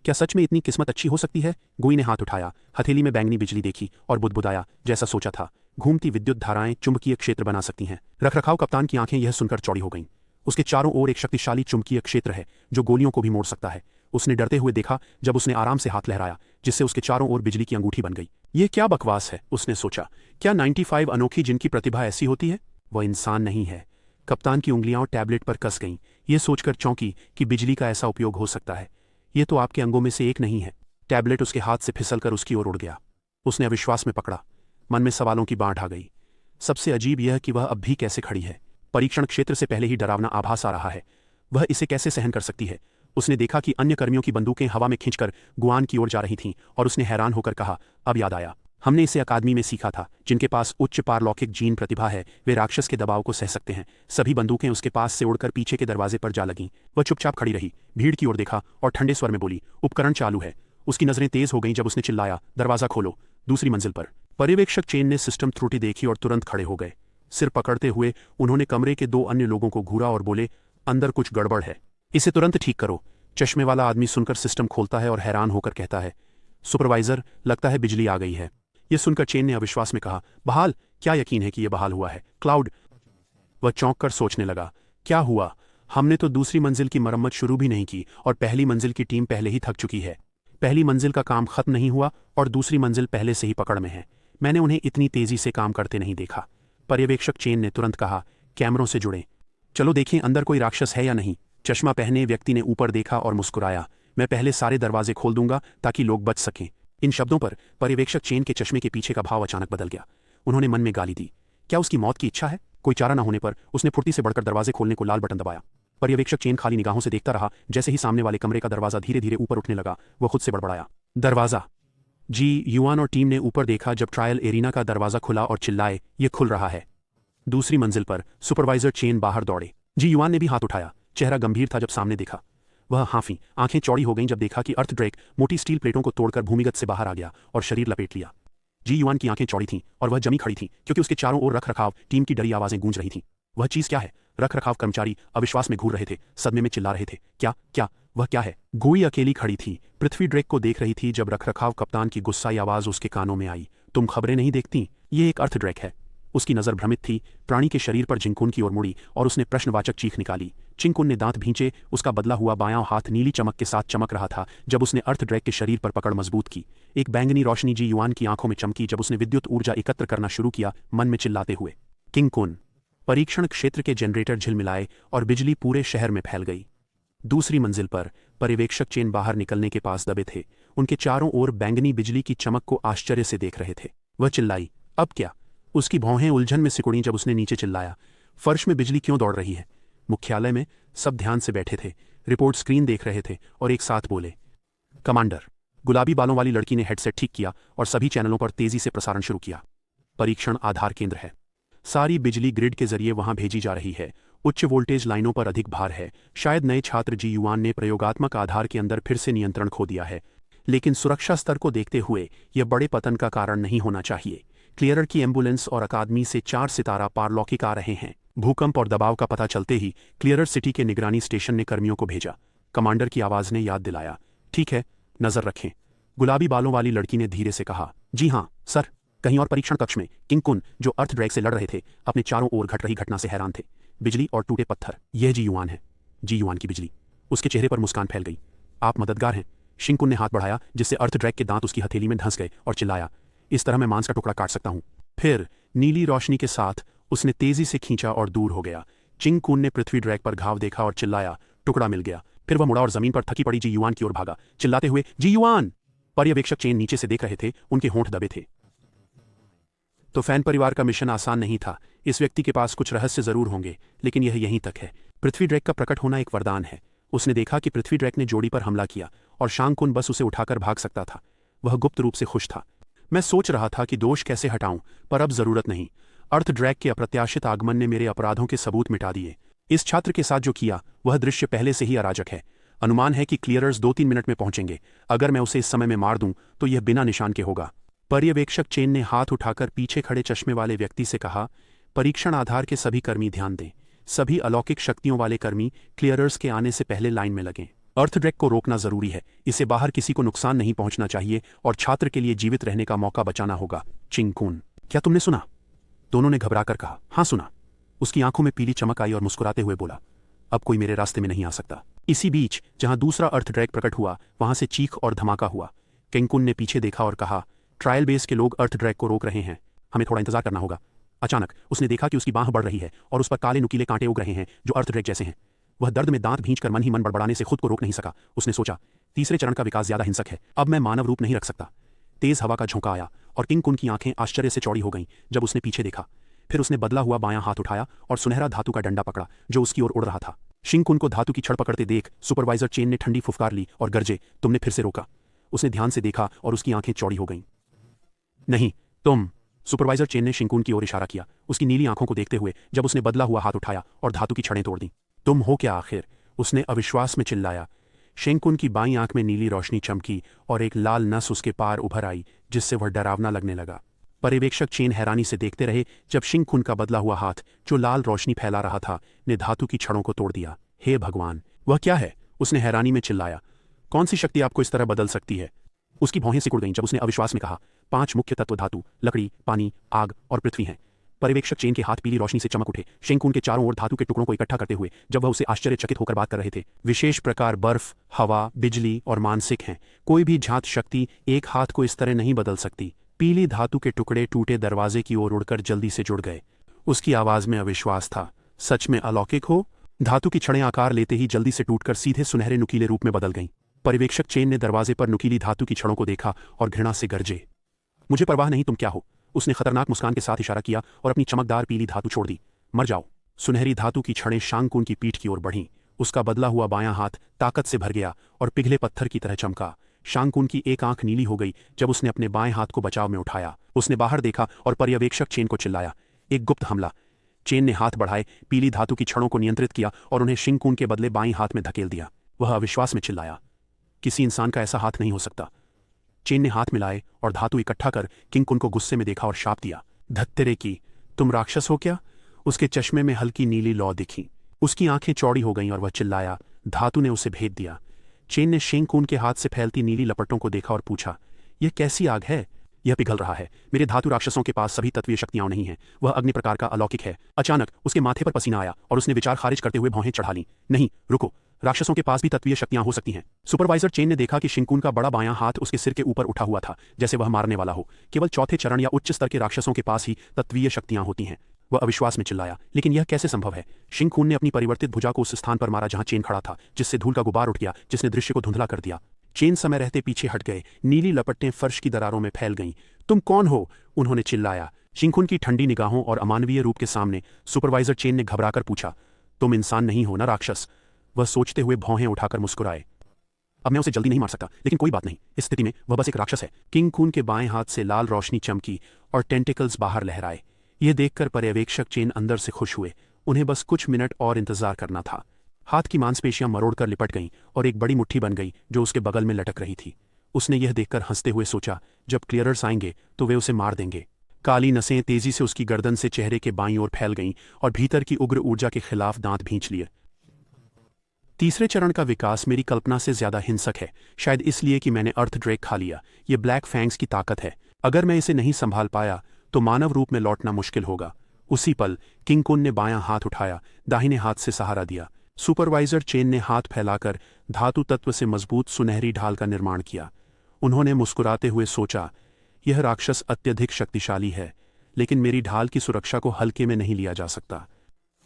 क्या सच में इतनी किस्मत अच्छी हो सकती है? गोई ने हाथ उठाया, हथेली में बैंगनी बिजली देखी और बुदबुदाया, जैसा सोचा था। घूमती विद्युत धाराएं चुंबकीय क्षेत्र बना सकती हैं। रखरखाव कप्तान की आंखें यह सुनकर चौड़ी हो गईं। उसके चारों ओर एक शक्तिशाली चुंबकीय क्षेत्र है जो गोलियों को भी मोड़ सकता है। उसने डरते हुए देखा जब उसने आराम से हाथ लहराया, जिससे उसके चारों ओर बिजली की अंगूठी बन गई। यह क्या बकवास है, उसने सोचा। क्या 95 अनोखी जिनकी प्रतिभा ऐसी होती है? वह इंसान नहीं है। कप्तान की उंगलियां टैबलेट पर कस गईं, ये सोचकर चौंकी कि बिजली का ऐसा उपयोग हो सकता है। ये तो आपके अंगों में से एक नहीं है। टैबलेट उसके हाथ से फिसलकर उसकी ओर उड़ गया। उसने अविश्वास में पकड़ा। मन में सवालों की बाढ़ आ गई। सबसे अजीब यह कि वह अब भी कैसे खड़ी है। परीक्षण क्षेत्र से पहले ही डरावना आभास आ रहा है। वह इसे कैसे सहन कर सकती है? उसने देखा कि अन्य कर्मियों की बंदूकें हवा में खींचकर गुआन की ओर जा रही थीं और उसने हैरान होकर कहा, अब याद आया, हमने इसे अकादमी में सीखा था। जिनके पास उच्च पारलौकिक जीन प्रतिभा है वे राक्षस के दबाव को सह सकते हैं। सभी बंदूकें उसके पास से उड़कर पीछे के दरवाजे पर जा लगीं। वह चुपचाप खड़ी रही, भीड़ की ओर देखा और ठंडे स्वर में बोली, उपकरण चालू है। उसकी नजरें तेज हो गईं जब उसने चिल्लाया, दरवाजा खोलो। दूसरी मंजिल पर पर्यवेक्षक चेन ने सिस्टम त्रुटि देखी और तुरंत खड़े हो गए। सिर पकड़ते हुए उन्होंने कमरे के 2 अन्य लोगों को घूरा और बोले, अंदर कुछ गड़बड़ है, इसे तुरंत ठीक करो। चश्मे वाला आदमी सुनकर सिस्टम खोलता है और हैरान होकर कहता है, सुपरवाइजर, लगता है बिजली आ गई है। यह सुनकर चेन ने अविश्वास में कहा, बहाल? क्या यकीन है कि यह बहाल हुआ है? क्लाउड? वह चौंक कर सोचने लगा, क्या हुआ? हमने तो दूसरी मंजिल की मरम्मत शुरू भी नहीं की और पहली मंजिल की टीम पहले ही थक चुकी है। पहली मंजिल का काम खत्म नहीं हुआ और दूसरी मंजिल पहले से ही पकड़ में है। मैंने उन्हें इतनी तेजी से काम करते नहीं देखा। पर्यवेक्षक चेन ने तुरंत कहा, कैमरों से जुड़ें। चलो देखें अंदर कोई राक्षस है या नहीं। चश्मा पहने व्यक्ति ने ऊपर देखा और मुस्कुराया, मैं पहले सारे दरवाजे खोल दूंगा ताकि लोग बच सकें। इन शब्दों पर पर्यवेक्षक चेन के चश्मे के पीछे का भाव अचानक बदल गया। उन्होंने मन में गाली दी। क्या उसकी मौत की इच्छा है? कोई चारा न होने पर उसने फुर्ती से बढ़कर दरवाजे खोलने को लाल बटन दबाया। पर्यवेक्षक चेन खाली निगाहों से देखता रहा। जैसे ही सामने वाले कमरे का दरवाजा धीरे धीरे ऊपर उठने लगा, वह खुद से बड़बड़ाया, दरवाजा। जी युआन और टीम ने ऊपर देखा जब ट्रायल एरिना का दरवाजा खुला और चिल्लाए, ये खुल रहा है। दूसरी मंजिल पर सुपरवाइजर चेन बाहर दौड़े। जी युआन ने भी हाथ उठाया। चेहरा गंभीर था जब सामने देखा। वह हाँफी, आंखें चौड़ी हो गईं जब देखा कि अर्थ ड्रैक मोटी स्टील प्लेटों को तोड़कर भूमिगत से बाहर आ गया और शरीर लपेट लिया। जी युआन की आंखें चौड़ी थीं और वह जमी खड़ी थी क्योंकि उसके चारों ओर रखरखाव टीम की डरी आवाजें गूंज रही थीं। वह चीज क्या है? रखरखाव कर्मचारी अविश्वास में घूर रहे थे, सदमे में चिल्ला रहे थे, क्या क्या वह क्या है? गोई अकेली खड़ी थी, पृथ्वी ड्रैक को देख रही थी जब रखरखाव कप्तान की गुस्साई आवाज उसके कानों में आई, तुम खबरें नहीं देखती? ये एक अर्थ ड्रैक है। उसकी नजर भ्रमित थी, प्राणी के शरीर पर जिंकुन की ओर मुड़ी और उसने प्रश्नवाचक चीख निकाली। चिंकुन ने दांत भींचे, उसका बदला हुआ बायां हाथ नीली चमक के साथ चमक रहा था जब उसने अर्थ ड्रैक के शरीर पर पकड़ मजबूत की। एक बैंगनी रोशनी जी युआन की आंखों में चमकी जब उसने विद्युत ऊर्जा एकत्र करना शुरू किया, मन में चिल्लाते हुए, किंग-कुन। परीक्षण क्षेत्र के जनरेटर झिलमिलाए और बिजली पूरे शहर में फैल गई। दूसरी मंजिल पर पर्यवेक्षक चेन बाहर निकलने के पास दबे थे। उनके चारों ओर बैंगनी बिजली की चमक को आश्चर्य से देख रहे थे। वह चिल्लाई, अब क्या? उसकी भौहें उलझन में सिकुड़ी जब उसने नीचे चिल्लाया, फर्श में बिजली क्यों दौड़ रही है? मुख्यालय में सब ध्यान से बैठे थे, रिपोर्ट स्क्रीन देख रहे थे और एक साथ बोले, कमांडर। गुलाबी बालों वाली लड़की ने हेडसेट ठीक किया और सभी चैनलों पर तेजी से प्रसारण शुरू किया। परीक्षण आधार केंद्र है। सारी बिजली ग्रिड के जरिए वहां भेजी जा रही है। उच्च वोल्टेज लाइनों पर अधिक भार है। शायद नए छात्र जी युआन ने प्रयोगात्मक आधार के अंदर फिर से नियंत्रण खो दिया है, लेकिन सुरक्षा स्तर को देखते हुए यह बड़े पतन का कारण नहीं होना चाहिए। क्लियरर की एम्बुलेंस और अकादमी से 4 सितारा पारलौकिक आ रहे हैं। भूकंप और दबाव का पता चलते ही क्लियरर सिटी के निगरानी स्टेशन ने कर्मियों को भेजा। कमांडर की आवाज ने याद दिलाया, ठीक है, नजर रखें। गुलाबी बालों वाली लड़की ने धीरे से कहा, जी हाँ सर। कहीं और परीक्षण कक्ष में किंग-कुन, जो अर्थ ड्रैक से लड़ रहे थे, अपने चारों ओर घट रही घटना से हैरान थे। बिजली और टूटे पत्थर, यह जी युआन है। जी युआन की बिजली। उसके चेहरे पर मुस्कान फैल गई। आप मददगार हैं। शिंकुन ने हाथ बढ़ाया जिससे अर्थ ड्रैक के दांत उसकी हथेली में धंस गए और चिल्लाया, इस तरह मैं मांस का टुकड़ा काट सकता हूं। फिर नीली रोशनी के साथ उसने तेजी से खींचा और दूर हो गया। चिंग-कुन ने पृथ्वी ड्रैक पर घाव देखा और चिल्लाया, टुकड़ा मिल गया। फिर वह मुड़ा और जमीन पर थकी पड़ी जी युआन की ओर भागा, चिल्लाते हुए, जी युआन। पर्यवेक्षक चेन नीचे से देख रहे थे, उनके होंठ दबे थे। तो फैन परिवार का मिशन आसान नहीं था। इस व्यक्ति के पास कुछ रहस्य जरूर होंगे, लेकिन यह यहीं तक है। पृथ्वी ड्रैक का प्रकट होना एक वरदान है। उसने देखा कि पृथ्वी ड्रैक ने जोड़ी पर हमला किया और शांग-कुन बस उसे उठाकर भाग सकता था। वह गुप्त रूप से खुश था। मैं सोच रहा था कि दोष कैसे हटाऊं, पर अब जरूरत नहीं। अर्थ ड्रैक के अप्रत्याशित आगमन ने मेरे अपराधों के सबूत मिटा दिए। इस छात्र के साथ जो किया वह दृश्य पहले से ही अराजक है। अनुमान है कि क्लियरर्स 2-3 मिनट में पहुंचेंगे। अगर मैं उसे इस समय में मार दूं तो यह बिना निशान के होगा। पर्यवेक्षक चेन ने हाथ उठाकर पीछे खड़े चश्मे वाले व्यक्ति से कहा, परीक्षण आधार के सभी कर्मी ध्यान दें। सभी अलौकिक शक्तियों वाले कर्मी क्लियरर्स के आने से पहले लाइन में लगें। अर्थ ड्रैग को रोकना जरूरी है, इससे बाहर किसी को नुकसान नहीं पहुंचना चाहिए और छात्र के लिए जीवित रहने का मौका बचाना होगा। चिंगकुन, क्या तुमने सुना? दोनों ने घबराकर कहा। हाँ सुना। उसकी आंखों में पीली चमक आई और मुस्कुराते हुए बोला, अब कोई मेरे रास्ते में नहीं आ सकता। इसी बीच जहां दूसरा अर्थ ड्रैग प्रकट हुआ वहां से चीख और धमाका हुआ। किंगकुन ने पीछे देखा और कहा, ट्रायल बेस के लोग अर्थ ड्रैग को रोक रहे हैं, हमें थोड़ा इंतजार करना होगा। अचानक उसने देखा कि उसकी बांह बढ़ रही है और उस पर काले नुकीले कांटे उग रहे हैं जो अर्थ ड्रैग जैसे हैं। वह दर्द में दांत भींचकर मन ही मन बड़बड़ाने से खुद को रोक नहीं सका। उसने सोचा, तीसरे चरण का विकास ज्यादा हिंसक है, अब मैं मानव रूप नहीं रख सकता। तेज हवा का झोंका आया और किंगकुन की आंखें आश्चर्य से चौड़ी हो गईं जब उसने पीछे देखा। फिर उसने बदला हुआ बायां हाथ उठाया और सुनहरा धातु का डंडा पकड़ा जो उसकी ओर उड़ रहा था। शिंगकुन को धातु की छड़ पकड़ते देख सुपरवाइजर चेन ने ठंडी फुफकार ली और गरजे, तुमने फिर से रोका। उसने ध्यान से देखा और उसकी आंखें चौड़ी हो गईं। नहीं, तुम। सुपरवाइजर चेन ने शिंगकुन की ओर इशारा किया, उसकी नीली आंखों को देखते हुए जब उसने बदला हुआ हाथ उठाया और धातु की छड़ें तोड़ दी। तुम हो क्या आखिर? उसने अविश्वास में चिल्लाया। शिंगकुन की बाईं आंख में नीली रोशनी चमकी और एक लाल नस उसके पार उभर आई जिससे वह डरावना लगने लगा। पर्यवेक्षक चेन हैरानी से देखते रहे जब शिंगकुन का बदला हुआ हाथ जो लाल रोशनी फैला रहा था ने धातु की छड़ों को तोड़ दिया। हे भगवान, वह क्या है? उसने हैरानी में चिल्लाया। कौन सी शक्ति आपको इस तरह बदल सकती है? उसकी भौहें सिकुड़ गईं जब उसने अविश्वास में कहा, 5 मुख्य तत्व धातु, लकड़ी, पानी, आग और पृथ्वी हैं। पर्यवेक्षक चेन के हाथ पीली रोशनी से चमक उठे, शिंगकुन के चारों ओर धातु के टुकड़ों को इकट्ठा करते हुए जब वह उसे आश्चर्यचकित होकर बात कर रहे थे। विशेष प्रकार बर्फ, हवा, बिजली और मानसिक हैं। कोई भी झात शक्ति एक हाथ को इस तरह नहीं बदल सकती। पीली धातु के टुकड़े टूटे दरवाजे की ओर उड़कर जल्दी से जुड़ गए। उसकी आवाज में अविश्वास था। सच में अलौकिक हो? धातु की छड़ें आकार लेते ही जल्दी से टूटकर सीधे सुनहरे नुकीले रूप में बदल गईं। पर्यवेक्षक चेन ने दरवाजे पर नुकीली धातु की छड़ों को देखा और घृणा से गरजे, मुझे परवाह नहीं तुम क्या हो। उसने खतरनाक मुस्कान के साथ इशारा किया और अपनी चमकदार पीली धातु छोड़ दी। मर जाओ। सुनहरी धातु की छड़ें शांगकुन की पीठ की ओर बढ़ीं। उसका बदला हुआ बायां हाथ ताकत से भर गया और पिघले पत्थर की तरह चमका। शांगकुन की एक आंख नीली हो गई जब उसने अपने बाएं हाथ को बचाव में उठाया। उसने बाहर देखा और पर्यवेक्षक चेन को चिल्लाया, एक गुप्त हमला। चेन ने हाथ बढ़ाए, पीली धातु की छड़ों को नियंत्रित किया और उन्हें शिंगकुन के बदले बाईं हाथ में धकेल दिया। वह अविश्वास में चिल्लाया, किसी इंसान का ऐसा हाथ नहीं हो सकता। चेन ने हाथ मिलाए और धातु इकट्ठा कर किंगकुन को गुस्से में देखा और शाप दिया, धत्तेरे की, तुम राक्षस हो क्या? उसके चश्मे में हल्की नीली लौ दिखी। उसकी आंखें चौड़ी हो गईं और वह चिल्लाया, धातु ने उसे भेद दिया। चेन ने शिंगकुन के हाथ से फैलती नीली लपटों को देखा और पूछा, यह कैसी आग है? यह पिघल रहा है। मेरे धातु राक्षसों के पास सभी तत्वीय शक्तियां नहीं हैं, वह अग्नि प्रकार का अलौकिक है। अचानक उसके माथे पर पसीना आया और उसने विचार खारिज करते हुए भौहें चढ़ा लीं। नहीं, रुको, राक्षसों के पास भी तत्वीय शक्तियां हो सकती हैं। सुपरवाइजर चेन ने देखा कि शिंगकुन का बड़ा बायां हाथ उसके सिर के ऊपर उठा हुआ था जैसे वह मारने वाला हो। केवल चौथे चरण या उच्च स्तर के राक्षसों के पास ही तत्वीय शक्तियां होती हैं। वह अविश्वास में चिल्लाया, लेकिन यह कैसे संभव है? शिंगकुन ने अपनी परिवर्तित भुजा को उस स्थान पर मारा जहां चेन खड़ा था, जिससे धूल का गुबार उठ गया जिसने दृश्य को धुंधला कर दिया। चेन समय रहते पीछे हट गए। नीली लपटें फर्श की दरारों में फैल गईं। तुम कौन हो? उन्होंने चिल्लाया। शिंगकुन की ठंडी निगाहों और अमानवीय रूप के सामने सुपरवाइजर चेन ने घबराकर पूछा, तुम इंसान नहीं हो ना राक्षस? वह सोचते हुए भौहें उठाकर मुस्कुराए। अब मैं उसे जल्दी नहीं मार सकता, लेकिन कोई बात नहीं, इस स्थिति में वह बस एक राक्षस है। किंगकुन के बाएं हाथ से लाल रोशनी चमकी और टेंटिकल्स बाहर लहराए। यह देखकर पर्यवेक्षक चेन अंदर से खुश हुए। उन्हें बस कुछ मिनट और इंतजार करना था। हाथ की मांसपेशियां मरोड़कर लिपट गईं और एक बड़ी मुट्ठी बन गई जो उसके बगल में लटक रही थी। उसने यह देखकर हंसते हुए सोचा, जब क्लियरर्स आएंगे तो वे उसे मार देंगे। काली नसें तेजी से उसकी गर्दन से चेहरे के बाईं ओर फैल गईं और भीतर की उग्र ऊर्जा के खिलाफ दांत भींच लिए। तीसरे चरण का विकास मेरी कल्पना से ज्यादा हिंसक है, शायद इसलिए कि मैंने अर्थ ड्रैग खा लिया। ये ब्लैक फैंग्स की ताकत है। अगर मैं इसे नहीं संभाल पाया तो मानव रूप में लौटना मुश्किल होगा। उसी पल किंगकुन ने बायां हाथ उठाया, दाहिने हाथ से सहारा दिया। सुपरवाइजर चेन ने हाथ फैलाकर धातु तत्व से मजबूत सुनहरी ढाल का निर्माण किया। उन्होंने मुस्कुराते हुए सोचा, यह राक्षस अत्यधिक शक्तिशाली है, लेकिन मेरी ढाल की सुरक्षा को हल्के में नहीं लिया जा सकता।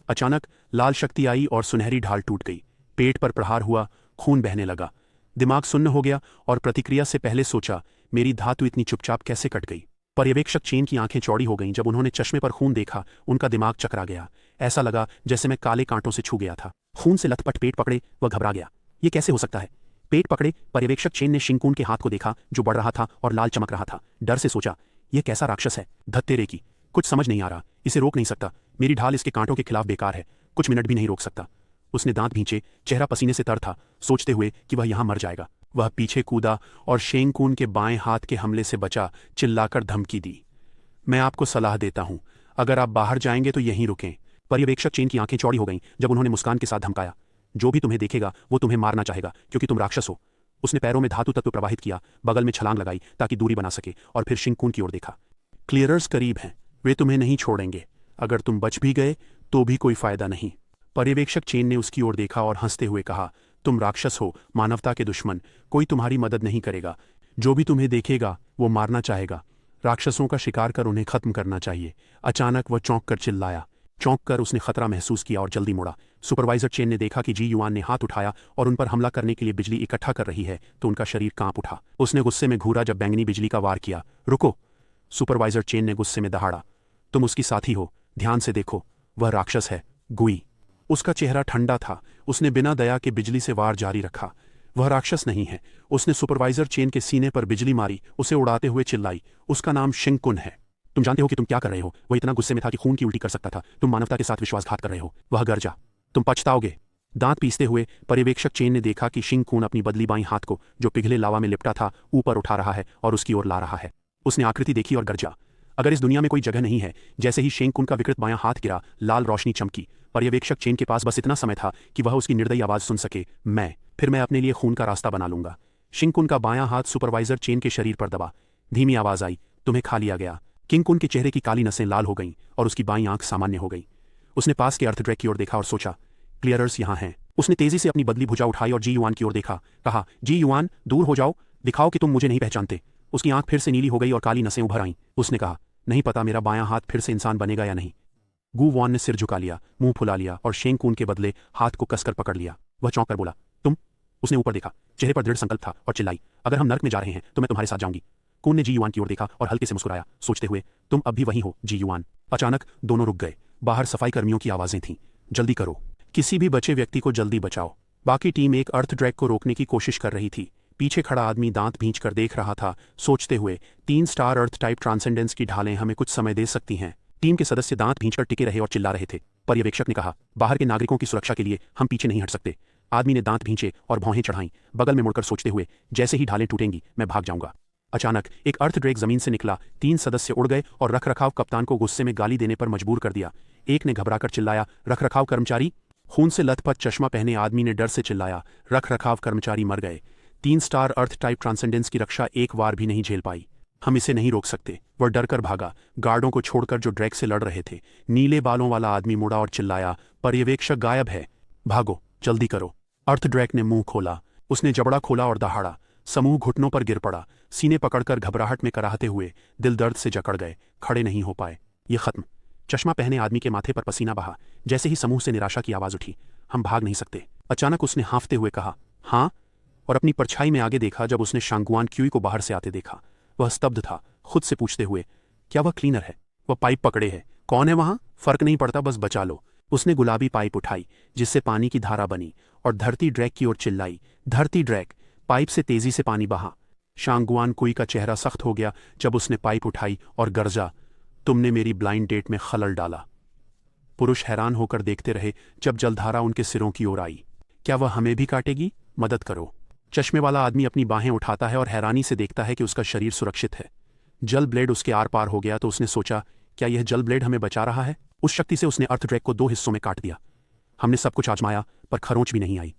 अचानक लाल शक्ति आई और सुनहरी ढाल टूट गई। पेट पर प्रहार हुआ, खून बहने लगा। दिमाग सुन्न हो गया और प्रतिक्रिया से पहले सोचा, मेरी धातु इतनी चुपचाप कैसे कट गई? पर्यवेक्षक चेन की आंखें चौड़ी हो गईं जब उन्होंने चश्मे पर खून देखा। उनका दिमाग चकरा गया। ऐसा लगा जैसे मैं काले कांटों से छू गया था। खून से लथपथ पेट पकड़े वह घबरा गया। ये कैसे हो सकता है? पेट पकड़े पर्यवेक्षक चेन ने शिंगकुन के हाथ को देखा जो बढ़ रहा था और लाल चमक रहा था। डर से सोचा, यह कैसा राक्षस है? धत्तेरे की, कुछ समझ नहीं आ रहा। इसे रोक नहीं सकता। मेरी ढाल इसके कांटों के खिलाफ बेकार है। कुछ मिनट भी नहीं रोक सकता। उसने दांत भींचे, चेहरा पसीने से तर था, सोचते हुए कि वह यहां मर जाएगा। वह पीछे कूदा और शिंगकुन के बाएं हाथ के हमले से बचा, चिल्लाकर धमकी दी, मैं आपको सलाह देता हूं, अगर आप बाहर जाएंगे तो यहीं रुकें। पर्यवेक्षक चेन की आंखें चौड़ी हो गईं जब उन्होंने मुस्कान के साथ धमकाया, जो भी तुम्हें देखेगा वो तुम्हें मारना चाहेगा क्योंकि तुम राक्षस हो। उसने पैरों में धातु तत्व प्रवाहित किया, बगल में छलांग लगाई ताकि दूरी बना सके और फिर शिंकुन की ओर देखा। क्लियरर्स करीब हैं, वे तुम्हें नहीं छोड़ेंगे। अगर तुम बच भी गए तो भी कोई फायदा नहीं। पर्यवेक्षक चेन ने उसकी ओर देखा और हंसते हुए कहा, तुम राक्षस हो, मानवता के दुश्मन, कोई तुम्हारी मदद नहीं करेगा। जो भी तुम्हें देखेगा वो मारना चाहेगा। राक्षसों का शिकार कर उन्हें खत्म करना चाहिए। अचानक वह चौंक कर चिल्लाया। चौंक कर उसने खतरा महसूस किया और जल्दी मुड़ा। सुपरवाइजर चेन ने देखा कि जी युआन ने हाथ उठाया और उन पर हमला करने के लिए बिजली इकट्ठा कर रही है तो उनका शरीर कांप उठा। उसने गुस्से में घूरा जब बैंगनी बिजली का वार किया। रुको! सुपरवाइजर चेन ने गुस्से में दहाड़ा। तुम उसकी साथी हो, ध्यान से देखो, वह राक्षस है, गुई। उसका चेहरा ठंडा था। उसने बिना दया के बिजली से वार जारी रखा। वह राक्षस नहीं है। उसने सुपरवाइजर चेन के सीने पर बिजली मारी, उसे उड़ाते हुए चिल्लाई, उसका नाम शिंकुन है। तुम जानते हो कि तुम क्या कर रहे हो? वह इतना गुस्से में था कि खून की उल्टी कर सकता था। तुम मानवता के साथ विश्वासघात कर रहे हो। वह गरजा, तुम पछताओगे। दांत पीसते हुए पर्यवेक्षक चेन ने देखा कि शिंकुन अपनी बदली बाईं हाथ को, जो पिघले लावा में लिपटा था, ऊपर उठा रहा है और उसकी ओर ला रहा है। उसने आकृति देखी और गरजा, अगर इस दुनिया में कोई जगह नहीं है। जैसे ही शिंकुन का विकृत बायां हाथ गिरा, लाल रोशनी चमकी। पर्यवेक्षक चेन के पास बस इतना समय था कि वह उसकी निर्दयी आवाज सुन सके, फिर मैं अपने लिए खून का रास्ता बना लूंगा। शिंकुन का बायां हाथ सुपरवाइजर चेन के शरीर पर दबा। धीमी आवाज आई, तुम्हें खा लिया गया। किंगकुन के चेहरे की काली नसें लाल हो गईं और उसकी बाईं आंख सामान्य हो गई। उसने पास के अर्थ ड्रैग की ओर देखा और सोचा, क्लियरर्स यहाँ हैं। उसने तेजी से अपनी बदली भुजा उठाई और जी युआन की ओर देखा। कहा, जी युआन, दूर हो जाओ, दिखाओ कि तुम मुझे नहीं पहचानते। उसकी आंख फिर से नीली हो गई और काली नसें उभर आईं। उसने कहा, नहीं पता मेरा बायां हाथ फिर से इंसान बनेगा या नहीं। गु वॉन ने सिर झुका लिया, मुंह फुला लिया और शेंगकुन के बदले हाथ को कसकर पकड़ लिया। वह चौंक कर बोला, तुम? उसने ऊपर देखा, चेहरे पर दृढ़ संकल्प था और चिल्लाई, अगर हम नर्क में जा रहे हैं तो मैं तुम्हारे साथ जाऊंगी। कून ने जी युआन की ओर देखा और हल्के से मुस्कुराया, सोचते हुए, तुम अब भी वहीं हो जी युआन। अचानक दोनों रुक गए। बाहर सफाई कर्मियों की आवाजें थीं, जल्दी करो, किसी भी बचे व्यक्ति को जल्दी बचाओ। बाकी टीम एक अर्थ ड्रैग को रोकने की कोशिश कर रही थी। पीछे खड़ा आदमी दांत भींच कर देख रहा था, सोचते हुए, 3 स्टार अर्थ टाइप ट्रांसेंडेंस की ढालें हमें कुछ समय दे सकती हैं। टीम के सदस्य दांत भींचकर टिके रहे और चिल्ला रहे थे। पर्यवेक्षक ने कहा, बाहर के नागरिकों की सुरक्षा के लिए हम पीछे नहीं हट सकते। आदमी ने दांत भींचे और भौहें चढ़ाईं, बगल में मुड़कर सोचते हुए, जैसे ही ढालें टूटेंगी मैं भाग जाऊंगा। अचानक एक अर्थ ड्रैग जमीन से निकला। 3 सदस्य उड़ गए और रखरखाव कप्तान को गुस्से में गाली देने पर मजबूर कर दिया। एक ने घबराकर चिल्लाया, रखरखाव कर्मचारी? खून से लथपथ चश्मा पहने आदमी ने डर से चिल्लाया, रखरखाव कर्मचारी मर गए। 3 स्टार अर्थ टाइप ट्रांसेंडेंस की रक्षा एक बार भी नहीं झेल पाई। हम इसे नहीं रोक सकते। वह डरकर भागा, गार्डों को छोड़कर जो ड्रैग से लड़ रहे थे। नीले बालों वाला आदमी मुड़ा और चिल्लाया, पर्यवेक्षक गायब है, भागो, जल्दी करो। अर्थ ड्रैग ने मुंह खोला। उसने जबड़ा खोला और दहाड़ा। समूह घुटनों पर गिर पड़ा, सीने पकड़कर घबराहट में कराहते हुए, दिल दर्द से जकड़ गए, खड़े नहीं हो पाए। ये खत्म। चश्मा पहने आदमी के माथे पर पसीना बहा। जैसे ही समूह से निराशा की आवाज उठी, हम भाग नहीं सकते। अचानक उसने हाँफते हुए कहा, हाँ, और अपनी परछाई में आगे देखा। जब उसने शांगुआन क्यूई को बाहर से आते देखा, वह स्तब्ध था, खुद से पूछते हुए, क्या वह क्लीनर है? वह पाइप पकड़े है। कौन है वहां? फर्क नहीं पड़ता, बस बचा लो। उसने गुलाबी पाइप उठाई जिससे पानी की धारा बनी और धरती ड्रैग की ओर चिल्लाई, धरती ड्रैग। पाइप से तेजी से पानी बहा। शांगुआन कुई का चेहरा सख्त हो गया जब उसने पाइप उठाई और गरजा, तुमने मेरी ब्लाइंड डेट में खलल डाला। पुरुष हैरान होकर देखते रहे जब जलधारा उनके सिरों की ओर आई। क्या वह हमें भी काटेगी? मदद करो। चश्मे वाला आदमी अपनी बाहें उठाता है और हैरानी से देखता है कि उसका शरीर सुरक्षित है। जल ब्लेड उसके आर पार हो गया तो उसने सोचा, क्या यह जल ब्लेड हमें बचा रहा है? उस शक्ति से उसने अर्थ ड्रैग को 2 हिस्सों में काट दिया। हमने सब कुछ आजमाया पर खरोंच भी नहीं आई।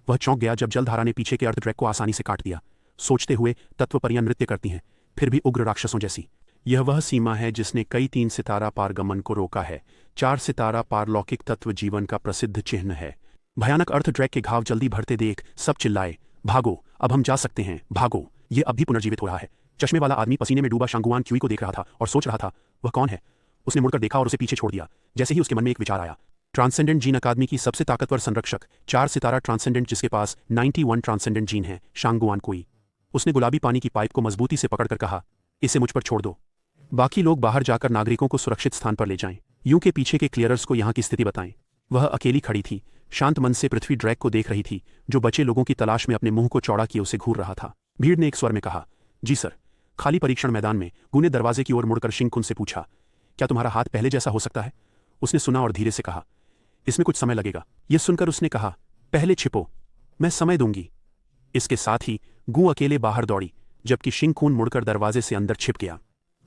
वह चौंक गया जब जलधारा ने पीछे के अर्थ ड्रैग को आसानी से काट दिया, सोचते हुए, तत्वपरियां नृत्य करती हैं, फिर भी उग्र राक्षसों जैसी। यह वह सीमा है जिसने कई 3 सितारा पारगमन को रोका है। 4 सितारा पारलौकिक तत्व जीवन का प्रसिद्ध चिन्ह है। भयानक अर्थ ड्रैग के घाव जल्दी भरते देख सब चिल्लाए, भागो, अब हम जा सकते हैं, भागो, ये अब भी पुनर्जीवित हो रहा है। चश्मे वाला आदमी पसीने में डूबा शांगुआन क्यूई को देख रहा था और सोच रहा था, वह कौन है? उसने मुड़कर देखा और उसे पीछे छोड़ दिया। जैसे ही उसके मन में एक विचार आया, ट्रांसेंडेंट जीन अकादमी की सबसे ताकतवर संरक्षक, 4 सितारा ट्रांसेंडेंट जिसके पास 91 ट्रांसेंडेंट जीन है, शांगुआन क्यूई। उसने गुलाबी पानी की पाइप को मजबूती से पकड़कर कहा, इसे मुझ पर छोड़ दो। बाकी लोग बाहर जाकर नागरिकों को सुरक्षित स्थान पर ले जाएं। यूं के पीछे के क्लियरर्स को यहाँ की स्थिति बताएं। वह अकेली खड़ी थी, शांत मन से पृथ्वी ड्रैग को देख रही थी, जो बचे लोगों की तलाश में अपने मुंह को चौड़ा किए उसे घूर रहा था। भीड़ ने एक स्वर में कहा, जी सर। खाली परीक्षण मैदान में गु ने दरवाजे की ओर मुड़कर शिंगकुन से पूछा, क्या तुम्हारा हाथ पहले जैसा हो सकता है? उसने सुना और धीरे से कहा, इसमें कुछ समय लगेगा। यह सुनकर उसने कहा, पहले छिपो, मैं समय दूंगी। इसके साथ ही गु अकेले बाहर दौड़ी, जबकि शिंगकुन मुड़कर दरवाजे से अंदर छिप गया।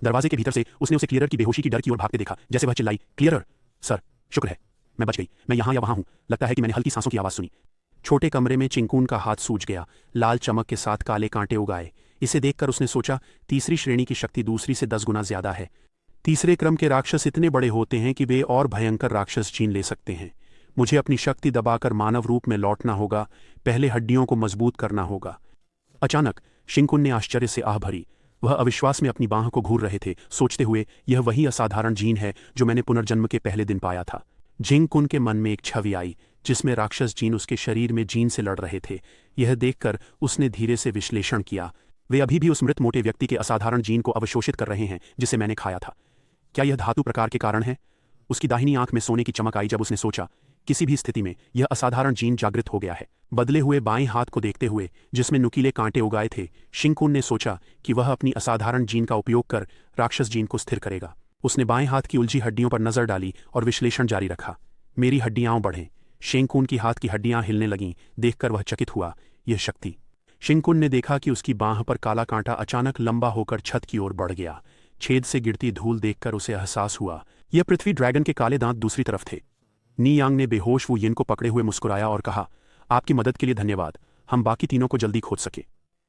दरवाजे के भीतर से उसने उसे क्लियरर की बेहोशी की डर की ओर भागते देखा। जैसे वह चिल्लाई, क्लियरर, सर, शुक्र है, मैं बच गई, मैं यहाँ या वहाँ हूँ, लगता है कि मैंने हल्की सांसों की आवाज़ सुनी। छोटे कमरे में चिंकून का हाथ सूज गया, लाल चमक के साथ काले कांटे उगाए। इसे देखकर उसने सोचा, तीसरी श्रेणी की शक्ति दूसरी से 10 गुना ज्यादा है। तीसरे क्रम के राक्षस इतने बड़े होते हैं कि वे और भयंकर राक्षस छीन ले सकते हैं। मुझे अपनी शक्ति दबाकर मानव रूप में लौटना होगा, पहले हड्डियों को मजबूत करना होगा। अचानक शिंकुन ने आश्चर्य से आह भरी। वह अविश्वास में अपनी बाह को घूर रहे थे, सोचते हुए यह वही असाधारण जीन है जो मैंने पुनर्जन्म के पहले दिन पाया था। जिंगकुन के मन में एक छवि आई जिसमें राक्षस जीन उसके शरीर में जीन से लड़ रहे थे। यह देखकर उसने धीरे से विश्लेषण किया, वे अभी भी उस मृत मोटे व्यक्ति के असाधारण जीन को अवशोषित कर रहे हैं जिसे मैंने खाया था। क्या यह धातु प्रकार के कारण है? उसकी दाहिनी आंख में सोने की चमक आई जब उसने सोचा, किसी भी स्थिति में यह असाधारण जीन जागृत हो गया है। बदले हुए बाएं हाथ को देखते हुए जिसमें नुकीले कांटे उगाए थे, शिंकुन ने सोचा कि वह अपनी असाधारण जीन का उपयोग कर राक्षस जीन को स्थिर करेगा। उसने बाएं हाथ की उलझी हड्डियों पर नजर डाली और विश्लेषण जारी रखा। मेरी हड्डियां बढ़ें। शिंकुन की हाथ की हड्डियां हिलने लगीं, देखकर वह चकित हुआ, यह शक्ति। शिंकुन ने देखा कि उसकी बांह पर काला कांटा अचानक लंबा होकर छत की ओर बढ़ गया। छेद से गिरती धूल देखकर उसे एहसास हुआ, यह पृथ्वी ड्रैगन के काले दांत दूसरी तरफ थे। नी यांग ने बेहोश वू यिन को पकड़े हुए मुस्कुराया और कहा, आपकी मदद के लिए धन्यवाद, हम बाकी तीनों को जल्दी खोज सके।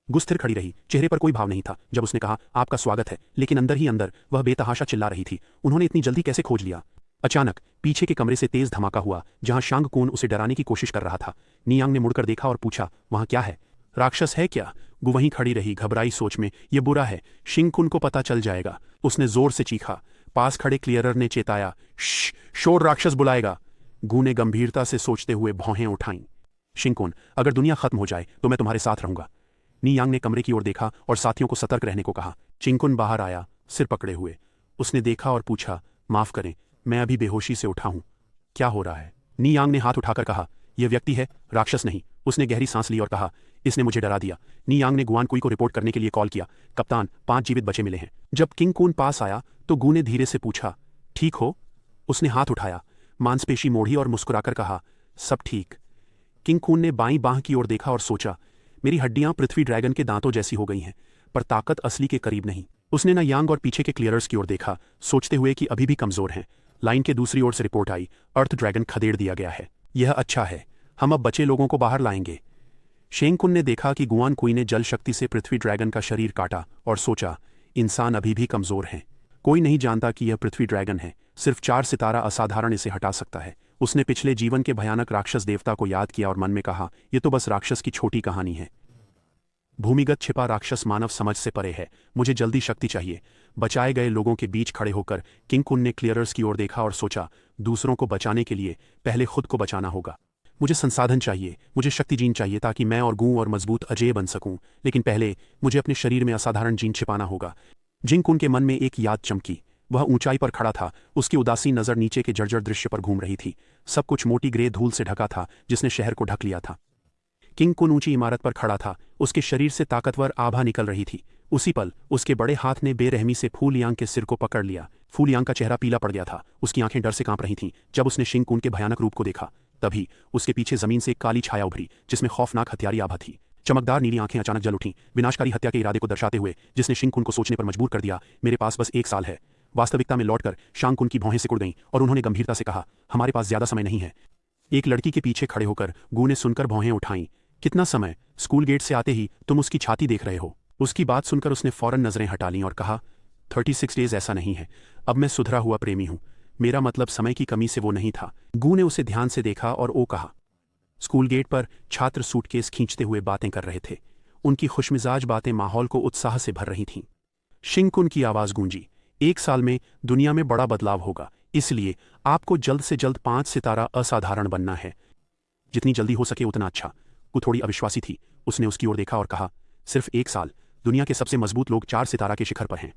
गु स्थिर खड़ी रही, चेहरे पर कोई भाव नहीं था जब उसने कहा, आपका स्वागत है, लेकिन अंदर ही अंदर वह बेतहाशा चिल्ला रही थी, उन्होंने इतनी जल्दी कैसे खोज लिया? अचानक पीछे के कमरे से तेज धमाका हुआ जहां शांग कून उसे डराने की कोशिश कर रहा था। नियांग ने मुड़कर देखा और पूछा, वहां क्या है? राक्षस है क्या? गु वहीं खड़ी रही, घबराई सोच में, यह बुरा है, शिंगकुन को पता चल जाएगा। उसने जोर से चीखा। पास खड़े क्लियरर ने चेताया, शोर राक्षस बुलाएगा। गु ने गंभीरता से सोचते हुए भौहें उठाईं। शिंगकुन, अगर दुनिया खत्म हो जाए तो मैं तुम्हारे साथ रहूंगा। नियांग ने कमरे की ओर देखा और साथियों को सतर्क रहने को कहा। शिंगकुन बाहर आया, सिर पकड़े हुए। उसने देखा और पूछा, माफ करें, मैं अभी बेहोशी से उठा हूं, क्या हो रहा है? नियांग ने हाथ उठाकर कहा, यह व्यक्ति है, राक्षस नहीं। उसने गहरी सांस ली और कहा, इसने मुझे डरा दिया। नियांग ने गुआन कुई को रिपोर्ट करने के लिए कॉल किया, कप्तान, 5 जीवित बचे मिले हैं। जब किंग कून पास आया तो गु ने धीरे से पूछा, ठीक हो? उसने हाथ उठाया, मांसपेशी मोड़ी और मुस्कुराकर कहा, सब ठीक। किंग कून ने बाईं बांह की ओर देखा और सोचा, मेरी हड्डियां पृथ्वी ड्रैगन के दांतों जैसी हो गई हैं, पर ताकत असली के करीब नहीं। उसने न यांग और पीछे के क्लियरर्स की ओर देखा, सोचते हुए कि अभी भी कमजोर हैं। लाइन के दूसरी ओर से रिपोर्ट आई, अर्थ ड्रैगन खदेड़ दिया गया है। यह अच्छा है, हम अब बचे लोगों को बाहर लाएंगे। शेंगकुन ने देखा कि गुआन कुई ने जल शक्ति से पृथ्वी ड्रैगन का शरीर काटा और सोचा, इंसान अभी भी कमजोर हैं। कोई नहीं जानता कि यह पृथ्वी ड्रैगन है, सिर्फ 4 सितारा असाधारण इसे हटा सकता है। उसने पिछले जीवन के भयानक राक्षस देवता को याद किया और मन में कहा, यह तो बस राक्षस की छोटी कहानी है। भूमिगत छिपा राक्षस मानव समझ से परे है, मुझे जल्दी शक्ति चाहिए। बचाए गए लोगों के बीच खड़े होकर किंग कुन ने क्लियरर्स की ओर देखा और सोचा, दूसरों को बचाने के लिए पहले खुद को बचाना होगा। मुझे संसाधन चाहिए, मुझे शक्ति जीन चाहिए ताकि मैं और गूं और मजबूत अजय बन सकूं, लेकिन पहले मुझे अपने शरीर में असाधारण जीन छिपाना होगा। जिंग कुन के मन में एक याद चमकी। वह ऊंचाई पर खड़ा था, उसकी उदासीन नजर नीचे के जर्जर दृश्य पर घूम रही थी। सब कुछ मोटी ग्रे धूल से ढका था जिसने शहर को ढक लिया था। किंग कुन ऊंची इमारत पर खड़ा था, उसके शरीर से ताकतवर आभा निकल रही थी। उसी पल उसके बड़े हाथ ने बेरहमी से फूल यांग के सिर को पकड़ लिया। फूल यांग का चेहरा पीला पड़ गया था, उसकी आंखें डर से कांप रही थीं। जब उसने शिंग कुन के भयानक रूप को देखा, तभी उसके पीछे जमीन से एक काली छाया उभरी जिसमें खौफनाक हथियारी आभा थी। चमकदार नीली आंखें अचानक जल उठीं, विनाशकारी हत्या के इरादे को दर्शाते हुए, जिसने शिंग कुन को सोचने पर मजबूर कर दिया, मेरे पास बस 1 साल है। वास्तविकता में लौटकर शांग कुन की भौहें सिकुड़ गईं और उन्होंने गंभीरता से कहा, हमारे पास ज्यादा समय नहीं है। एक लड़की के पीछे खड़े होकर गू ने सुनकर भौहें उठाईं, कितना समय? स्कूल गेट से आते ही तुम उसकी छाती देख रहे हो। उसकी बात सुनकर उसने फौरन नजरें हटा लीं और कहा, 36 डेज ऐसा नहीं है, अब मैं सुधरा हुआ प्रेमी हूं। मेरा मतलब समय की कमी से वो नहीं था। गू ने उसे ध्यान से देखा और ओ कहा। स्कूल गेट पर छात्र सूटकेस खींचते हुए बातें कर रहे थे। उनकी खुशमिजाज बातें माहौल को उत्साह से भर रही थीं। शिंग कुन की आवाज गूंजी, 1 साल में दुनिया में बड़ा बदलाव होगा, इसलिए आपको जल्द से जल्द 5 सितारा असाधारण बनना है। जितनी जल्दी हो सके उतना अच्छा। वो थोड़ी अविश्वासी थी, उसने उसकी ओर देखा और कहा, सिर्फ 1 साल? दुनिया के सबसे मजबूत लोग 4 सितारा के शिखर पर हैं।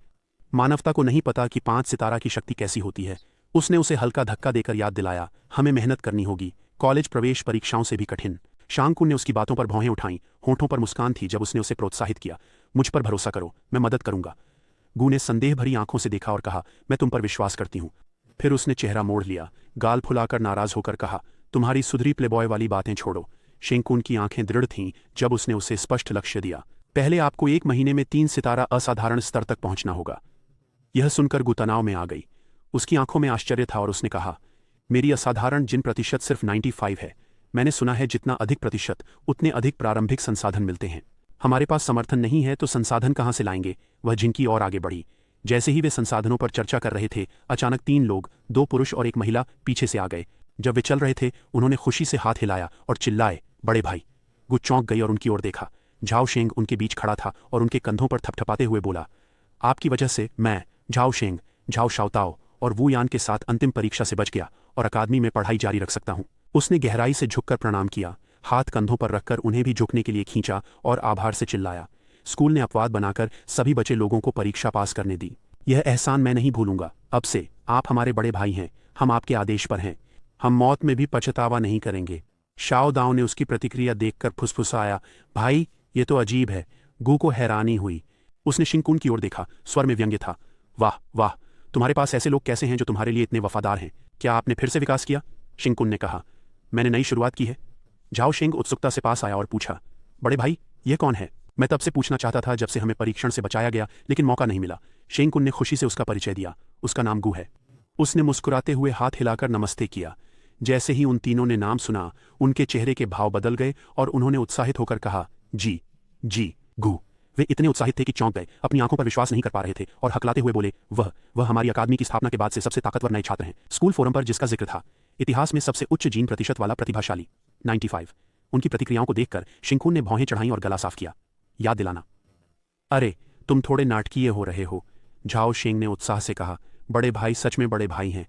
मानवता को नहीं पता कि 5 सितारा की शक्ति कैसी होती है। उसने उसे हल्का धक्का देकर याद दिलाया, हमें मेहनत करनी होगी, कॉलेज प्रवेश परीक्षाओं से भी कठिन। शांग कुन ने उसकी बातों पर भौहें उठाईं, होठों पर मुस्कान थी जब उसने उसे प्रोत्साहित किया, मुझ पर भरोसा करो, मैं मदद करूंगा। गू ने संदेह भरी आंखों से देखा और कहा, मैं तुम पर विश्वास करती हूं। फिर उसने चेहरा मोड़ लिया, गाल फुलाकर नाराज होकर कहा, तुम्हारी सुधरी प्लेबॉय वाली बातें छोड़ो। शिंग कुन की आंखें दृढ़ थीं जब उसने उसे स्पष्ट लक्ष्य दिया, पहले आपको 1 महीने में 3 सितारा असाधारण स्तर तक पहुंचना होगा। यह सुनकर गू तनाव में आ गई। उसकी आंखों में आश्चर्य था और उसने कहा, मेरी असाधारण जिन प्रतिशत सिर्फ 95 है। मैंने सुना है जितना अधिक प्रतिशत उतने अधिक प्रारंभिक संसाधन मिलते हैं। हमारे पास समर्थन नहीं है तो संसाधन कहाँ से लाएंगे? वह जिनकी और आगे बढ़ी। जैसे ही वे संसाधनों पर चर्चा कर रहे थे, अचानक 3 लोग, 2 पुरुष और एक महिला, पीछे से आ गए। जब वे चल रहे थे, उन्होंने खुशी से हाथ हिलाया और चिल्लाए, बड़े भाई। गु चौंक गई और उनकी ओर देखा। झाओ शेंग उनके बीच खड़ा था और उनके कंधों पर थपथपाते हुए बोला, आपकी वजह से मैं, झाओ शेंग, झाओ शाओताओ और वू यान के साथ अंतिम परीक्षा से बच गया और अकादमी में पढ़ाई जारी रख सकता हूं। उसने गहराई से झुककर प्रणाम किया, हाथ कंधों पर रखकर उन्हें भी झुकने के लिए खींचा और आभार से चिल्लाया। स्कूल ने अपवाद बनाकर सभी बचे लोगों को परीक्षा पास करने दी। यह एहसान मैं नहीं भूलूंगा। अब से आप हमारे बड़े भाई हैं, हम आपके आदेश पर हैं। हम मौत में भी पछतावा नहीं करेंगे। शाओ दाओ ने उसकी प्रतिक्रिया देखकर फुसफुसाया, भाई ये तो अजीब है। गू को हैरानी हुई। उसने शिंकुन की ओर देखा, स्वर में व्यंग्य था। वाह वाह, तुम्हारे पास ऐसे लोग कैसे हैं जो तुम्हारे लिए इतने वफादार हैं? क्या आपने फिर से विकास किया? शिंकुन ने कहा, मैंने नई शुरुआत की है। झाओ शेंग उत्सुकता से पास आया और पूछा, बड़े भाई यह कौन है? मैं तब से पूछना चाहता था जब से हमें परीक्षण से बचाया गया, लेकिन मौका नहीं मिला। शेंकुन ने खुशी से उसका परिचय दिया, उसका नाम गू है। उसने मुस्कुराते हुए हाथ हिलाकर नमस्ते किया। जैसे ही उन तीनों ने नाम सुना, उनके चेहरे के भाव बदल गए और उन्होंने उत्साहित होकर कहा, जी जी गू। वे इतने उत्साहित थे कि चौंक गए, अपनी आंखों पर विश्वास नहीं कर पा रहे थे और हकलाते हुए बोले, वह हमारी अकादमी की स्थापना के बाद से सबसे ताकतवर नए छात्र हैं। स्कूल फोरम पर जिसका जिक्र था, इतिहास में सबसे उच्च जीन प्रतिशत वाला प्रतिभाशाली, 95। उनकी प्रतिक्रियाओं को देखकर शिंकुन ने भौहें चढ़ाई और गला साफ किया। याद दिलाना। अरे तुम थोड़े नाटकीय हो रहे हो, झाओ शेंग ने उत्साह से कहा। बड़े भाई सच में बड़े भाई हैं।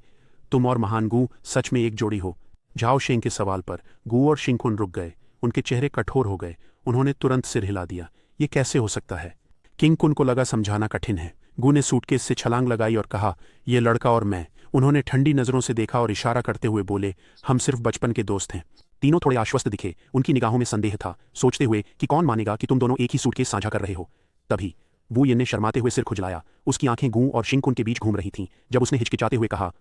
तुम और महान गू सच में एक जोड़ी हो। झाओ शेंग के सवाल पर गू और शिंकुन रुक गए। उनके चेहरे कठोर हो गए। उन्होंने तुरंत सिर हिला दिया। ये कैसे हो सकता है? किंगकुन को लगा समझाना कठिन है। गू ने सूटकेस से छलांग लगाई और कहा, ये लड़का और मैं। उन्होंने ठंडी नजरों से देखा और इशारा करते हुए बोले, हम सिर्फ बचपन के दोस्त हैं। तीनों थोड़े आश्वस्त दिखे। उनकी निगाहों में संदेह था, सोचते हुए कि कौन मानेगा कि तुम दोनों एक ही सूटकेस साझा कर रहे हो। तभी वू यिन ने शर्माते हुए सिर खुजलाया। उसकी आंखें गू और शिंकुन के बीच घूम रही थीं। जब उसने हिचकिचाते हुए कहा,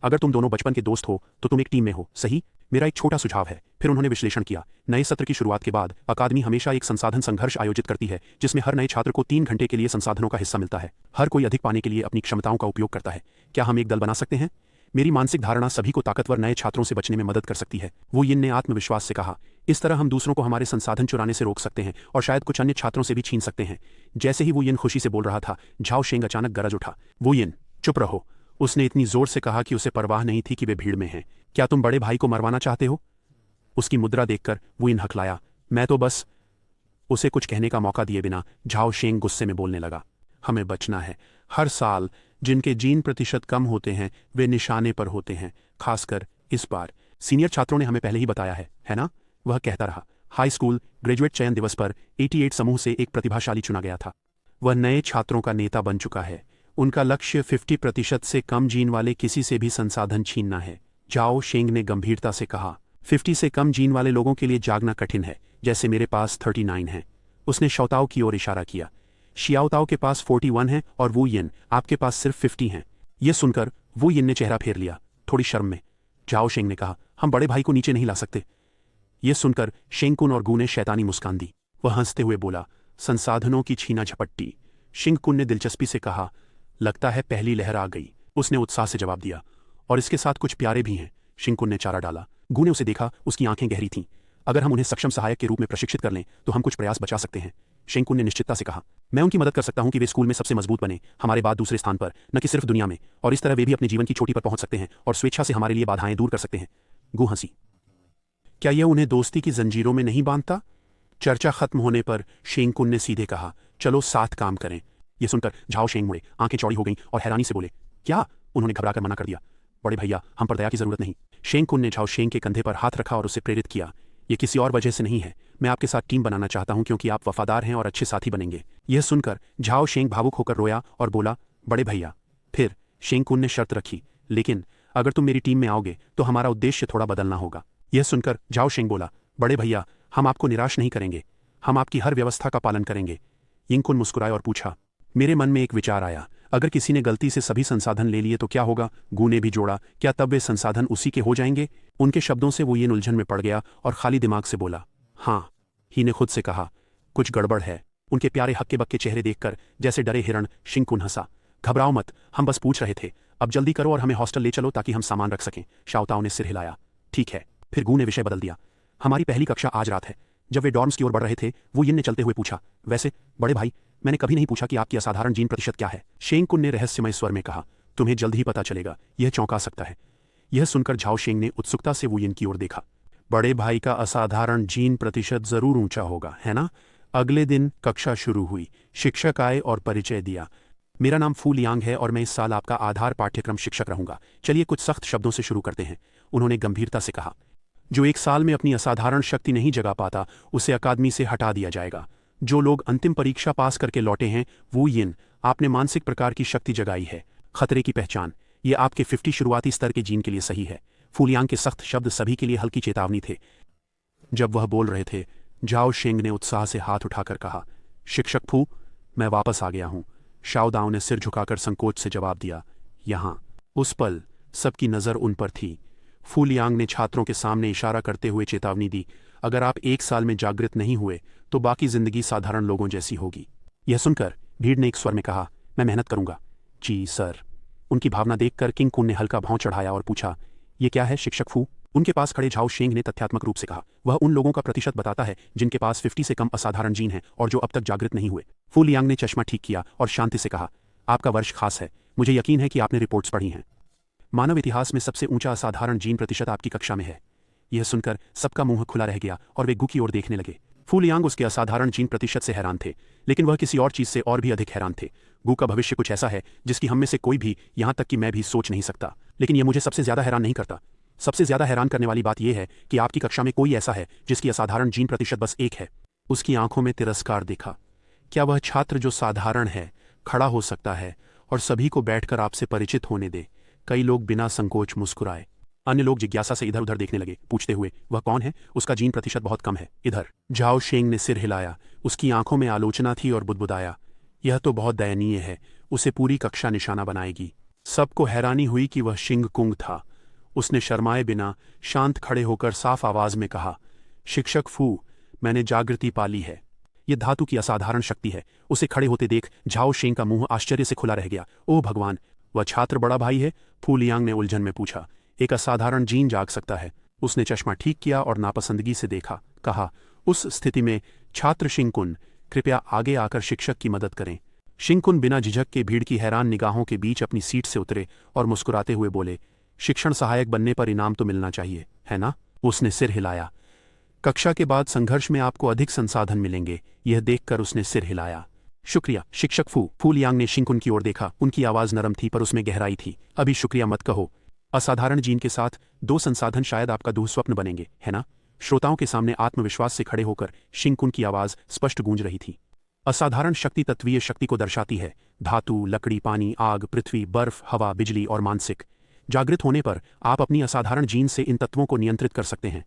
अगर तुम दोनों बचपन के दोस्त हो तो तुम एक टीम में हो, सही? मेरा एक छोटा सुझाव है। फिर उन्होंने विश्लेषण किया। नए सत्र की शुरुआत के बाद अकादमी हमेशा एक संसाधन संघर्ष आयोजित करती है, जिसमें हर नए छात्र को 3 घंटे के लिए संसाधनों का हिस्सा मिलता है। हर कोई अधिक पाने के लिए अपनी क्षमताओं का उपयोग करता है। क्या हम एक दल बना सकते हैं? मेरी मानसिक धारणा सभी को ताकतवर नए छात्रों से बचने में मदद कर सकती है, वो यिन ने आत्मविश्वास से कहा। इस तरह हम दूसरों को हमारे संसाधन चुराने से रोक सकते हैं और शायद कुछ अन्य छात्रों से भी छीन सकते हैं। जैसे ही वो यिन खुशी से बोल रहा था, झाओ शेंग अचानक गरज उठा, वो यिन चुप रहो। उसने इतनी जोर से कहा कि उसे परवाह नहीं थी कि वे भीड़ में हैं। क्या तुम बड़े भाई को मरवाना चाहते हो? उसकी मुद्रा देखकर वो इन हकलाया। मैं तो बस। उसे कुछ कहने का मौका दिए बिना झाओ शेंग गुस्से में बोलने लगा, हमें बचना है। हर साल जिनके जीन प्रतिशत कम होते हैं वे निशाने पर होते हैं, खासकर इस बार। सीनियर छात्रों ने हमें पहले ही बताया है ना? वह कहता रहा। हाई स्कूल ग्रेजुएट चयन दिवस पर 88 समूह से एक प्रतिभाशाली चुना गया था। वह नए छात्रों का नेता बन चुका है। उनका लक्ष्य 50% से कम जीन वाले किसी से भी संसाधन छीनना है। झाओ शेंग ने गंभीरता से कहा, 50 से कम जीन वाले लोगों के लिए जागना कठिन है, जैसे मेरे पास 39 है। उसने शौताओ की ओर इशारा किया। शियाओताओ के पास 41 है और वू यिन, आपके पास सिर्फ 50 हैं। यह सुनकर वू यिन ने चेहरा फेर लिया, थोड़ी शर्म में। झाओ शेंग ने कहा, हम बड़े भाई को नीचे नहीं ला सकते। यह सुनकर शेंगकुन और गू ने शैतानी मुस्कान दी। वह हंसते हुए बोला, संसाधनों की छीना झपट्टी। शिंगकुन ने दिलचस्पी से कहा, लगता है पहली लहर आ गई। उसने उत्साह से जवाब दिया, और इसके साथ कुछ प्यारे भी हैं। शिंगकुन ने चारा डाला। गू ने उसे देखा, उसकी आंखें गहरी थीं। अगर हम उन्हें सक्षम सहायक के रूप में प्रशिक्षित कर लें तो हम कुछ प्रयास बचा सकते हैं। शेंगकुन ने निश्चितता से कहा, मैं उनकी मदद कर सकता हूं कि वे स्कूल में सबसे मजबूत बने, हमारे बाद दूसरे स्थान पर, न कि सिर्फ दुनिया में, और इस तरह वे भी अपने जीवन की चोटी पर पहुंच सकते हैं और स्वेच्छा से हमारे लिए बाधाएं दूर कर सकते हैं। गू हंसी। क्या यह उन्हें दोस्ती की जंजीरों में नहीं बांधता? चर्चा खत्म होने पर शेंगकुन ने सीधे कहा, चलो साथ काम करें। यह सुनकर झाओ शेंग मुड़े, आंखें चौड़ी हो गईं और हैरानी से बोले, क्या? उन्होंने घबराकर मना कर दिया, बड़े भैया हम पर दया की जरूरत नहीं। शेंगकुन ने झाओ शेंग के कंधे पर हाथ रखा और उसे प्रेरित किया, ये किसी और वजह से नहीं है। मैं आपके साथ टीम बनाना चाहता हूं क्योंकि आप वफादार हैं और अच्छे साथी बनेंगे। यह सुनकर झाओ शेंग भावुक होकर रोया और बोला, बड़े भैया। फिर शेंगकुन ने शर्त रखी, लेकिन अगर तुम मेरी टीम में आओगे तो हमारा उद्देश्य थोड़ा बदलना होगा। यह सुनकर झाओ शेंग बोला, बड़े भैया हम आपको निराश नहीं करेंगे, हम आपकी हर व्यवस्था का पालन करेंगे। यिंगकुन मुस्कुराए और पूछा, मेरे मन में एक विचार आया, अगर किसी ने गलती से सभी संसाधन ले लिए तो क्या होगा? गू ने भी जोड़ा, क्या तब वे संसाधन उसी के हो जाएंगे? उनके शब्दों से वो ये उलझन में पड़ गया और खाली दिमाग से बोला, हाँ। ही ने खुद से कहा, कुछ गड़बड़ है। उनके प्यारे हक्के बक्के चेहरे देखकर जैसे डरे हिरण शिंगकुन हंसा, घबराओ मत, हम बस पूछ रहे थे, अब जल्दी करो और हमें हॉस्टल ले चलो ताकि हम सामान रख सकें। शाओताओ ने सिर हिलाया। ठीक है। फिर गू ने विषय बदल दिया। हमारी पहली कक्षा आज रात है। जब वे डॉर्म्स की ओर बढ़ रहे थे, वो यिन ने चलते हुए पूछा, वैसे बड़े भाई, मैंने कभी नहीं पूछा कि आपकी असाधारण जीन प्रतिशत क्या है। शेंग कुन ने रहस्यमय स्वर में कहा, तुम्हें जल्द ही पता चलेगा, यह चौंका सकता है। यह सुनकर झाओ शेंग ने उत्सुकता से वू यिन की ओर देखा। बड़े भाई का असाधारण जीन प्रतिशत जरूर ऊंचा होगा, है ना? अगले दिन कक्षा शुरू हुई। शिक्षक आए और परिचय दिया। मेरा नाम फू लियांग है और मैं इस साल आपका आधार पाठ्यक्रम शिक्षक रहूंगा। चलिए कुछ सख्त शब्दों से शुरू करते हैं, उन्होंने गंभीरता से कहा। जो एक साल में अपनी असाधारण शक्ति नहीं जगा पाता, उसे अकादमी से हटा दिया जाएगा। जो लोग अंतिम परीक्षा पास करके लौटे हैं, वो यिन, आपने मानसिक प्रकार की शक्ति जगाई है। खतरे की पहचान, ये आपके 50 शुरुआती स्तर के जीन के लिए सही है। फू लियांग के सख्त शब्द सभी के लिए हल्की चेतावनी थे। जब वह बोल रहे थे, झाओ शेंग ने उत्साह से हाथ उठाकर कहा, शिक्षक फू, मैं वापस आ गया हूं। शाओदाओ ने सिर झुकाकर संकोच से जवाब दिया, यहां। उस पल सबकी नजर उन पर थी। फू लियांग ने छात्रों के सामने इशारा करते हुए चेतावनी दी, अगर आप एक साल में जागृत नहीं हुए तो बाकी जिंदगी साधारण लोगों जैसी होगी। यह सुनकर भीड़ ने एक स्वर में कहा, मैं मेहनत करूंगा। जी सर। उनकी भावना देखकर किंग कुन ने हल्का भौं चढ़ाया और पूछा, ये क्या है शिक्षक फू? उनके पास खड़े झाओ शेंग ने तथ्यात्मक रूप से कहा, वह उन लोगों का प्रतिशत बताता है जिनके पास 50 से कम असाधारण जीन हैं और जो अब तक जागृत नहीं हुए। फू लियांग ने चश्मा ठीक किया और शांति से कहा, आपका वर्ष खास है, मुझे यकीन है कि आपने रिपोर्ट्स पढ़ी हैं। मानव इतिहास में सबसे ऊंचा असाधारण जीन प्रतिशत आपकी कक्षा में है। यह सुनकर सबका मुंह खुला रह गया और वे गू की ओर देखने लगे। फू लियांग उसके असाधारण जीन प्रतिशत से हैरान थे, लेकिन वह किसी और चीज से और भी अधिक हैरान थे। गू का भविष्य कुछ ऐसा है जिसकी हम में से कोई भी, यहां तक कि मैं भी, सोच नहीं सकता। लेकिन यह मुझे सबसे ज्यादा हैरान नहीं करता। सबसे ज्यादा हैरान करने वाली बात यह है कि आपकी कक्षा में कोई ऐसा है जिसकी असाधारण जीन प्रतिशत बस 1 है। उसकी आंखों में तिरस्कार दिखा। क्या वह छात्र जो साधारण है खड़ा हो सकता है और सभी को बैठकर आपसे परिचित होने दे? कई लोग बिना संकोच मुस्कुराए। अन्य लोग जिज्ञासा से इधर उधर देखने लगे, पूछते हुए, वह कौन है? उसका जीन प्रतिशत बहुत कम है। इधर। झाओ शेंग ने सिर हिलाया। उसकी आंखों में आलोचना थी और बुदबुदाया, यह तो बहुत दयनीय है, उसे पूरी कक्षा निशाना बनाएगी। सबको हैरानी हुई कि वह शिंग कुंग था। उसने शर्माए बिना शांत खड़े होकर साफ आवाज में कहा, शिक्षक फू, मैंने जागृति पाली है। यह धातु की असाधारण शक्ति है। उसे खड़े होते देख झाओ शेंग का मुंह आश्चर्य से खुला रह गया। ओह भगवान, वह छात्र बड़ा भाई है? फू लियांग ने उलझन में पूछा। एक असाधारण जीन जाग सकता है? उसने चश्मा ठीक किया और नापसंदगी से देखा। कहा, उस स्थिति में छात्र शिंकुन, कृपया आगे आकर शिक्षक की मदद करें। शिंकुन बिना झिझक के भीड़ की हैरान निगाहों के बीच अपनी सीट से उतरे और मुस्कुराते हुए बोले, शिक्षण सहायक बनने पर इनाम तो मिलना चाहिए, है ना? उसने सिर हिलाया। कक्षा के बाद संघर्ष में आपको अधिक संसाधन मिलेंगे। यह देखकर उसने सिर हिलाया। शुक्रिया शिक्षक फू। फू लियांग ने शिंकुन की ओर देखा। उनकी आवाज नरम थी पर उसमें गहराई थी। अभी शुक्रिया मत कहो। असाधारण जीन के साथ 2 संसाधन शायद आपका दुःस्वप्न बनेंगे, है ना? श्रोताओं के सामने आत्मविश्वास से खड़े होकर शिंकुन की आवाज स्पष्ट गूंज रही थी। असाधारण शक्ति तत्वीय शक्ति को दर्शाती है। धातु, लकड़ी, पानी, आग, पृथ्वी, बर्फ, हवा, बिजली और मानसिक। जागृत होने पर आप अपनी असाधारण जीन से इन तत्वों को नियंत्रित कर सकते हैं।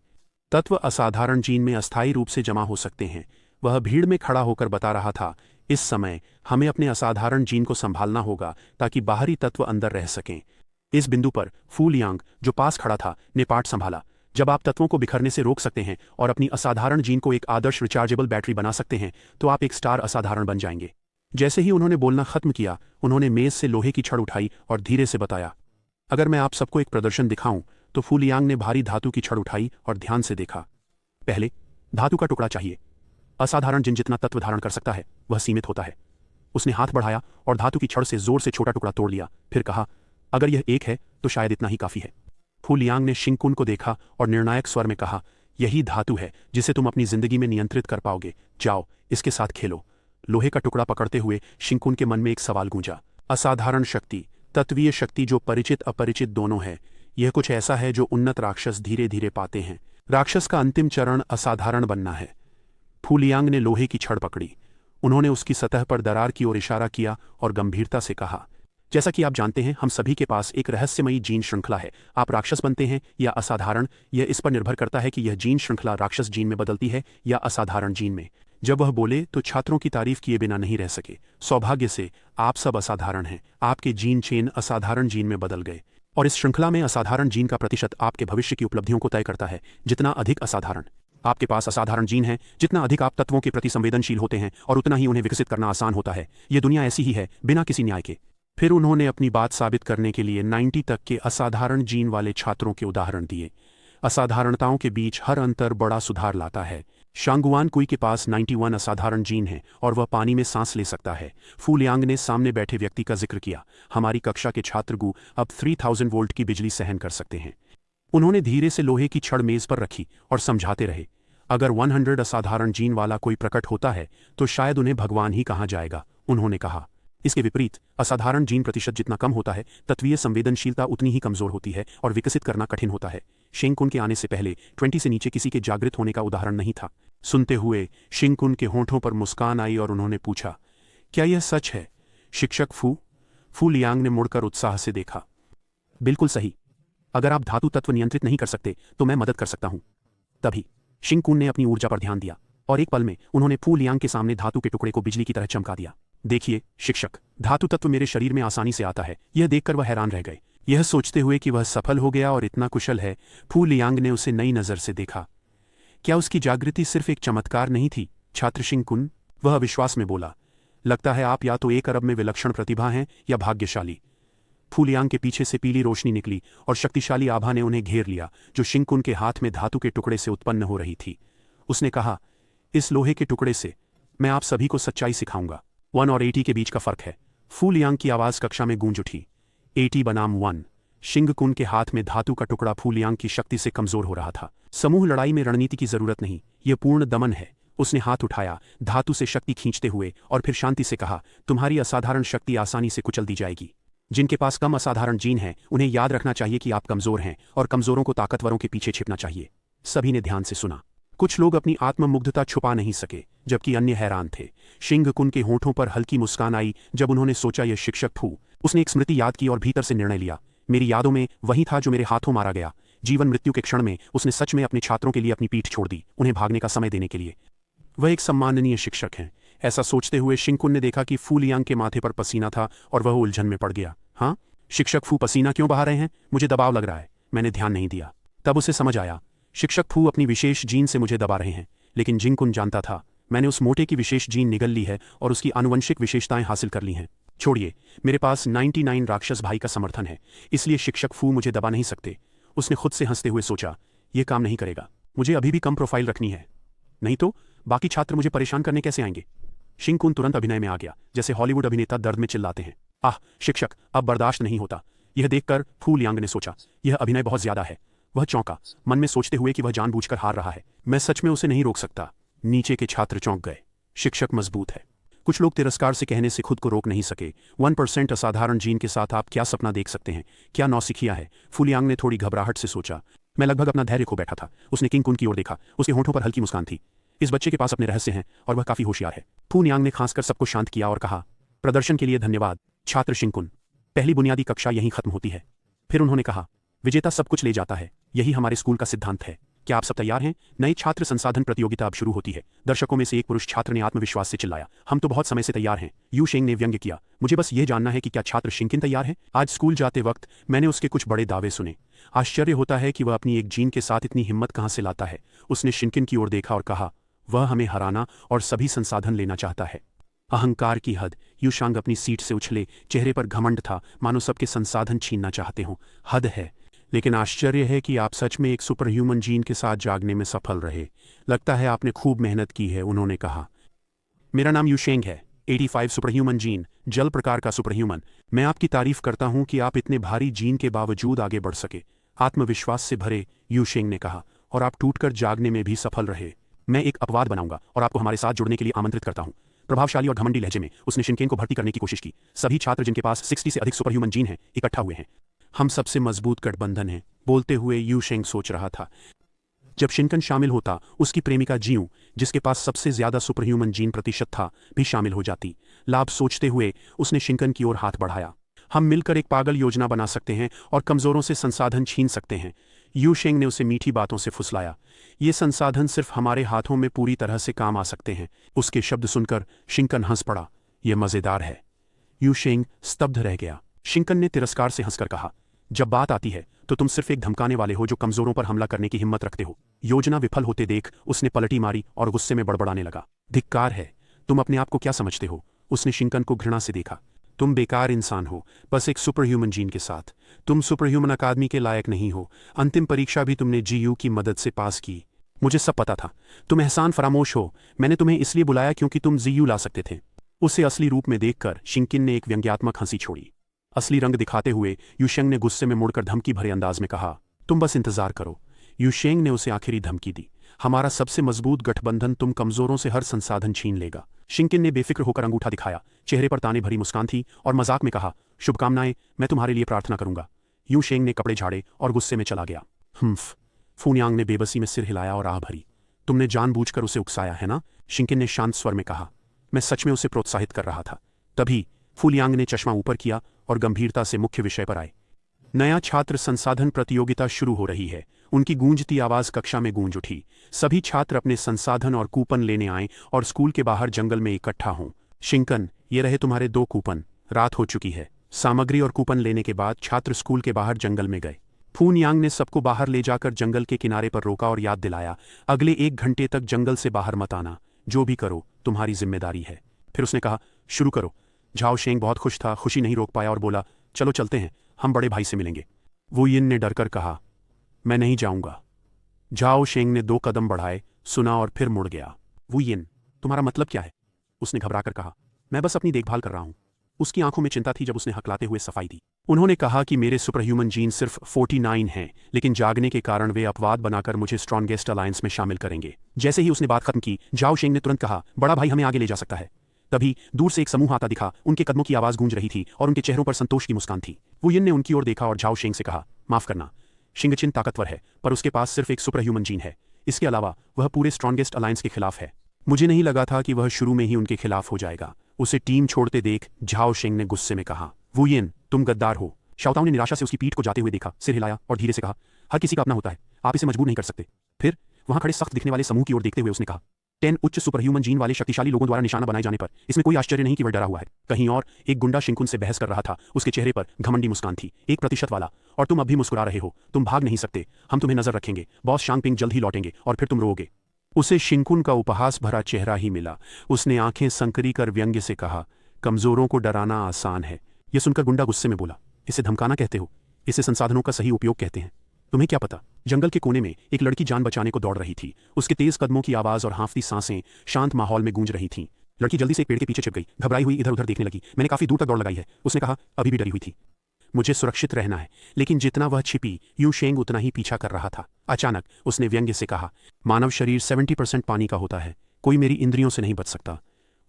तत्व असाधारण जीन में अस्थायी रूप से जमा हो सकते हैं। वह भीड़ में खड़ा होकर बता रहा था, इस समय हमें अपने असाधारण जीन को संभालना होगा ताकि बाहरी तत्व अंदर रह सकें। इस बिंदु पर फू लियांग, जो पास खड़ा था, ने पाठ संभाला। जब आप तत्वों को बिखरने से रोक सकते हैं और अपनी असाधारण जीन को एक आदर्श रिचार्जेबल बैटरी बना सकते हैं, तो आप एक स्टार असाधारण बन जाएंगे। जैसे ही उन्होंने बोलना खत्म किया, उन्होंने मेज से लोहे की छड़ उठाई और धीरे से बताया, अगर मैं आप सबको एक प्रदर्शन दिखाऊं, तो फू लियांग ने भारी धातु की छड़ उठाई और ध्यान से देखा। पहले धातु का टुकड़ा चाहिए। असाधारण जिन जितना तत्व धारण कर सकता है, वह सीमित होता है। उसने हाथ बढ़ाया और धातु की छड़ से जोर से छोटा टुकड़ा तोड़ लिया, फिर कहा, अगर यह 1 है तो शायद इतना ही काफी है। फू लियांग ने शिंकुन को देखा और निर्णायक स्वर में कहा, यही धातु है जिसे तुम अपनी जिंदगी में नियंत्रित कर पाओगे। जाओ, इसके साथ खेलो। लोहे का टुकड़ा पकड़ते हुए शिंकुन के मन में एक सवाल गूंजा। असाधारण शक्ति, तत्वीय शक्ति जो परिचित अपरिचित दोनों है, यह कुछ ऐसा है जो उन्नत राक्षस धीरे धीरे पाते हैं। राक्षस का अंतिम चरण असाधारण बनना है। फू लियांग ने लोहे की छड़ पकड़ी। उन्होंने उसकी सतह पर दरार की ओर इशारा किया और गंभीरता से कहा, जैसा कि आप जानते हैं, हम सभी के पास एक रहस्यमयी जीन श्रृंखला है। आप राक्षस बनते हैं या असाधारण, यह इस पर निर्भर करता है कि यह जीन श्रृंखला राक्षस जीन में बदलती है या असाधारण जीन में। जब वह बोले तो छात्रों की तारीफ किए बिना नहीं रह सके। सौभाग्य से आप सब असाधारण हैं। आपके जीन चेन असाधारण जीन में बदल गए और इस श्रृंखला में असाधारण जीन का प्रतिशत आपके भविष्य की उपलब्धियों को तय करता है। जितना अधिक असाधारण आपके पास असाधारण जीन है, जितना अधिक आप तत्वों के प्रति संवेदनशील होते हैं और उतना ही उन्हें विकसित करना आसान होता है। यह दुनिया ऐसी ही है, बिना किसी न्याय के। फिर उन्होंने अपनी बात साबित करने के लिए 90 तक के असाधारण जीन वाले छात्रों के उदाहरण दिए। असाधारणताओं के बीच हर अंतर बड़ा सुधार लाता है। शांगुआन कुई के पास 91 असाधारण जीन हैं और वह पानी में सांस ले सकता है। फू लियांग ने सामने बैठे व्यक्ति का जिक्र किया। हमारी कक्षा के छात्र गु अब 3000 वोल्ट की बिजली सहन कर सकते हैं। उन्होंने धीरे से लोहे की छड़ मेज पर रखी और समझाते रहे, अगर 100 असाधारण जीन वाला कोई प्रकट होता है तो शायद उन्हें भगवान ही कहा जाएगा। उन्होंने कहा, इसके विपरीत असाधारण जीन प्रतिशत जितना कम होता है, तत्वीय संवेदनशीलता उतनी ही कमजोर होती है और विकसित करना कठिन होता है। शिंकुन के आने से पहले 20 से नीचे किसी के जागृत होने का उदाहरण नहीं था। सुनते हुए शिंकुन के होंठों पर मुस्कान आई और उन्होंने पूछा, क्या यह सच है शिक्षक फू? फू लियांग ने मुड़कर उत्साह से देखा। बिल्कुल सही। अगर आप धातु तत्व नियंत्रित नहीं कर सकते तो मैं मदद कर सकता हूं। तभी शिंकुन ने अपनी ऊर्जा पर ध्यान दिया और एक पल में उन्होंने फू लियांग के सामने धातु के टुकड़े को बिजली की तरह चमका दिया। देखिए शिक्षक, धातु तत्व मेरे शरीर में आसानी से आता है। यह देखकर वह हैरान रह गए, यह सोचते हुए कि वह सफल हो गया और इतना कुशल है। फू लियांग ने उसे नई नजर से देखा। क्या उसकी जागृति सिर्फ एक चमत्कार नहीं थी छात्र शिंकुन? वह अविश्वास में बोला, लगता है आप या तो 1 अरब में विलक्षण प्रतिभा हैं या भाग्यशाली। फू लियांग के पीछे से पीली रोशनी निकली और शक्तिशाली आभा ने उन्हें घेर लिया जो शिंकुन के हाथ में धातु के टुकड़े से उत्पन्न हो रही थी। उसने कहा, इस लोहे के टुकड़े से मैं आप सभी को सच्चाई सिखाऊंगा। 1 और 80 के बीच का फर्क है। फू लियांग की आवाज कक्षा में गूंज उठी। 80 बनाम 1। शिंगकुन के हाथ में धातु का टुकड़ा फू लियांग की शक्ति से कमजोर हो रहा था। समूह लड़ाई में रणनीति की जरूरत नहीं, यह पूर्ण दमन है। उसने हाथ उठाया धातु से शक्ति खींचते हुए और फिर शांति से कहा, तुम्हारी असाधारण शक्ति आसानी से कुचल दी जाएगी। जिनके पास कम असाधारण जीन हैं उन्हें याद रखना चाहिए कि आप कमजोर हैं और कमजोरों को ताकतवरों के पीछे छिपना चाहिए। सभी ने ध्यान से सुना। कुछ लोग अपनी आत्ममुग्धता छुपा नहीं सके जबकि अन्य हैरान थे। शिंगकुन के होंठों पर हल्की मुस्कान आई जब उन्होंने सोचा यह शिक्षक फू। उसने एक स्मृति याद की और भीतर से निर्णय लिया, मेरी यादों में वही था जो मेरे हाथों मारा गया। जीवन मृत्यु के क्षण में उसने सच में अपने छात्रों के लिए अपनी पीठ छोड़ दी, उन्हें भागने का समय देने के लिए। वह एक सम्माननीय शिक्षक हैं। ऐसा सोचते हुए शिंकुन ने देखा कि फू लियांग के माथे पर पसीना था और वह उलझन में पड़ गया। हाँ शिक्षक फू, पसीना क्यों बहा रहे हैं? मुझे दबाव लग रहा है। मैंने ध्यान नहीं दिया। तब उसे समझ आया, शिक्षक फू अपनी विशेष जीन से मुझे दबा रहे हैं। लेकिन जिंकुन जानता था, मैंने उस मोटे की विशेष जीन निगल ली है और उसकी आनुवंशिक विशेषताएं हासिल कर ली हैं। छोड़िए, मेरे पास 99 राक्षस भाई का समर्थन है, इसलिए शिक्षक फू मुझे दबा नहीं सकते। उसने खुद से हंसते हुए सोचा, यह काम नहीं करेगा। मुझे अभी भी कम प्रोफाइल रखनी है, नहीं तो बाकी छात्र मुझे परेशान करने कैसे आएंगे? शिंकुन तुरंत अभिनय में आ गया, जैसे हॉलीवुड अभिनेता दर्द में चिल्लाते हैं। आह शिक्षक, अब बर्दाश्त नहीं होता। यह देखकर फू लियांग ने सोचा, यह अभिनय बहुत ज्यादा है। वह चौंका, मन में सोचते हुए कि वह जानबूझकर हार रहा है। मैं सच में उसे नहीं रोक सकता। नीचे के छात्र चौंक गए। शिक्षक मजबूत है। कुछ लोग तिरस्कार से कहने से खुद को रोक नहीं सके। 1% असाधारण जीन के साथ आप क्या सपना देख सकते हैं? क्या नौसिखिया है? फू लियांग ने थोड़ी घबराहट से सोचा। मैं लगभग अपना धैर्य खो बैठा था। उसने किंगकुन की ओर देखा, उसके होंठों पर हल्की मुस्कान थी। इस बच्चे के पास अपने रहस्य हैं और वह काफी होशियार है। फू लियांग ने खांसकर सबको शांत किया और कहा, प्रदर्शन के लिए धन्यवाद छात्र शिंकुन। पहली बुनियादी कक्षा यहीं खत्म होती है। फिर उन्होंने कहा, विजेता सब कुछ ले जाता है, यही हमारे स्कूल का सिद्धांत है। क्या आप सब तैयार हैं? नई छात्र संसाधन प्रतियोगिता अब शुरू होती है। दर्शकों में से एक पुरुष छात्र ने आत्मविश्वास से चिल्लाया, हम तो बहुत समय से तैयार हैं। यू शेंग ने व्यंग्य किया, मुझे बस यह जानना है कि क्या छात्र शिंकिन तैयार है? आज स्कूल जाते वक्त मैंने उसके कुछ बड़े दावे सुने। आश्चर्य होता है कि वह अपनी एक जीन के साथ इतनी हिम्मत कहां से लाता है। उसने शिंकिन की ओर देखा और कहा, वह हमें हराना और सभी संसाधन लेना चाहता है। अहंकार की हद। यूशांग अपनी सीट से उछले, चेहरे पर घमंड था, मानो सबके संसाधन छीनना चाहते हों। हद है। लेकिन आश्चर्य है कि आप सच में एक सुपर ह्यूमन जीन के साथ जागने में सफल रहे। लगता है आपने खूब मेहनत की है, उन्होंने कहा। मेरा नाम यूशेंग है, 85 सुपर ह्यूमन जीन, जल प्रकार का सुपर ह्यूमन। मैं आपकी तारीफ करता हूं कि आप इतने भारी जीन के बावजूद आगे बढ़ सके। आत्मविश्वास से भरे यूशेंग ने कहा, और आप टूटकर जागने में भी सफल रहे। मैं एक अपवाद बनाऊंगा और आपको हमारे साथ जुड़ने के लिए आमंत्रित करता हूं। प्रभावशाली और घमंडी लहजे में उसने शिनकेन को भर्ती करने की कोशिश की। सभी छात्र जिनके पास 60 से अधिक सुपर ह्यूमन जीन हैं इकट्ठा हुए हैं। हम सबसे मजबूत गठबंधन है, बोलते हुए यूशेंग सोच रहा था। जब शिनकन शामिल होता, उसकी प्रेमिका जियू, जिसके पास सबसे ज्यादा सुपर ह्यूमन जीन प्रतिशत था, भी शामिल हो जाती। लाभ सोचते हुए उसने शिनकन की ओर हाथ बढ़ाया। हम मिलकर एक पागल योजना बना सकते हैं और कमजोरों से संसाधन छीन सकते हैं। यूशेंग ने उसे मीठी बातों से फुसलाया। ये संसाधन सिर्फ हमारे हाथों में पूरी तरह से काम आ सकते हैं। उसके शब्द सुनकर शिंकन हंस पड़ा। यह मजेदार है। यूशेंग स्तब्ध रह गया। शिंकन ने तिरस्कार से हंसकर कहा, जब बात आती है तो तुम सिर्फ एक धमकाने वाले हो जो कमजोरों पर हमला करने की हिम्मत रखते हो। योजना विफल होते देख उसने पलटी मारी और गुस्से में बड़बड़ाने लगा। धिक्कार है, तुम अपने आप को क्या समझते हो? उसने शिंकन को घृणा से देखा। तुम बेकार इंसान हो, बस एक सुपर ह्यूमन जीन के साथ। तुम सुपर ह्यूमन अकादमी के लायक नहीं हो। अंतिम परीक्षा भी तुमने जीयू की मदद से पास की। मुझे सब पता था। तुम एहसान फरामोश हो। मैंने तुम्हें इसलिए बुलाया क्योंकि तुम जीयू ला सकते थे। उसे असली रूप में देखकर शिंकिन ने एक व्यंग्यात्मक हंसी छोड़ी। असली रंग दिखाते हुए यूशेंग ने गुस्से में मुड़कर धमकी भरे अंदाज में कहा, तुम बस इंतजार करो। यूशेंग ने उसे आखिरी धमकी दी। हमारा सबसे मजबूत गठबंधन तुम कमजोरों से हर संसाधन छीन लेगा। शिंकिन ने बेफिक्र होकर अंगूठा दिखाया। चेहरे पर ताने भरी मुस्कान थी और मजाक में कहा, शुभकामनाएं, मैं तुम्हारे लिए प्रार्थना करूंगा। यूशेंग ने कपड़े झाड़े और गुस्से में चला गया। फूनियांग ने बेबसी में सिर हिलाया और आह भरी। तुमने जानबूझकर उसे उकसाया है ना? शिंकिन ने शांत स्वर में कहा। मैं सच में उसे प्रोत्साहित कर रहा था। तभी फूलियांग ने चश्मा ऊपर किया और गंभीरता से मुख्य विषय पर आए। नया छात्र संसाधन प्रतियोगिता शुरू हो रही है। उनकी गूंजती आवाज कक्षा में गूंज उठी। सभी छात्र अपने संसाधन और कूपन लेने आए और स्कूल के बाहर जंगल में इकट्ठा हों। शिंकन, ये रहे तुम्हारे 2 कूपन। रात हो चुकी है। सामग्री और कूपन लेने के बाद छात्र स्कूल के बाहर जंगल में गए। फूनियांग ने सबको बाहर ले जाकर जंगल के किनारे पर रोका और याद दिलाया, अगले 1 घंटे तक जंगल से बाहर मत आना। जो भी करो तुम्हारी जिम्मेदारी है। फिर उसने कहा, शुरू करो। झाओ शेंग बहुत खुश था, खुशी नहीं रोक पाया और बोला, चलो चलते हैं, हम बड़े भाई से मिलेंगे। वू यिन ने डरकर कहा, मैं नहीं जाऊंगा। झाओ शेंग ने 2 कदम बढ़ाए, सुना और फिर मुड़ गया। वू यिन, तुम्हारा मतलब क्या है? उसने घबराकर कहा, मैं बस अपनी देखभाल कर रहा हूं। उसकी आंखों में चिंता थी जब उसने हकलाते हुए सफाई दी। उन्होंने कहा कि मेरे सुपर ह्यूमन जीन सिर्फ 49 हैं, लेकिन जागने के कारण वे अपवाद बनाकर मुझे स्ट्रॉन्गेस्ट अलायंस में शामिल करेंगे। जैसे ही उसने बात खत्म की, झाओ शेंग ने तुरंत कहा, बड़ा भाई हमें आगे ले जा सकता है। तभी दूर से एक समूह आता दिखा। उनके कदमों की आवाज गूंज रही थी और उनके चेहरों पर संतोष की मुस्कान थी। वो यिन ने उनकी ओर देखा और झाओ शेंग से कहा, माफ करना, शिंगचिन ताकतवर है, पर उसके पास सिर्फ एक सुपर ह्यूमन जीन है। इसके अलावा वह पूरे स्ट्रॉन्गेस्ट अलायंस के खिलाफ है। मुझे नहीं लगा था कि वह शुरू में ही उनके खिलाफ हो जाएगा। उसे टीम छोड़ते देख झाओ शेंग ने गुस्से में कहा, वू यिन, तुम गद्दार हो। शाओताओ ने निराशा से उसकी पीठ को जाते हुए देखा, सिर हिलाया और धीरे से कहा, हर किसी का अपना होता है, आप इसे मजबूर नहीं कर सकते। फिर वहां खड़े सख्त दिखने वाले समूह की ओर देखते हुए उसने कहा, 10 उच्च सुपर ह्यूमन जीन वाले शक्तिशाली लोगों द्वारा निशाना बनाए जाने पर इसमें कोई आश्चर्य नहीं कि वह डरा हुआ है। कहीं और एक गुंडा शिंकुन से बहस कर रहा था। उसके चेहरे पर घमंडी मुस्कान थी, 1% वाला। और तुम अब भी मुस्कुरा रहे हो। तुम भाग नहीं सकते, हम तुम्हें नजर रखेंगे। बॉस शांगपिंग जल्द ही लौटेंगे और फिर तुम रोओगे। उसे शिंकुन का उपहास भरा चेहरा ही मिला। उसने आंखें संकरी कर व्यंग्य से कहा, कमजोरों को डराना आसान है। यह सुनकर गुंडा गुस्से में बोला, इसे धमकाना कहते हो? इसे संसाधनों का सही उपयोग कहते हैं। तुम्हें क्या पता? जंगल के कोने में एक लड़की जान बचाने को दौड़ रही थी। उसके तेज कदमों की आवाज और हाँफती सांसें शांत माहौल में गूंज रही थीं। लड़की जल्दी से एक पेड़ के पीछे छिप गई, घबराई हुई इधर उधर देखने लगी। मैंने काफी दूर तक दौड़ लगाई है, उसने कहा, अभी भी डरी हुई थी। मुझे सुरक्षित रहना है। लेकिन जितना वह छिपी, यू शेंग उतना ही पीछा कर रहा था। अचानक उसने व्यंग्य से कहा, मानव शरीर 70% पानी का होता है। कोई मेरी इंद्रियों से नहीं बच सकता।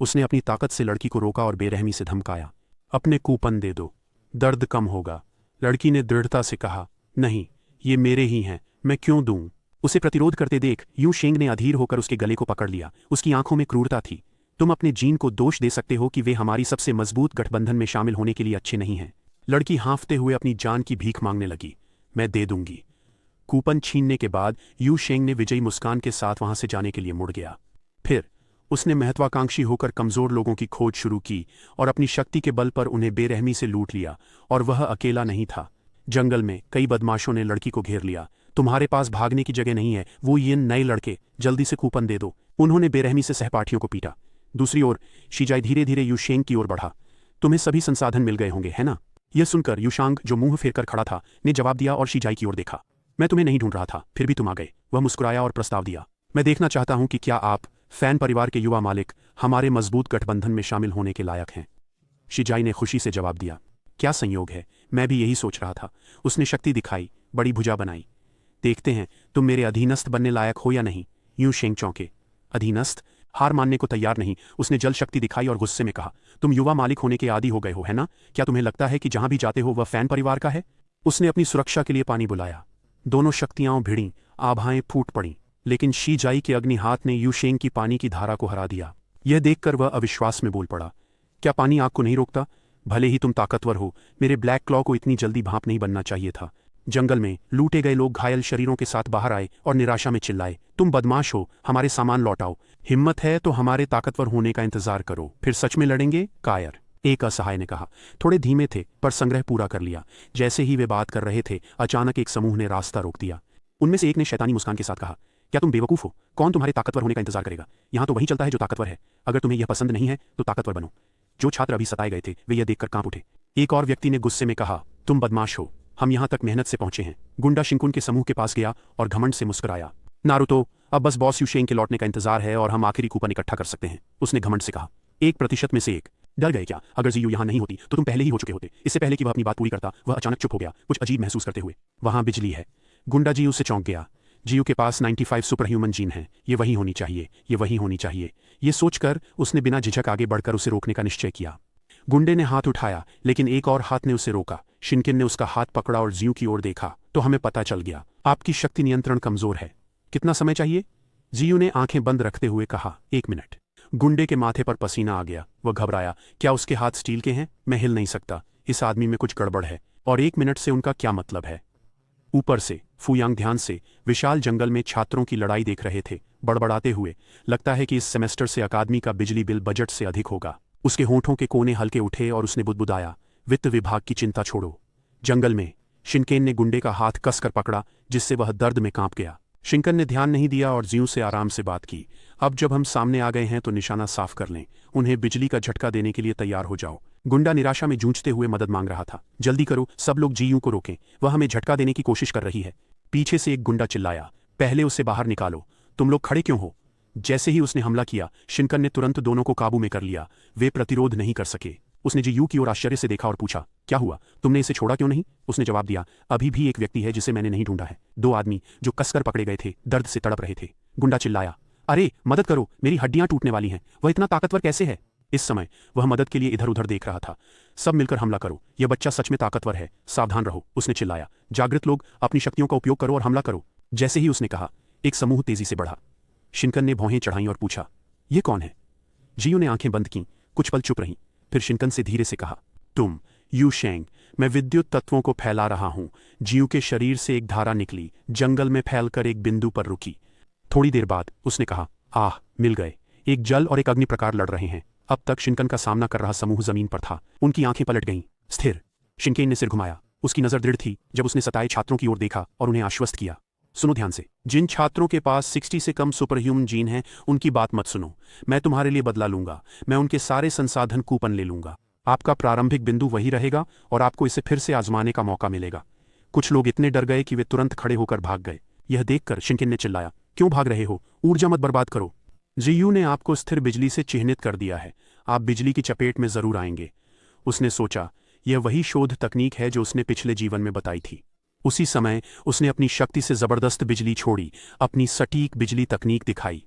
उसने अपनी ताकत से लड़की को रोका और बेरहमी से धमकाया, अपने कूपन दे दो, दर्द कम होगा। लड़की ने दृढ़ता से कहा, नहीं, ये मेरे ही हैं, मैं क्यों दूं? उसे प्रतिरोध करते देख यू शेंग ने अधीर होकर उसके गले को पकड़ लिया। उसकी आंखों में क्रूरता थी। तुम अपने जीन को दोष दे सकते हो कि वे हमारी सबसे मजबूत गठबंधन में शामिल होने के लिए अच्छे नहीं हैं। लड़की हाँफते हुए अपनी जान की भीख मांगने लगी। मैं दे दूंगी। कूपन छीनने के बाद यू शेंग ने विजयी मुस्कान के साथ वहां से जाने के लिए मुड़ गया। फिर उसने महत्वाकांक्षी होकर कमजोर लोगों की खोज शुरू की और अपनी शक्ति के बल पर उन्हें बेरहमी से लूट लिया। और वह अकेला नहीं था। जंगल में कई बदमाशों ने लड़की को घेर लिया। तुम्हारे पास भागने की जगह नहीं है, वो ये नए लड़के, जल्दी से कूपन दे दो। उन्होंने बेरहमी से सहपाठियों को पीटा। दूसरी ओर शीजाई धीरे धीरे यूशेंग की ओर बढ़ा। तुम्हें सभी संसाधन मिल गए होंगे, है ना? यह सुनकर यूशांग, जो मुंह फेर कर खड़ा था, ने जवाब दिया और शीजाई की ओर देखा। मैं तुम्हें नहीं ढूंढ रहा था, फिर भी तुम आ गए। वह मुस्कुराया और प्रस्ताव दिया, मैं देखना चाहता हूं कि क्या आप, फैन परिवार के युवा मालिक, हमारे मजबूत गठबंधन में शामिल होने के लायक हैं। शीजाई ने खुशी से जवाब दिया, क्या संयोग है, मैं भी यही सोच रहा था। उसने शक्ति दिखाई, बड़ी भुजा बनाई। देखते हैं तुम मेरे अधीनस्थ बनने लायक हो या नहीं। यूशेंग चौंके। अधीनस्थ? हार मानने को तैयार नहीं, उसने जल शक्ति दिखाई और गुस्से में कहा, तुम युवा मालिक होने के आदी हो गए हो, है ना? क्या तुम्हें लगता है कि जहां भी जाते हो वह फैन परिवार का है? उसने अपनी सुरक्षा के लिए पानी बुलाया। दोनों शक्तियां भिड़ीं, आभाएं फूट पड़ीं, लेकिन शीजाई के अग्नि हाथ ने यूशेंग की पानी की धारा को हरा दिया। यह देखकर वह अविश्वास में बोल पड़ा, क्या पानी आग को नहीं रोकता? भले ही तुम ताकतवर हो, मेरे ब्लैक क्लॉ को इतनी जल्दी भाप नहीं बनना चाहिए था। जंगल में लूटे गए लोग घायल शरीरों के साथ बाहर आए और निराशा में चिल्लाए, तुम बदमाश हो, हमारे सामान लौटाओ। हिम्मत है तो हमारे ताकतवर होने का इंतजार करो, फिर सच में लड़ेंगे। कायर, एक असहाय ने कहा। थोड़े धीमे थे पर संग्रह पूरा कर लिया। जैसे ही वे बात कर रहे थे, अचानक एक समूह ने रास्ता रोक दिया। उनमें से एक ने शैतानी मुस्कान के साथ कहा, क्या तुम बेवकूफ हो? कौन तुम्हारे ताकतवर होने का इंतजार करेगा? यहां तो वही चलता है जो ताकतवर है। अगर तुम्हें यह पसंद नहीं है तो ताकतवर बनो। जो छात्र अभी सताए गए थे वे यह देखकर कांप उठे। एक और व्यक्ति ने गुस्से में कहा, तुम बदमाश हो, हम यहाँ तक मेहनत से पहुंचे हैं। गुंडा शिनकुन के समूह के पास गया और घमंड से मुस्कुराया। नारुतो, अब बस बॉस युशेंग के लौटने का इंतजार है और हम आखिरी कूपन इकट्ठा कर सकते हैं, उसने घमंड से कहा। 1% में से एक। डर गए क्या? अगर जीयू यहाँ नहीं होती तो तुम पहले ही हो चुके होते। इससे पहले कि वह अपनी बात पूरी करता वह अचानक चुप हो गया, कुछ अजीब महसूस करते हुए। वहां बिजली है। गुंडा जीयू से चौंक गया। जीयू के पास 95 सुपर ह्यूमन जीन है, ये वही होनी चाहिए, ये वही होनी चाहिए। ये सोचकर उसने बिना झिझक आगे बढ़कर उसे रोकने का निश्चय किया। गुंडे ने हाथ उठाया, लेकिन एक और हाथ ने उसे रोका। शिनकिन ने उसका हाथ पकड़ा और जीयू की ओर देखा तो हमें पता चल गया, आपकी शक्ति नियंत्रण कमजोर है। कितना समय चाहिए? जीयू ने आंखें बंद रखते हुए कहा, 1 मिनट। गुंडे के माथे पर पसीना आ गया, वह घबराया। क्या उसके हाथ स्टील के हैं? मैं हिल नहीं सकता, इस आदमी में कुछ गड़बड़ है। और 1 मिनट से उनका क्या मतलब है? ऊपर से फुयांग ध्यान से विशाल जंगल में छात्रों की लड़ाई देख रहे थे, बड़बड़ाते हुए। लगता है कि इस सेमेस्टर से अकादमी का बिजली बिल बजट से अधिक होगा। उसके होंठों के कोने हल्के उठे और उसने बुदबुदाया, वित्त विभाग की चिंता छोड़ो। जंगल में शिनकेन ने गुंडे का हाथ कसकर पकड़ा, जिससे वह दर्द में कांप गया। शिनकन ने ध्यान नहीं दिया और जीव से आराम से बात की। अब जब हम सामने आ गए हैं तो निशाना साफ कर लें, उन्हें बिजली का झटका देने के लिए तैयार हो जाओ। गुंडा निराशा में जूझते हुए मदद मांग रहा था। जल्दी करो, सब लोग जीयू को रोकें, वह हमें झटका देने की कोशिश कर रही है। पीछे से एक गुंडा चिल्लाया, पहले उसे बाहर निकालो। तुम लोग खड़े क्यों हो? जैसे ही उसने हमला किया, शिनकन ने तुरंत दोनों को काबू में कर लिया। वे प्रतिरोध नहीं कर सके। उसने जीयू की ओर आश्चर्य से देखा और पूछा, क्या हुआ? तुमने इसे छोड़ा क्यों नहीं? उसने जवाब दिया, अभी भी एक व्यक्ति है जिसे मैंने नहीं ढूंढा है। 2 आदमी जो कसकर पकड़े गए थे, दर्द से तड़प रहे थे। गुंडा चिल्लाया, अरे मदद करो, मेरी हड्डियां टूटने वाली हैं। वह इतना ताकतवर कैसे है? इस समय वह मदद के लिए इधर उधर देख रहा था। सब मिलकर हमला करो, यह बच्चा सच में ताकतवर है, सावधान रहो, उसने चिल्लाया। जागृत लोग, अपनी शक्तियों का उपयोग करो और हमला करो। जैसे ही उसने कहा, एक समूह तेजी से बढ़ा। शिनकन ने भौहें चढ़ाई और पूछा, ये कौन है? जीयू ने आंखें बंद कीं, कुछ पल चुप रहीं। फिर शिनकन से धीरे से कहा, तुम युशेंग, मैं विद्युत तत्वों को फैला रहा हूं। जीयू के शरीर से एक धारा निकली, जंगल में फैलकर एक बिंदु पर रुकी। थोड़ी देर बाद उसने कहा, आह, मिल गए। एक जल और एक अग्नि प्रकार लड़ रहे हैं। अब तक शिनकन का सामना कर रहा समूह जमीन पर था। उनकी आंखें पलट गईं। स्थिर। शिनकेन ने सिर घुमाया। उसकी नजर दृढ़ थी। जब उसने सताए छात्रों की ओर देखा और उन्हें आश्वस्त किया, सुनो ध्यान से, जिन छात्रों के पास 60 से कम सुपर ह्यूमन जीन हैं, उनकी बात मत सुनो। मैं तुम्हारे लिए बदला लूंगा। मैं उनके सारे संसाधन कूपन ले लूंगा। आपका प्रारंभिक बिंदु वही रहेगा और आपको इसे फिर से आजमाने का मौका मिलेगा। कुछ लोग इतने डर गए कि वे तुरंत खड़े होकर भाग गए। यह देखकर शिनकेन ने चिल्लाया, क्यों भाग रहे हो? ऊर्जा मत बर्बाद करो। जीयू ने आपको स्थिर बिजली से चिह्नित कर दिया है, आप बिजली की चपेट में जरूर आएंगे। उसने सोचा, यह वही शोध तकनीक है जो उसने पिछले जीवन में बताई थी। उसी समय उसने अपनी शक्ति से जबरदस्त बिजली छोड़ी, अपनी सटीक बिजली तकनीक दिखाई।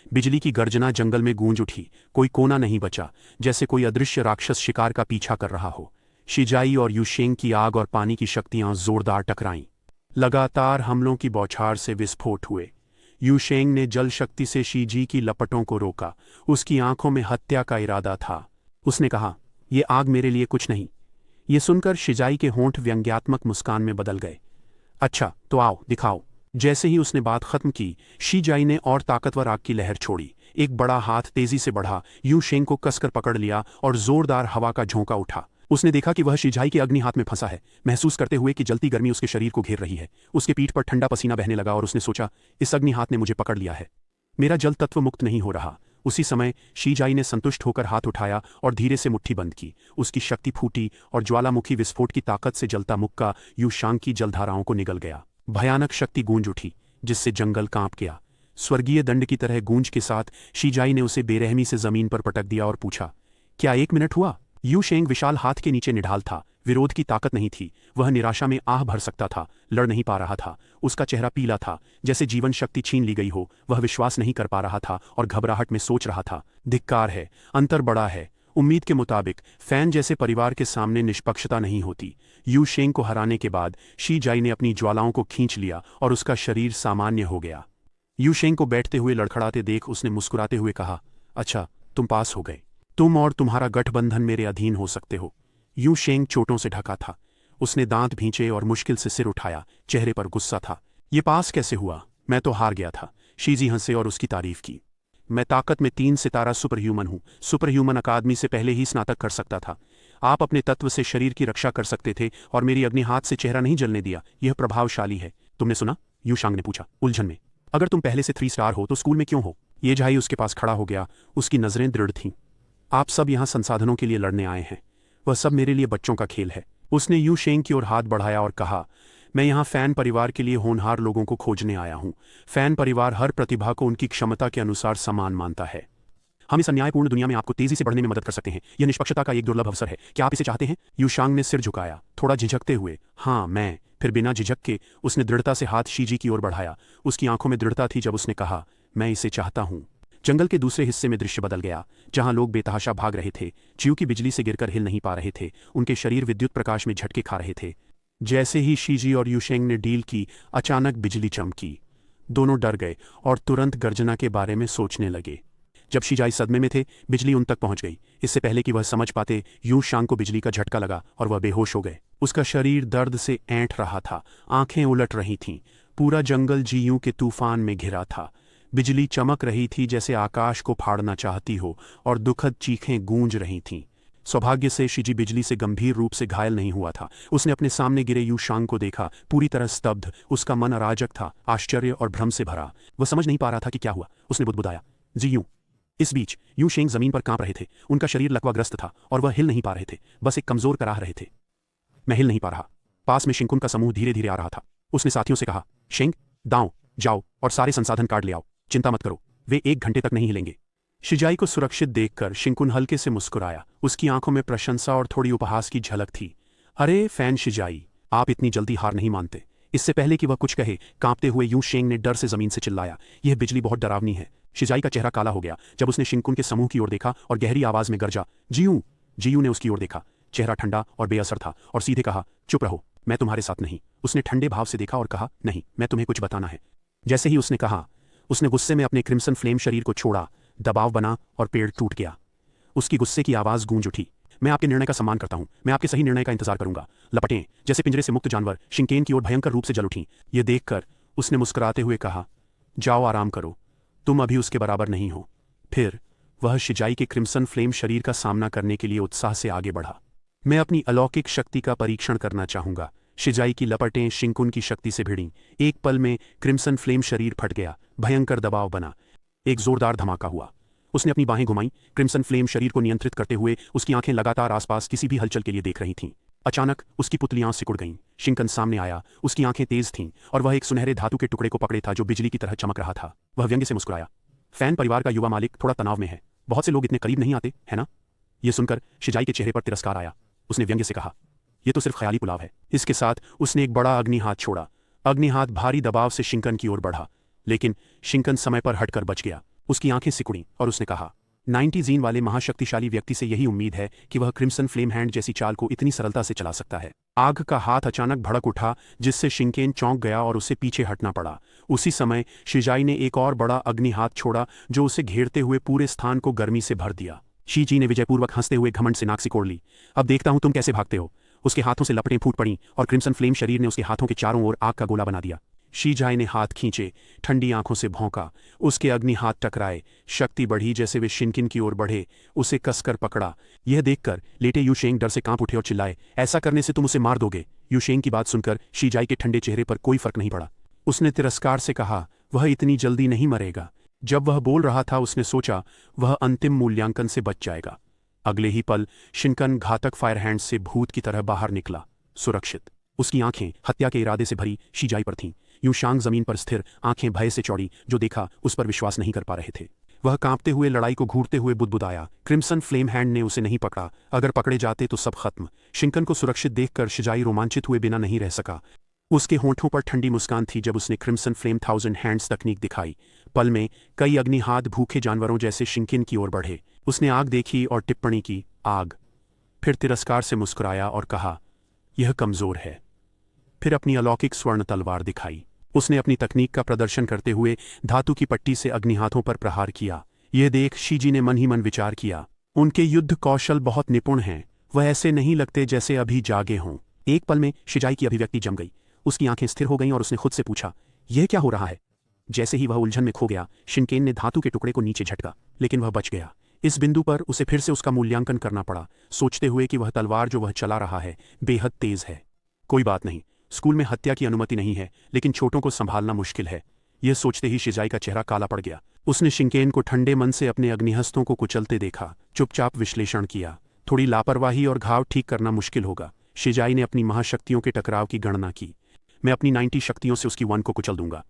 बिजली की गर्जना जंगल में गूंज उठी। कोई कोना नहीं बचा, जैसे कोई अदृश्य राक्षस शिकार का पीछा कर रहा हो। शिजाई और युशेंग की आग और पानी की शक्तियां जोरदार टकराईं। लगातार हमलों की बौछार से विस्फोट हुए। युशेंग ने जल शक्ति से शीजी की लपटों को रोका। उसकी आंखों में हत्या का इरादा था। उसने कहा, यह आग मेरे लिए कुछ नहीं। ये सुनकर शिजाई के होंठ व्यंग्यात्मक मुस्कान में बदल गए। अच्छा, तो आओ, दिखाओ। जैसे ही उसने बात खत्म की, शिजाई ने और ताकतवर आग की लहर छोड़ी। एक बड़ा हाथ तेजी से बढ़ा, युशेंग को कसकर पकड़ लिया और जोरदार हवा का झोंका उठा। उसने देखा कि वह शिजाई के अग्नि हाथ में फंसा है, महसूस करते हुए कि जलती गर्मी उसके शरीर को घेर रही है। उसके पीठ पर ठंडा पसीना बहने लगा और उसने सोचा, इस अग्नि हाथ ने मुझे पकड़ लिया है, मेरा जल तत्व मुक्त नहीं हो रहा। उसी समय शिजाई ने संतुष्ट होकर हाथ उठाया और धीरे से मुट्ठी बंद की। उसकी शक्ति फूटी और ज्वालामुखी विस्फोट की ताकत से जलता मुक्का युशांग की जलधाराओं को निगल गया। भयानक शक्ति गूंज उठी, जिससे जंगल कांप गया। स्वर्गीय दंड की तरह गूंज के साथ शिजाई ने उसे बेरहमी से जमीन पर पटक दिया और पूछा, क्या 1 मिनट हुआ? युशेंग विशाल हाथ के नीचे निढाल था। विरोध की ताकत नहीं थी। वह निराशा में आह भर सकता था, लड़ नहीं पा रहा था। उसका चेहरा पीला था, जैसे जीवन शक्ति छीन ली गई हो। वह विश्वास नहीं कर पा रहा था और घबराहट में सोच रहा था, धिक्कार है, अंतर बड़ा है। उम्मीद के मुताबिक फैन जैसे परिवार के सामने निष्पक्षता नहीं होती। युशेंग को हराने के बाद शिजाई ने अपनी ज्वालाओं को खींच लिया और उसका शरीर सामान्य हो गया। युशेंग को बैठते हुए लड़खड़ाते देख उसने मुस्कुराते हुए कहा, अच्छा, तुम पास हो गए। तुम और तुम्हारा गठबंधन मेरे अधीन हो सकते हो। युशेंग चोटों से ढका था। उसने दांत भींचे और मुश्किल से सिर उठाया। चेहरे पर गुस्सा था। ये पास कैसे हुआ? मैं तो हार गया था। शीजी हंसे और उसकी तारीफ की। मैं ताकत में 3 सितारा सुपर ह्यूमन हूँ। सुपर ह्यूमन अकादमी से पहले ही स्नातक कर सकता था। आप अपने तत्व से शरीर की रक्षा कर सकते थे और मेरी अग्नि हाथ से चेहरा नहीं जलने दिया। यह प्रभावशाली है। तुमने सुना? युशांग ने पूछा, उलझन में। अगर तुम पहले से 3 स्टार हो तो स्कूल में क्यों हो? ये जाई उसके पास खड़ा हो गया। उसकी नजरें दृढ़ थीं। आप सब यहाँ संसाधनों के लिए लड़ने आए हैं, वह सब मेरे लिए बच्चों का खेल है। उसने यू शेंग की ओर हाथ बढ़ाया और कहा, मैं यहाँ फैन परिवार के लिए होनहार लोगों को खोजने आया हूँ। फैन परिवार हर प्रतिभा को उनकी क्षमता के अनुसार समान मानता है। हम इस अन्यायपूर्ण दुनिया में आपको तेजी से बढ़ने में मदद कर सकते हैं। यह निष्पक्षता का एक दुर्लभ अवसर है। क्या आप इसे चाहते हैं? यूशांग ने सिर झुकाया, थोड़ा झिझकते हुए। हाँ, मैं। फिर बिना झिझक के उसने दृढ़ता से हाथ शीजी की ओर बढ़ाया। उसकी आंखों में दृढ़ता थी जब उसने कहा, मैं इसे चाहता हूँ। जंगल के दूसरे हिस्से में दृश्य बदल गया, जहां लोग बेतहाशा भाग रहे थे, च्यू की बिजली से गिरकर हिल नहीं पा रहे थे, उनके शरीर विद्युत प्रकाश में झटके खा रहे थे। जैसे ही शीजी और यूशेंग ने डील की, अचानक बिजली चमकी। दोनों डर गए और तुरंत गर्जना के बारे में सोचने लगे। जब शीजाई सदमे में थे, बिजली उन तक पहुंच गई। इससे पहले कि वह समझ पाते, यूशांग को बिजली का झटका लगा और वह बेहोश हो गए। उसका शरीर दर्द से ऐंठ रहा था, आंखें उलट रही थीं। पूरा जंगल जीयू के तूफान में घिरा था। बिजली चमक रही थी जैसे आकाश को फाड़ना चाहती हो, और दुखद चीखें गूंज रही थीं। सौभाग्य से शीजी बिजली से गंभीर रूप से घायल नहीं हुआ था। उसने अपने सामने गिरे यूशांग को देखा, पूरी तरह स्तब्ध। उसका मन अराजक था, आश्चर्य और भ्रम से भरा। वह समझ नहीं पा रहा था कि क्या हुआ। उसने बुदबुदाया, जीयू। इस बीच यू शेंग जमीन पर कांप रहे थे। उनका शरीर लकवाग्रस्त था और वह हिल नहीं पा रहे थे, बस एक कमजोर कराह रहे थे। मैं हिल नहीं पा रहा। पास में शिंकुन का समूह धीरे धीरे आ रहा था। उसने साथियों से कहा, शेंग, दाओ, जाओ और सारे संसाधन काट ले आओ। चिंता मत करो, वे 1 घंटे तक नहीं हिलेंगे। शिजाई को सुरक्षित देखकर शिंकुन हल्के से मुस्कुराया। उसकी आंखों में प्रशंसा और थोड़ी उपहास की झलक थी। अरे फैन शिजाई, आप इतनी जल्दी हार नहीं मानते। इससे पहले कि वह कुछ कहे, कांपते हुए यू शेंग ने डर से जमीन से चिल्लाया, यह बिजली बहुत डरावनी है। शिजाई का चेहरा काला हो गया जब उसने शिंकुन के समूह की ओर देखा और गहरी आवाज में गरजा, जीयू। जीयू ने उसकी ओर देखा, चेहरा ठंडा और बेअसर था, और सीधे कहा, चुप रहो, मैं तुम्हारे साथ नहीं। उसने ठंडे भाव से देखा और कहा, नहीं, मैं तुम्हें कुछ बताना है। जैसे ही उसने कहा, उसने गुस्से में अपने क्रिम्सन फ्लेम शरीर को छोड़ा, दबाव बना और पेड़ टूट गया। उसकी गुस्से की आवाज गूंज उठी, मैं आपके निर्णय का सम्मान करता हूं, मैं आपके सही निर्णय का इंतजार करूंगा। लपटें जैसे पिंजरे से मुक्त जानवर शिंकेन की ओर भयंकर रूप से जल उठीं। यह देखकर उसने मुस्कुराते हुए कहा, जाओ आराम करो, तुम अभी उसके बराबर नहीं हो। फिर वह शिजाई के क्रिम्सन फ्लेम शरीर का सामना करने के लिए उत्साह से आगे बढ़ा। मैं अपनी अलौकिक शक्ति का परीक्षण करना चाहूंगा। शिजाई की लपटें शिंकुन की शक्ति से भिड़ीं। एक पल में क्रिम्सन फ्लेम शरीर फट गया, भयंकर दबाव बना। एक जोरदार धमाका हुआ। उसने अपनी बाहें घुमाईं, क्रिम्सन फ्लेम शरीर को नियंत्रित करते हुए। उसकी आंखें लगातार आसपास किसी भी हलचल के लिए देख रही थीं। अचानक उसकी पुतलियां सिकुड़ गईं। शिंकन सामने आया, उसकी आंखें तेज थीं और वह एक सुनहरे धातु के टुकड़े को पकड़े था जो बिजली की तरह चमक रहा था। वह व्यंग्य से मुस्कुराया, फैन परिवार का युवा मालिक थोड़ा तनाव में है, बहुत से लोग इतने करीब नहीं आते, है ना? यह सुनकर शिजाई के चेहरे पर तिरस्कार आया। उसने व्यंग्य से कहा, यह तो सिर्फ ख्याली पुलाव है। इसके साथ उसने एक बड़ा अग्नि हाथ छोड़ा। अग्नि हाथ भारी दबाव से शिंकन की ओर बढ़ा, लेकिन शिंकन समय पर हटकर बच गया। उसकी आंखें सिकुड़ीं और उसने कहा, 90 जीन वाले महाशक्तिशाली व्यक्ति से यही उम्मीद है कि वह क्रिम्सन फ्लेम हैंड जैसी चाल को इतनी सरलता से चला सकता है। आग का हाथ अचानक भड़क उठा, जिससे शिंकेन चौंक गया और उसे पीछे हटना पड़ा। उसी समय शिजाई ने एक और बड़ा अग्नि हाथ छोड़ा, जो उसे घेरते हुए पूरे स्थान को गर्मी से भर दिया। शीजी ने विजयपूर्वक हंसते हुए घमंड से नाक सिकोड़ ली। अब देखता हूं तुम कैसे भागते हो। उसके हाथों से लपटें फूट पड़ीं और क्रिम्सन फ्लेम शरीर ने उसके हाथों के चारों ओर आग का गोला बना दिया। शीजाई ने हाथ खींचे, ठंडी आंखों से भौंका। उसके अग्नि हाथ टकराए, शक्ति बढ़ी जैसे वे शिनकिन की ओर बढ़े। उसे कसकर पकड़ा। यह देखकर लेटे यूशेंग डर से कांप उठे और चिल्लाए, ऐसा करने से तुम उसे मार दोगे। यूशेंग की बात सुनकर शीजाई के ठंडे चेहरे पर कोई फर्क नहीं पड़ा। उसने तिरस्कार से कहा, वह इतनी जल्दी नहीं मरेगा। जब वह बोल रहा था उसने सोचा वह अंतिम मूल्यांकन से बच जाएगा। अगले ही पल शिनकन घातक फायर हैंड से भूत की तरह बाहर निकला, सुरक्षित। उसकी आंखें हत्या के इरादे से भरी शीजाई पर थीं। यूशांग जमीन पर स्थिर, आंखें भय से चौड़ी, जो देखा उस पर विश्वास नहीं कर पा रहे थे। वह कांपते हुए लड़ाई को घूरते हुए बुदबुदाया, क्रिम्सन फ्लेम हैंड ने उसे नहीं पकड़ा, अगर पकड़े जाते तो सब खत्म। शिंकन को सुरक्षित देखकर शिजाई रोमांचित हुए बिना नहीं रह सका। उसके होंठों पर ठंडी मुस्कान थी जब उसने क्रिम्सन फ्लेम 1000 हैंड्स तकनीक दिखाई। पल में कई अग्नि हाथ भूखे जानवरों जैसे शिंकिन की ओर बढ़े। उसने आग देखी और टिप्पणी की, आग। फिर तिरस्कार से मुस्कुराया और कहा, यह कमजोर है। फिर अपनी अलौकिक स्वर्ण तलवार दिखाई। उसने अपनी तकनीक का प्रदर्शन करते हुए धातु की पट्टी से अग्निहाथों पर प्रहार किया। यह देख शीजी ने मन ही मन विचार किया, उनके युद्ध कौशल बहुत निपुण हैं। वह ऐसे नहीं लगते जैसे अभी जागे हों। एक पल में शिजाई की अभिव्यक्ति जम गई। उसकी आंखें स्थिर हो गईं और उसने खुद से पूछा, यह क्या हो रहा है? जैसे ही वह उलझन में खो गया, शिनकेन ने धातु के टुकड़े को नीचे झटका, लेकिन वह बच गया। इस बिंदु पर उसे फिर से उसका मूल्यांकन करना पड़ा, सोचते हुए कि वह तलवार जो वह चला रहा है बेहद तेज है। कोई बात नहीं, स्कूल में हत्या की अनुमति नहीं है, लेकिन छोटों को संभालना मुश्किल है। यह सोचते ही शिजाई का चेहरा काला पड़ गया। उसने शिंकेन को ठंडे मन से अपने अग्निहस्तों को कुचलते देखा, चुपचाप विश्लेषण किया। थोड़ी लापरवाही और घाव ठीक करना मुश्किल होगा। शिजाई ने अपनी महाशक्तियों के टकराव की गणना की। मैं अपनी 90 शक्तियों से उसकी 1 को कुचल दूंगा।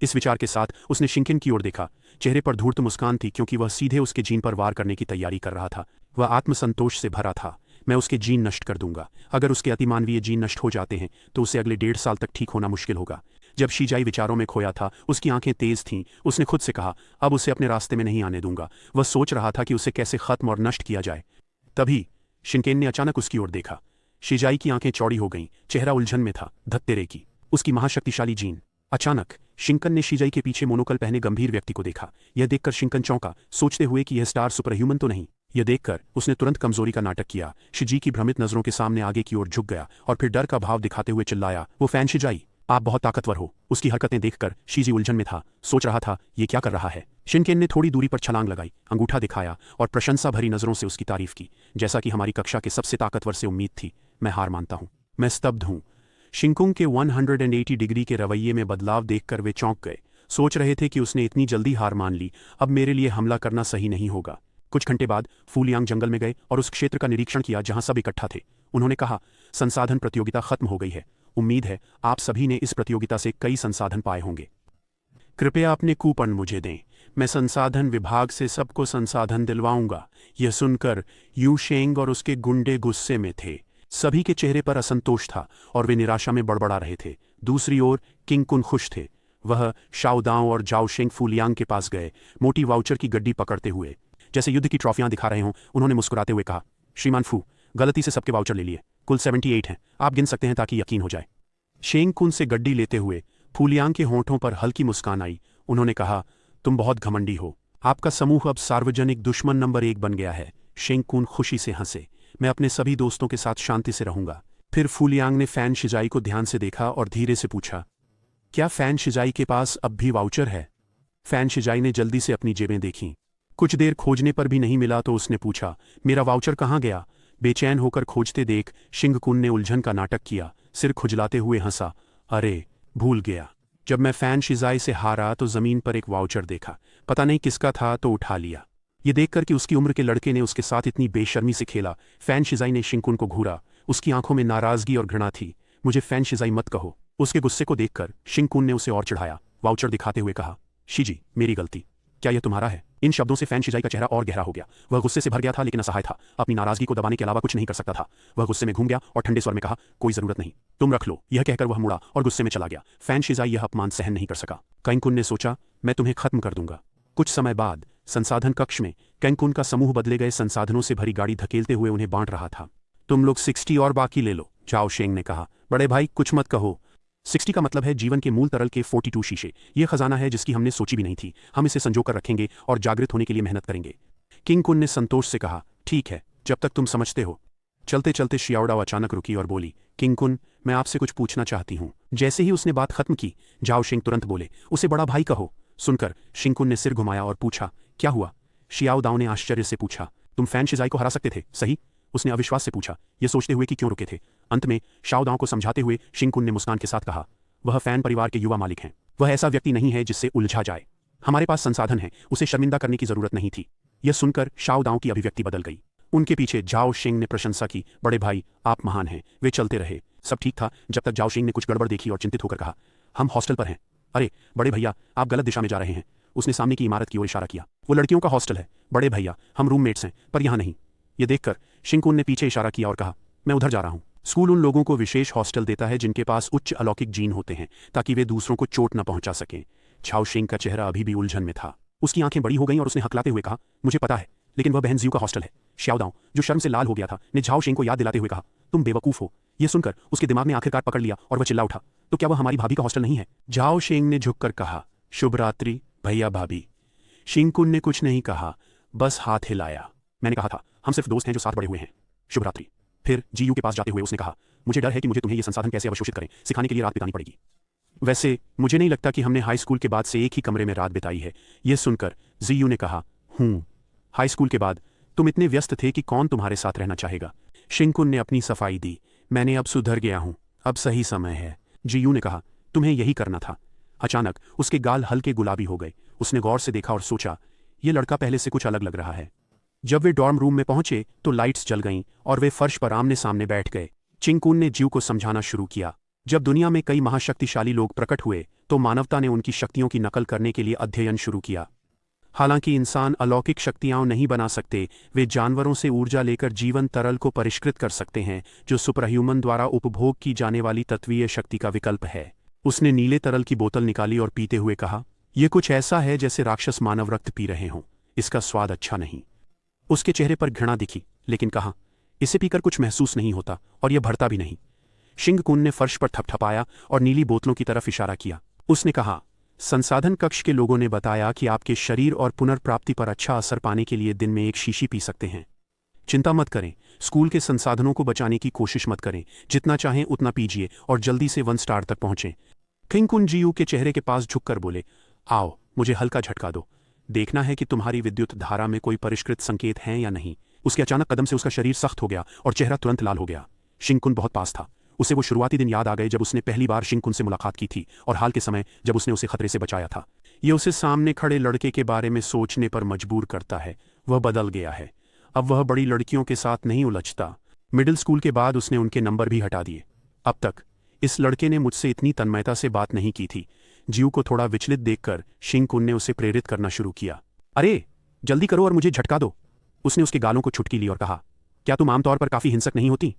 इस विचार के साथ उसने शिंकेन की ओर देखा। चेहरे पर धूर्त मुस्कान थी, क्योंकि वह सीधे उसके जीन पर वार करने की तैयारी कर रहा था। वह आत्मसंतोष से भरा था। मैं उसके जीन नष्ट कर दूंगा। अगर उसके अतिमानवीय जीन नष्ट हो जाते हैं तो उसे अगले 1.5 साल तक ठीक होना मुश्किल होगा। जब शिजाई विचारों में खोया था, उसकी आंखें तेज थीं। उसने खुद से कहा, अब उसे अपने रास्ते में नहीं आने दूंगा। वह सोच रहा था कि उसे कैसे खत्म और नष्ट किया जाए। तभी शिंकेन ने अचानक उसकी ओर देखा। शिजाई की आंखें चौड़ी हो गईं, चेहरा उलझन में था। धत्तेरे की उसकी महाशक्तिशाली जीन। अचानक शिंकन ने शिजाई के पीछे मोनोकल पहने गंभीर व्यक्ति को देखा। यह देखकर शिंकन चौंका, सोचते हुए कि यह स्टार सुपरह्यूमन तो नहीं। यह देखकर उसने तुरंत कमजोरी का नाटक किया। शिजी की भ्रमित नजरों के सामने आगे की ओर झुक गया और फिर डर का भाव दिखाते हुए चिल्लाया, वो फैन शिजाई, आप बहुत ताकतवर हो। उसकी हरकतें देखकर शिजी उलझन में था, सोच रहा था ये क्या कर रहा है। शिनकेन ने थोड़ी दूरी पर छलांग लगाई, अंगूठा दिखाया और प्रशंसा भरी नजरों से उसकी तारीफ की। जैसा कि हमारी कक्षा के सबसे ताकतवर से उम्मीद थी। मैं हार मानता हूं। मैं स्तब्ध हूं। शिंकुंग के 180 डिग्री के रवैये में बदलाव देखकर वे चौंक गए। सोच रहे थे कि उसने इतनी जल्दी हार मान ली। अब मेरे लिए हमला करना सही नहीं होगा। कुछ घंटे बाद फूलियांग जंगल में गए और उस क्षेत्र का निरीक्षण किया जहां सब इकट्ठा थे। उन्होंने कहा, संसाधन प्रतियोगिता खत्म हो गई है। उम्मीद है आप सभी ने इस प्रतियोगिता से कई संसाधन पाए होंगे। कृपया अपने कूपन मुझे दें। मैं संसाधन विभाग से सबको संसाधन दिलवाऊंगा। यह सुनकर यू शेंग और उसके गुंडे गुस्से में थे। सभी के चेहरे पर असंतोष था और वे निराशा में बड़बड़ा रहे थे। दूसरी ओर किंग कुन खुश थे। वह शाओदाओ और जाओ शेंग फूलियांग के पास गए, मोटी वाउचर की गड्डी पकड़ते हुए, जैसे युद्ध की ट्रॉफियां दिखा रहे हों। उन्होंने मुस्कुराते हुए कहा, श्रीमान फू, गलती से सबके वाउचर ले लिए। कुल 78 हैं। आप गिन सकते हैं ताकि यकीन हो जाए। शेंग कुन से गड्डी लेते हुए फूलियांग के होंठों पर हल्की मुस्कान आई। उन्होंने कहा, तुम बहुत घमंडी हो। आपका समूह अब सार्वजनिक दुश्मन नंबर 1 बन गया है। शेंग कुन खुशी से हंसे। मैं अपने सभी दोस्तों के साथ शांति से रहूंगा। फिर फूलियांग ने फैन शिजाई को ध्यान से देखा और धीरे से पूछा, क्या फैन शिजाई के पास अब भी वाउचर है? फैन शिजाई ने जल्दी से अपनी जेबें देखीं। कुछ देर खोजने पर भी नहीं मिला तो उसने पूछा, मेरा वाउचर कहाँ गया? बेचैन होकर खोजते देख शिंगकुन ने उलझन का नाटक किया, सिर खुजलाते हुए हंसा, अरे भूल गया। जब मैं फैन शिजाई से हारा तो जमीन पर एक वाउचर देखा। पता नहीं किसका था तो उठा लिया। ये देखकर कि उसकी उम्र के लड़के ने उसके साथ इतनी बेशर्मी से खेला, फैन शिजाई ने शिंकुन को घूरा। उसकी आंखों में नाराजगी और घृणा थी। मुझे फैन शिजाई मत कहो। उसके गुस्से को देखकर शिंकुन ने उसे और चढ़ाया। वाउचर दिखाते हुए कहा, शीजी, मेरी गलती। क्या यह तुम्हारा है? इन शब्दों से फैन शिजाई का चेहरा और गहरा हो गया। वह गुस्से से भर गया था लेकिन असहाय था। अपनी नाराजगी को दबाने के अलावा कुछ नहीं कर सकता था। वह गुस्से में घूम गया और ठंडे स्वर में कहा, कोई जरूरत नहीं, तुम रख लो। यह कहकर वह मुड़ा और गुस्से में चला गया। फैन शिजाई यह अपमान सहन नहीं कर सका। कैंकुन ने सोचा, मैं तुम्हें खत्म कर दूंगा। कुछ समय बाद संसाधन कक्ष में कैंकुन का समूह बदले गए संसाधनों से भरी गाड़ी धकेलते हुए उन्हें बांट रहा था। तुम लोग 60 और बाकी ले लो, जाओ शेंग ने कहा। बड़े भाई कुछ मत कहो। 60 का मतलब है जीवन के मूल तरल के 42 शीशे। यह खजाना है जिसकी हमने सोची भी नहीं थी। हम इसे संजोकर रखेंगे और जागृत होने के लिए मेहनत करेंगे। किंग कुन ने संतोष से कहा, ठीक है, जब तक तुम समझते हो। चलते चलते शियाओडाओ अचानक रुकी और बोली, किंग कुन, मैं आपसे कुछ पूछना चाहती हूँ। जैसे ही उसने बात खत्म की, जाओ शेंग तुरंत बोले, उसे बड़ा भाई कहो। सुनकर शिंकुन ने सिर घुमाया और पूछा, क्या हुआ? शियाओदाओ ने आश्चर्य से पूछा, तुम फैन शिजाई को हरा सकते थे, सही? उसने अविश्वास से पूछा, यह सोचते हुए कि क्यों रुके थे। अंत में शाओदाओ को समझाते हुए शिंकुन ने मुस्कान के साथ कहा, वह फैन परिवार के युवा मालिक हैं। वह ऐसा व्यक्ति नहीं है जिससे उलझा जाए। हमारे पास संसाधन है, उसे शर्मिंदा करने की जरूरत नहीं थी। यह सुनकर शाओदाओ की अभिव्यक्ति बदल गई। उनके पीछे जाओ शेंग ने प्रशंसा की, बड़े भाई आप महान हैं। वे चलते रहे। सब ठीक था जब तक जाओ शेंग ने कुछ गड़बड़ देखी और चिंतित होकर कहा, हम हॉस्टल पर हैं। अरे बड़े भैया, आप गलत दिशा में जा रहे हैं। उसने सामने की इमारत की ओर इशारा किया। वो लड़कियों का हॉस्टल है बड़े भैया, हम रूममेट्स हैं, पर यहाँ नहीं। यह देखकर शिंकुन ने पीछे इशारा किया और कहा, मैं उधर जा रहा हूँ। स्कूल उन लोगों को विशेष हॉस्टल देता है जिनके पास उच्च अलौकिक जीन होते हैं, ताकि वे दूसरों को चोट न पहुंचा सकें। झाओ शेंग का चेहरा अभी भी उलझन में था। उसकी आंखें बड़ी हो गईं और उसने हकलाते हुए कहा, मुझे पता है, लेकिन वह बहन जियू का हॉस्टल है। शाओदाओ, जो शर्म से लाल हो गया था, ने झाओ शेंग को याद दिलाते हुए कहा, तुम बेवकूफ हो। यह सुनकर उसके दिमाग ने आखिरकार पकड़ लिया और वह चिल्ला उठा, तो क्या वह हमारी भाभी का हॉस्टल नहीं है? झाओ शेंग ने झुककर कहा, शुभ रात्रि भैया भाभी। शिंकुन ने कुछ नहीं कहा, बस हाथ हिलाया। मैंने कहा था, हम सिर्फ दोस्त हैं जो साथ बड़े हुए हैं। शुभ रात्रि। फिर जीयू के पास जाते हुए उसने कहा, मुझे डर है कि मुझे तुम्हें यह संसाधन कैसे अवशोषित करें, सिखाने के लिए रात बितानी पड़ेगी। वैसे मुझे नहीं लगता कि हमने हाई स्कूल के बाद से एक ही कमरे में रात बिताई है। यह सुनकर जीयू ने कहा, हाई स्कूल के बाद तुम इतने व्यस्त थे कि कौन तुम्हारे साथ रहना चाहेगा। शिंकुन ने अपनी सफाई दी, मैंने अब सुधर गया हूं, अब सही समय है। जीयू ने कहा, तुम्हें यही करना था। अचानक उसके गाल हल्के गुलाबी हो गए। उसने गौर से देखा और सोचा, ये लड़का पहले से कुछ अलग लग रहा है। जब वे डॉर्म रूम में पहुंचे तो लाइट्स जल गईं और वे फर्श पर आमने सामने बैठ गए। चिंगकुन ने जीव को समझाना शुरू किया, जब दुनिया में कई महाशक्तिशाली लोग प्रकट हुए तो मानवता ने उनकी शक्तियों की नकल करने के लिए अध्ययन शुरू किया। हालांकि इंसान अलौकिक शक्तियां नहीं बना सकते, वे जानवरों से ऊर्जा लेकर जीवन तरल को परिष्कृत कर सकते हैं, जो सुपरह्यूमन द्वारा उपभोग की जाने वाली तत्वीय शक्ति का विकल्प है। उसने नीले तरल की बोतल निकाली और पीते हुए कहा, यह कुछ ऐसा है जैसे राक्षस मानव रक्त पी रहे हों। इसका स्वाद अच्छा नहीं। उसके चेहरे पर घृणा दिखी, लेकिन कहा, इसे पीकर कुछ महसूस नहीं होता और यह भरता भी नहीं। शिंगकुन ने फर्श पर थपथपाया और नीली बोतलों की तरफ इशारा किया। उसने कहा, संसाधन कक्ष के लोगों ने बताया कि आपके शरीर और पुनर्प्राप्ति पर अच्छा असर पाने के लिए दिन में एक शीशी पी सकते हैं। चिंता मत करें, स्कूल के संसाधनों को बचाने की कोशिश मत करें, जितना चाहें उतना पीजिए और जल्दी से 1 स्टार तक पहुंचें। किंगकुन जीयू के चेहरे के पास झुककर बोले, आओ मुझे हल्का झटका दो, देखना है कि तुम्हारी विद्युत धारा में कोई परिष्कृत संकेत हैं या नहीं। उसके अचानक कदम से उसका शरीर सख्त हो गया और चेहरा तुरंत लाल हो गया। शिंगकुन बहुत पास था। उसे वो शुरुआती दिन याद आ गए जब उसने पहली बार शिंगकुन से मुलाकात की थी और हाल के समय जब उसने उसे खतरे से बचाया था। ये उसे सामने खड़े लड़के के बारे में सोचने पर मजबूर करता है। वह बदल गया है। अब वह बड़ी लड़कियों के साथ नहीं उलझता। मिडिल स्कूल के बाद उसने उनके नंबर भी हटा दिए। अब तक इस लड़के ने मुझसे इतनी तन्मयता से बात नहीं की थी। जीव को थोड़ा विचलित देखकर शिंगकुन ने उसे प्रेरित करना शुरू किया। अरे जल्दी करो और मुझे झटका दो। उसने उसके गालों को छुटकी ली और कहा, क्या तुम आमतौर पर काफी हिंसक नहीं होती?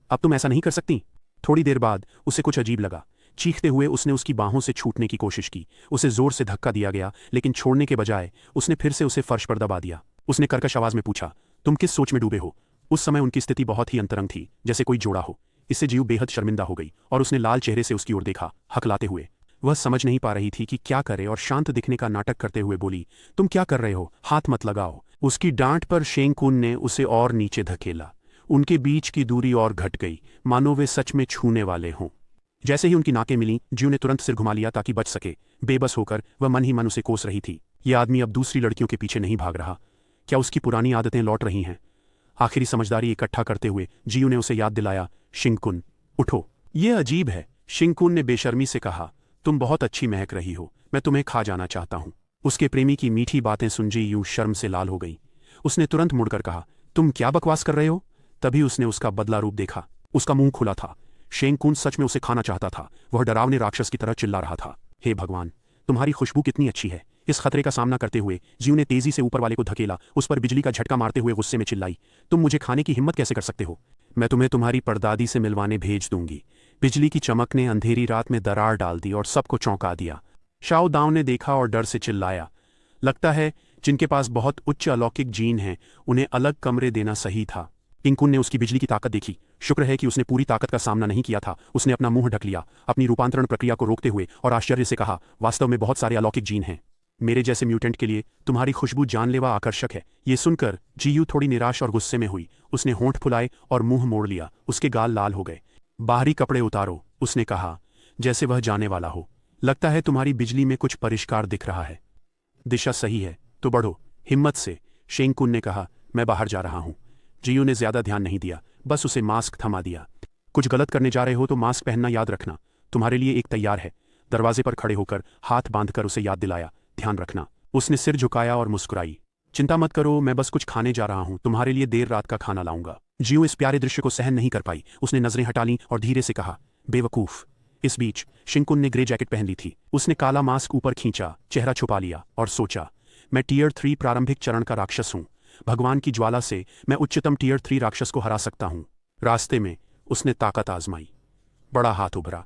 अब तुम ऐसा नहीं कर सकती। थोड़ी देर बाद उसे कुछ अजीब लगा। चीखते हुए उसने उसकी बाहों से छूटने की कोशिश की। उसे जोर से धक्का दिया गया, लेकिन छोड़ने के बजाय उसने फिर से उसे फर्श पर दबा दिया। उसने कर्कश आवाज में पूछा, तुम किस सोच में डूबे हो? उस समय उनकी स्थिति बहुत ही अंतरंग थी, जैसे कोई जोड़ा हो। इससे जीव बेहद शर्मिंदा हो गई और उसने लाल चेहरे से उसकी ओर देखा, हकलाते हुए। वह समझ नहीं पा रही थी कि क्या करे और शांत दिखने का नाटक करते हुए बोली, तुम क्या कर रहे हो? हाथ मत लगाओ। उसकी डांट पर शिंगकुन ने उसे और नीचे धकेला। उनके बीच की दूरी और घट गई, मानो वे सच में छूने वाले हों। जैसे ही उनकी नाकें मिलीं, जीव ने तुरंत सिर घुमा लिया ताकि बच सके। बेबस होकर वह मन ही मन उसे कोस रही थी। यह आदमी अब दूसरी लड़कियों के पीछे नहीं भाग रहा। क्या उसकी पुरानी आदतें लौट रही हैं? आखिरी समझदारी इकट्ठा करते हुए जीव ने उसे याद दिलाया, शिंगकुन उठो। यह अजीब है, शिंगकुन ने बेशर्मी से कहा, तुम बहुत अच्छी महक रही हो, मैं तुम्हें खा जाना चाहता हूं। उसके प्रेमी की मीठी बातें सुन जीयू शर्म से लाल हो गई। उसने तुरंत मुड़कर कहा, तुम क्या बकवास कर रहे हो? तभी उसने उसका बदला रूप देखा। उसका मुंह खुला था। शिंगकुन सच में उसे खाना चाहता था। वह डरावने राक्षस की तरह चिल्ला रहा था, हे भगवान, तुम्हारी खुशबू कितनी अच्छी है। इस खतरे का सामना करते हुए जीव ने तेजी से ऊपर वाले को धकेला। उस पर बिजली का झटका मारते हुए गुस्से में चिल्लाई, तुम मुझे खाने की हिम्मत कैसे कर सकते हो? मैं तुम्हें तुम्हारी परदादी से मिलवाने भेज दूंगी। बिजली की चमक ने अंधेरी रात में दरार डाल दी और सबको चौंका दिया। शाओ दाव ने देखा और डर से चिल्लाया, लगता है जिनके पास बहुत उच्च अलौकिक जीन हैं उन्हें अलग कमरे देना सही था। किंगकुन ने उसकी बिजली की ताकत देखी। शुक्र है कि उसने पूरी ताकत का सामना नहीं किया था। उसने अपना मुंह ढक लिया, अपनी रूपांतरण प्रक्रिया को रोकते हुए, और आश्चर्य से कहा, वास्तव में बहुत सारे अलौकिक जीन हैं। मेरे जैसे म्यूटेंट के लिए तुम्हारी खुशबू जानलेवा आकर्षक है। ये सुनकर जीयू थोड़ी निराश और गुस्से में हुई। उसने होंठ फुलाए और मुंह मोड़ लिया। उसके गाल लाल हो गए। बाहरी कपड़े उतारो, उसने कहा, जैसे वह जाने वाला हो। लगता है तुम्हारी बिजली में कुछ परिष्कार दिख रहा है। दिशा सही है तो बढ़ो, हिम्मत से, शिंगकुन ने कहा, मैं बाहर जा रहा हूं। जीयू ने ज्यादा ध्यान नहीं दिया, बस उसे मास्क थमा दिया। कुछ गलत करने जा रहे हो तो मास्क पहनना याद रखना, तुम्हारे लिए एक तैयार है। दरवाजे पर खड़े होकर हाथ बांधकर उसे याद दिलाया, ध्यान रखना। उसने सिर झुकाया और मुस्कुराई, चिंता मत करो, मैं बस कुछ खाने जा रहा हूं, तुम्हारे लिए देर रात का खाना लाऊंगा। जीयू इस प्यारे दृश्य को सहन नहीं कर पाई। उसने नजरें हटा लीं और धीरे से कहा, बेवकूफ। इस बीच शिंगकुन ने ग्रे जैकेट पहन ली थी। उसने काला मास्क ऊपर खींचा, चेहरा छुपा लिया और सोचा, मैं टियर 3 प्रारंभिक चरण का राक्षस हूं। भगवान की ज्वाला से मैं उच्चतम टियर 3 राक्षस को हरा सकता हूं। रास्ते में उसने ताकत आजमाई। बड़ा हाथ उभरा,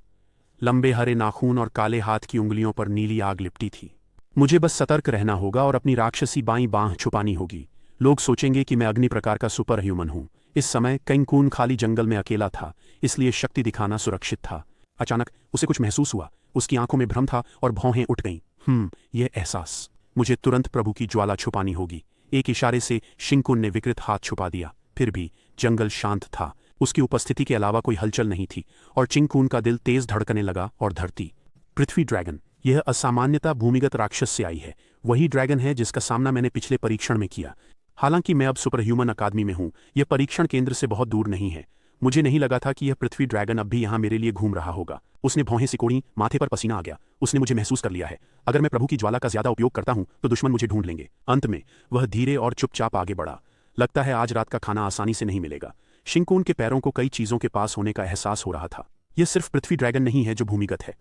लंबे हरे नाखून और काले हाथ की उंगलियों पर नीली आग लिपटी थी। मुझे बस सतर्क रहना होगा और अपनी राक्षसी बाईं बांह छुपानी होगी। लोग सोचेंगे कि मैं अग्नि प्रकार का सुपर ह्यूमन हूं। इस समय किंगकुन खाली जंगल में अकेला था, इसलिए शक्ति दिखाना सुरक्षित था। अचानक उसे कुछ महसूस हुआ। उसकी आंखों में भ्रम था और भौहें उठ गईं। यह एहसास, मुझे तुरंत प्रभु की ज्वाला छुपानी होगी। एक इशारे से शिंगकुन ने विकृत हाथ छुपा दिया। फिर भी जंगल शांत था। उसकी उपस्थिति के अलावा कोई हलचल नहीं थी और चिंगकुन का दिल तेज धड़कने लगा। और धरती, पृथ्वी ड्रैगन, यह असामान्यता भूमिगत राक्षस से आई है। वही ड्रैगन है जिसका सामना मैंने पिछले परीक्षण में किया। हालांकि मैं अब सुपर ह्यूमन अकादमी में हूं, यह परीक्षण केंद्र से बहुत दूर नहीं है। मुझे नहीं लगा था कि यह पृथ्वी ड्रैगन अब भी यहाँ मेरे लिए घूम रहा होगा। उसने भौहें सिकोड़ी, माथे पर पसीना आ गया। उसने मुझे महसूस कर लिया है। अगर मैं प्रभु की ज्वाला का ज्यादा उपयोग करता हूं तो दुश्मन मुझे ढूंढ लेंगे। अंत में वह धीरे और चुपचाप आगे बढ़ा। लगता है आज रात का खाना आसानी से नहीं मिलेगा। शिंकून के पैरों को कई चीजों के पास होने का एहसास हो रहा था। यह सिर्फ पृथ्वी ड्रैगन नहीं है जो भूमिगत है।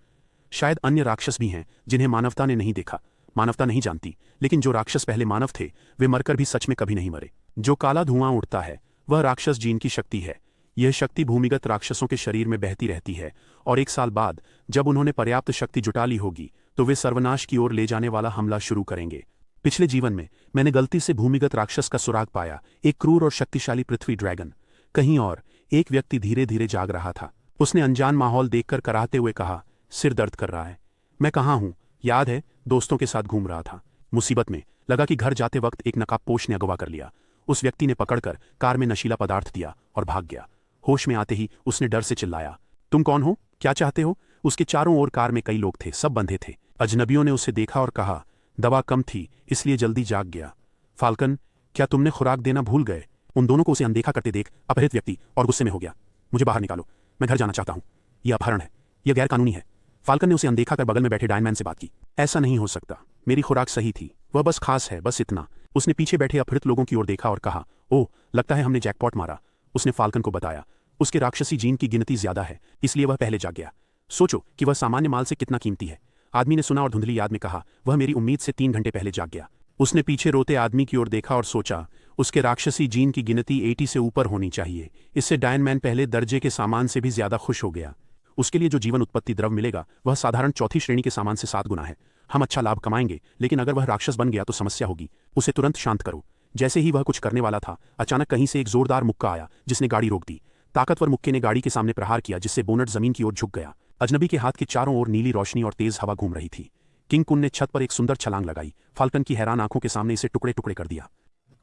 शायद अन्य राक्षस भी हैं जिन्हें मानवता ने नहीं देखा। मानवता नहीं जानती, लेकिन जो राक्षस पहले मानव थे वे मरकर भी सच में कभी नहीं मरे। जो काला धुआं उड़ता है वह राक्षस जीन की शक्ति है। यह शक्ति भूमिगत राक्षसों के शरीर में बहती रहती है और 1 साल बाद जब उन्होंने पर्याप्त शक्ति जुटा ली होगी तो वे सर्वनाश की ओर ले जाने वाला हमला शुरू करेंगे। पिछले जीवन में मैंने गलती से भूमिगत राक्षस का सुराग पाया, एक क्रूर और शक्तिशाली पृथ्वी ड्रैगन। कहीं और एक व्यक्ति धीरे धीरे जाग रहा था। उसने अनजान माहौल देखकर कराहते हुए कहा, सिर दर्द कर रहा है। मैं कहाँ हूँ? याद है, दोस्तों के साथ घूम रहा था। मुसीबत में लगा कि घर जाते वक्त एक नकाबपोश ने अगवा कर लिया। उस व्यक्ति ने पकड़कर कार में नशीला पदार्थ दिया और भाग गया। होश में आते ही उसने डर से चिल्लाया, तुम कौन हो? क्या चाहते हो? उसके चारों ओर कार में कई लोग थे, सब बंधे थे। अजनबियों ने उसे देखा और कहा, दवा कम थी इसलिए जल्दी जाग गया। फाल्कन, क्या तुमने खुराक देना भूल गए? उन दोनों को उसे अनदेखा करते देख अपहृत व्यक्ति और गुस्से में हो गया, मुझे बाहर निकालो, मैं घर जाना चाहता हूँ। यह अपहरण है, यह गैर कानूनी है। फाल्कन ने उसे अनदेखा कर बगल में बैठे डायनमैन से बात की। ऐसा नहीं हो सकता, मेरी खुराक सही थी, वह बस खास है, बस इतना। उसने पीछे बैठे अपहृत लोगों की ओर देखा और कहा, ओह, लगता है हमने जैकपॉट मारा। उसने फाल्कन को बताया, उसके राक्षसी जीन की गिनती ज्यादा है इसलिए वह पहले जाग गया। सोचो कि वह सामान्य माल से कितना कीमती है। आदमी ने सुना और धुंधली याद में कहा, वह मेरी उम्मीद से 3 घंटे पहले जाग गया। उसने पीछे रोते आदमी की ओर देखा और सोचा, उसके राक्षसी जीन की गिनती 80 से ऊपर होनी चाहिए। इससे डायनमैन पहले दर्जे के सामान से भी ज्यादा खुश हो गया। उसके लिए जो जीवन उत्पत्ति द्रव मिलेगा वह साधारण 4थी श्रेणी के सामान से 7 गुना है। हम अच्छा लाभ कमाएंगे, लेकिन अगर वह राक्षस बन गया तो समस्या होगी। उसे तुरंत शांत करो। जैसे ही वह कुछ करने वाला था, अचानक कहीं से एक जोरदार मुक्का आया जिसने गाड़ी रोक दी। ताकतवर मुक्के ने गाड़ी के सामने प्रहार किया जिससे बोनट जमीन की ओर झुक गया। अजनबी के हाथ के चारों ओर नीली रोशनी और तेज हवा घूम रही थी। किंग कुन ने छत पर एक सुंदर छलांग लगाई। फाल्कन की हैरान आंखों के सामने इसे टुकड़े टुकड़े कर दिया।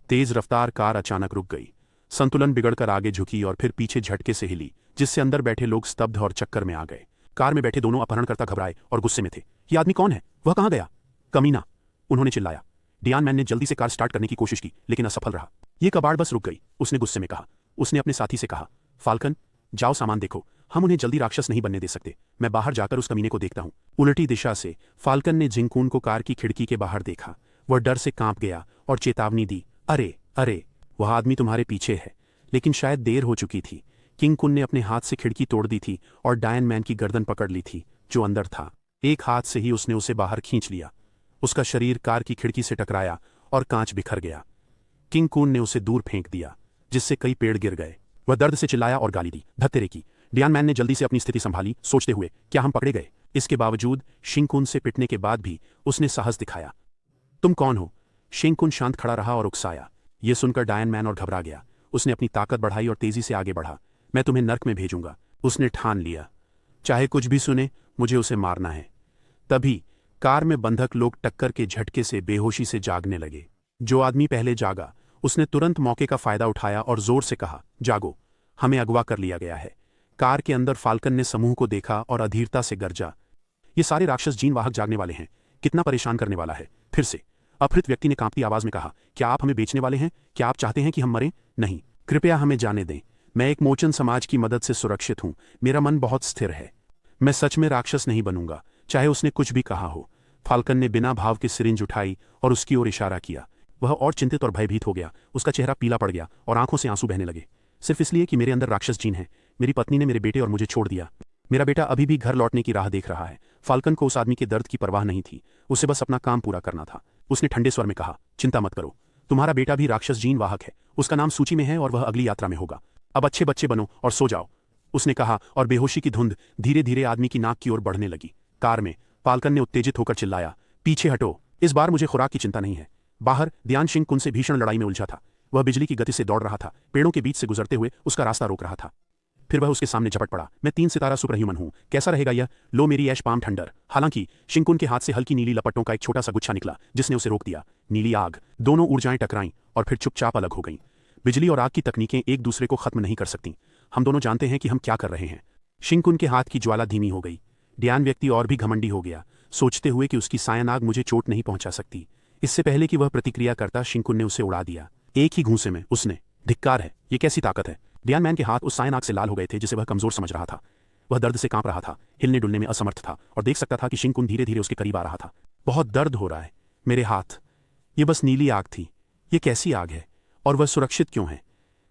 तेज रफ्तार कार अचानक रुक गई। संतुलन बिगड़कर आगे झुकी और फिर पीछे झटके से हिली, जिससे अंदर बैठे लोग स्तब्ध और चक्कर में आ गए। कार में बैठे दोनों अपहरणकर्ता घबराए और गुस्से में थे। ये आदमी कौन है? वह कहाँ गया? कमीना, उन्होंने चिल्लाया। डियानमैन ने जल्दी से कार स्टार्ट करने की कोशिश की लेकिन असफल रहा। ये कबाड़ बस रुक गई, उसने गुस्से में कहा। उसने अपने साथी से कहा, फाल्कन, जाओ सामान देखो, हम उन्हें जल्दी राक्षस नहीं बनने दे सकते। मैं बाहर जाकर उस कमीने को देखता हूं। उल्टी दिशा से फाल्कन ने जिंगकुन को कार की खिड़की के बाहर देखा। वह डर से कांप गया और चेतावनी दी, अरे अरे, वह आदमी तुम्हारे पीछे है। लेकिन शायद देर हो चुकी थी। किंग कुन ने अपने हाथ से खिड़की तोड़ दी थी और डायनमैन की गर्दन पकड़ ली थी जो अंदर था। एक हाथ से ही उसने उसे बाहर खींच लिया। उसका शरीर कार की खिड़की से टकराया और कांच बिखर गया। किंग कुन ने उसे दूर फेंक दिया जिससे कई पेड़ गिर गए। वह दर्द से चिल्लाया और गाली दी, धत्तेरे की। डियानमैन ने जल्दी से अपनी स्थिति संभाली, सोचते हुए, क्या हम पकड़े गए? इसके बावजूद शिंगकुन से पिटने के बाद भी उसने साहस दिखाया। तुम कौन हो? शिंगकुन शांत खड़ा रहा और उकसाया। यह सुनकर डायनमैन और घबरा गया। उसने अपनी ताकत बढ़ाई और तेजी से आगे बढ़ा। मैं तुम्हें नर्क में भेजूंगा, उसने ठान लिया। चाहे कुछ भी सुने, मुझे उसे मारना है। तभी कार में बंधक लोग टक्कर के झटके से बेहोशी से जागने लगे। जो आदमी पहले जागा उसने तुरंत मौके का फायदा उठाया और जोर से कहा, जागो, हमें अगवा कर लिया गया है। कार के अंदर फाल्कन ने समूह को देखा और अधीरता से गरजा, ये सारे राक्षस जीन वाहक जागने वाले हैं। कितना परेशान करने वाला है। फिर से अपहृत व्यक्ति ने कांपती आवाज में कहा, क्या आप हमें बेचने वाले हैं? क्या आप चाहते हैं कि हम मरें? नहीं, कृपया हमें जाने दें। मैं एक मोचन समाज की मदद से सुरक्षित हूं। मेरा मन बहुत स्थिर है। मैं सच में राक्षस नहीं बनूंगा, चाहे उसने कुछ भी कहा हो। फाल्कन ने बिना भाव की सिरिंज उठाई और उसकी ओर इशारा किया। वह और चिंतित और भयभीत हो गया। उसका चेहरा पीला पड़ गया और आंखों से आंसू बहने लगे। सिर्फ इसलिए कि मेरे अंदर राक्षस जीन है। मेरी पत्नी ने मेरे बेटे और मुझे छोड़ दिया। मेरा बेटा अभी भी घर लौटने की राह देख रहा है। फाल्कन को उस आदमी के दर्द की परवाह नहीं थी। उसे बस अपना काम पूरा करना था। उसने ठंडे स्वर में कहा, चिंता मत करो, तुम्हारा बेटा भी राक्षस जीन वाहक है। उसका नाम सूची में है और वह अगली यात्रा में होगा। अब अच्छे बच्चे बनो और सो जाओ, उसने कहा और बेहोशी की धुंध धीरे धीरे आदमी की नाक की ओर बढ़ने लगी। कार में फाल्कन ने उत्तेजित होकर चिल्लाया, पीछे हटो, इस बार मुझे खुराक की चिंता नहीं है। बाहर ध्यान सिंह कुन से भीषण लड़ाई में उलझा था। वह बिजली की गति से दौड़ रहा था, पेड़ों के बीच से गुजरते हुए उसका रास्ता रोक रहा था। फिर वह उसके सामने झपट पड़ा। मैं 3 सितारा सुपर ह्यूमन हूं, कैसा रहेगा यह? लो मेरी ऐश पाम ठंडर। हालांकि शिंकुन के हाथ से हल्की नीली लपटों का एक छोटा सा गुच्छा निकला जिसने उसे रोक दिया। नीली आग, दोनों ऊर्जाएं टकराईं और फिर चुपचाप अलग हो गईं। बिजली और आग की तकनीकें एक दूसरे को खत्म नहीं कर सकती। हम दोनों जानते हैं कि हम क्या कर रहे हैं। शिंकुन के हाथ की ज्वाला धीमी हो गई। ड्यान व्यक्ति और भी घमंडी हो गया, सोचते हुए कि उसकी सायनाग मुझे चोट नहीं पहुंचा सकती। इससे पहले कि वह प्रतिक्रिया करता, शिंकुन ने उसे उड़ा दिया। एक ही घूंसे में उसने, धिक्कार है, ये कैसी ताकत है? डियान मैन के हाथ उस सायनाग से लाल हो गए थे जिसे वह कमजोर समझ रहा था। वह दर्द से कांप रहा था, हिलने डुलने में असमर्थ था और देख सकता था कि शिंकुन धीरे धीरे उसके करीब आ रहा था। बहुत दर्द हो रहा है मेरे हाथ। ये बस नीली आग थी। ये कैसी आग है और वह सुरक्षित क्यों है?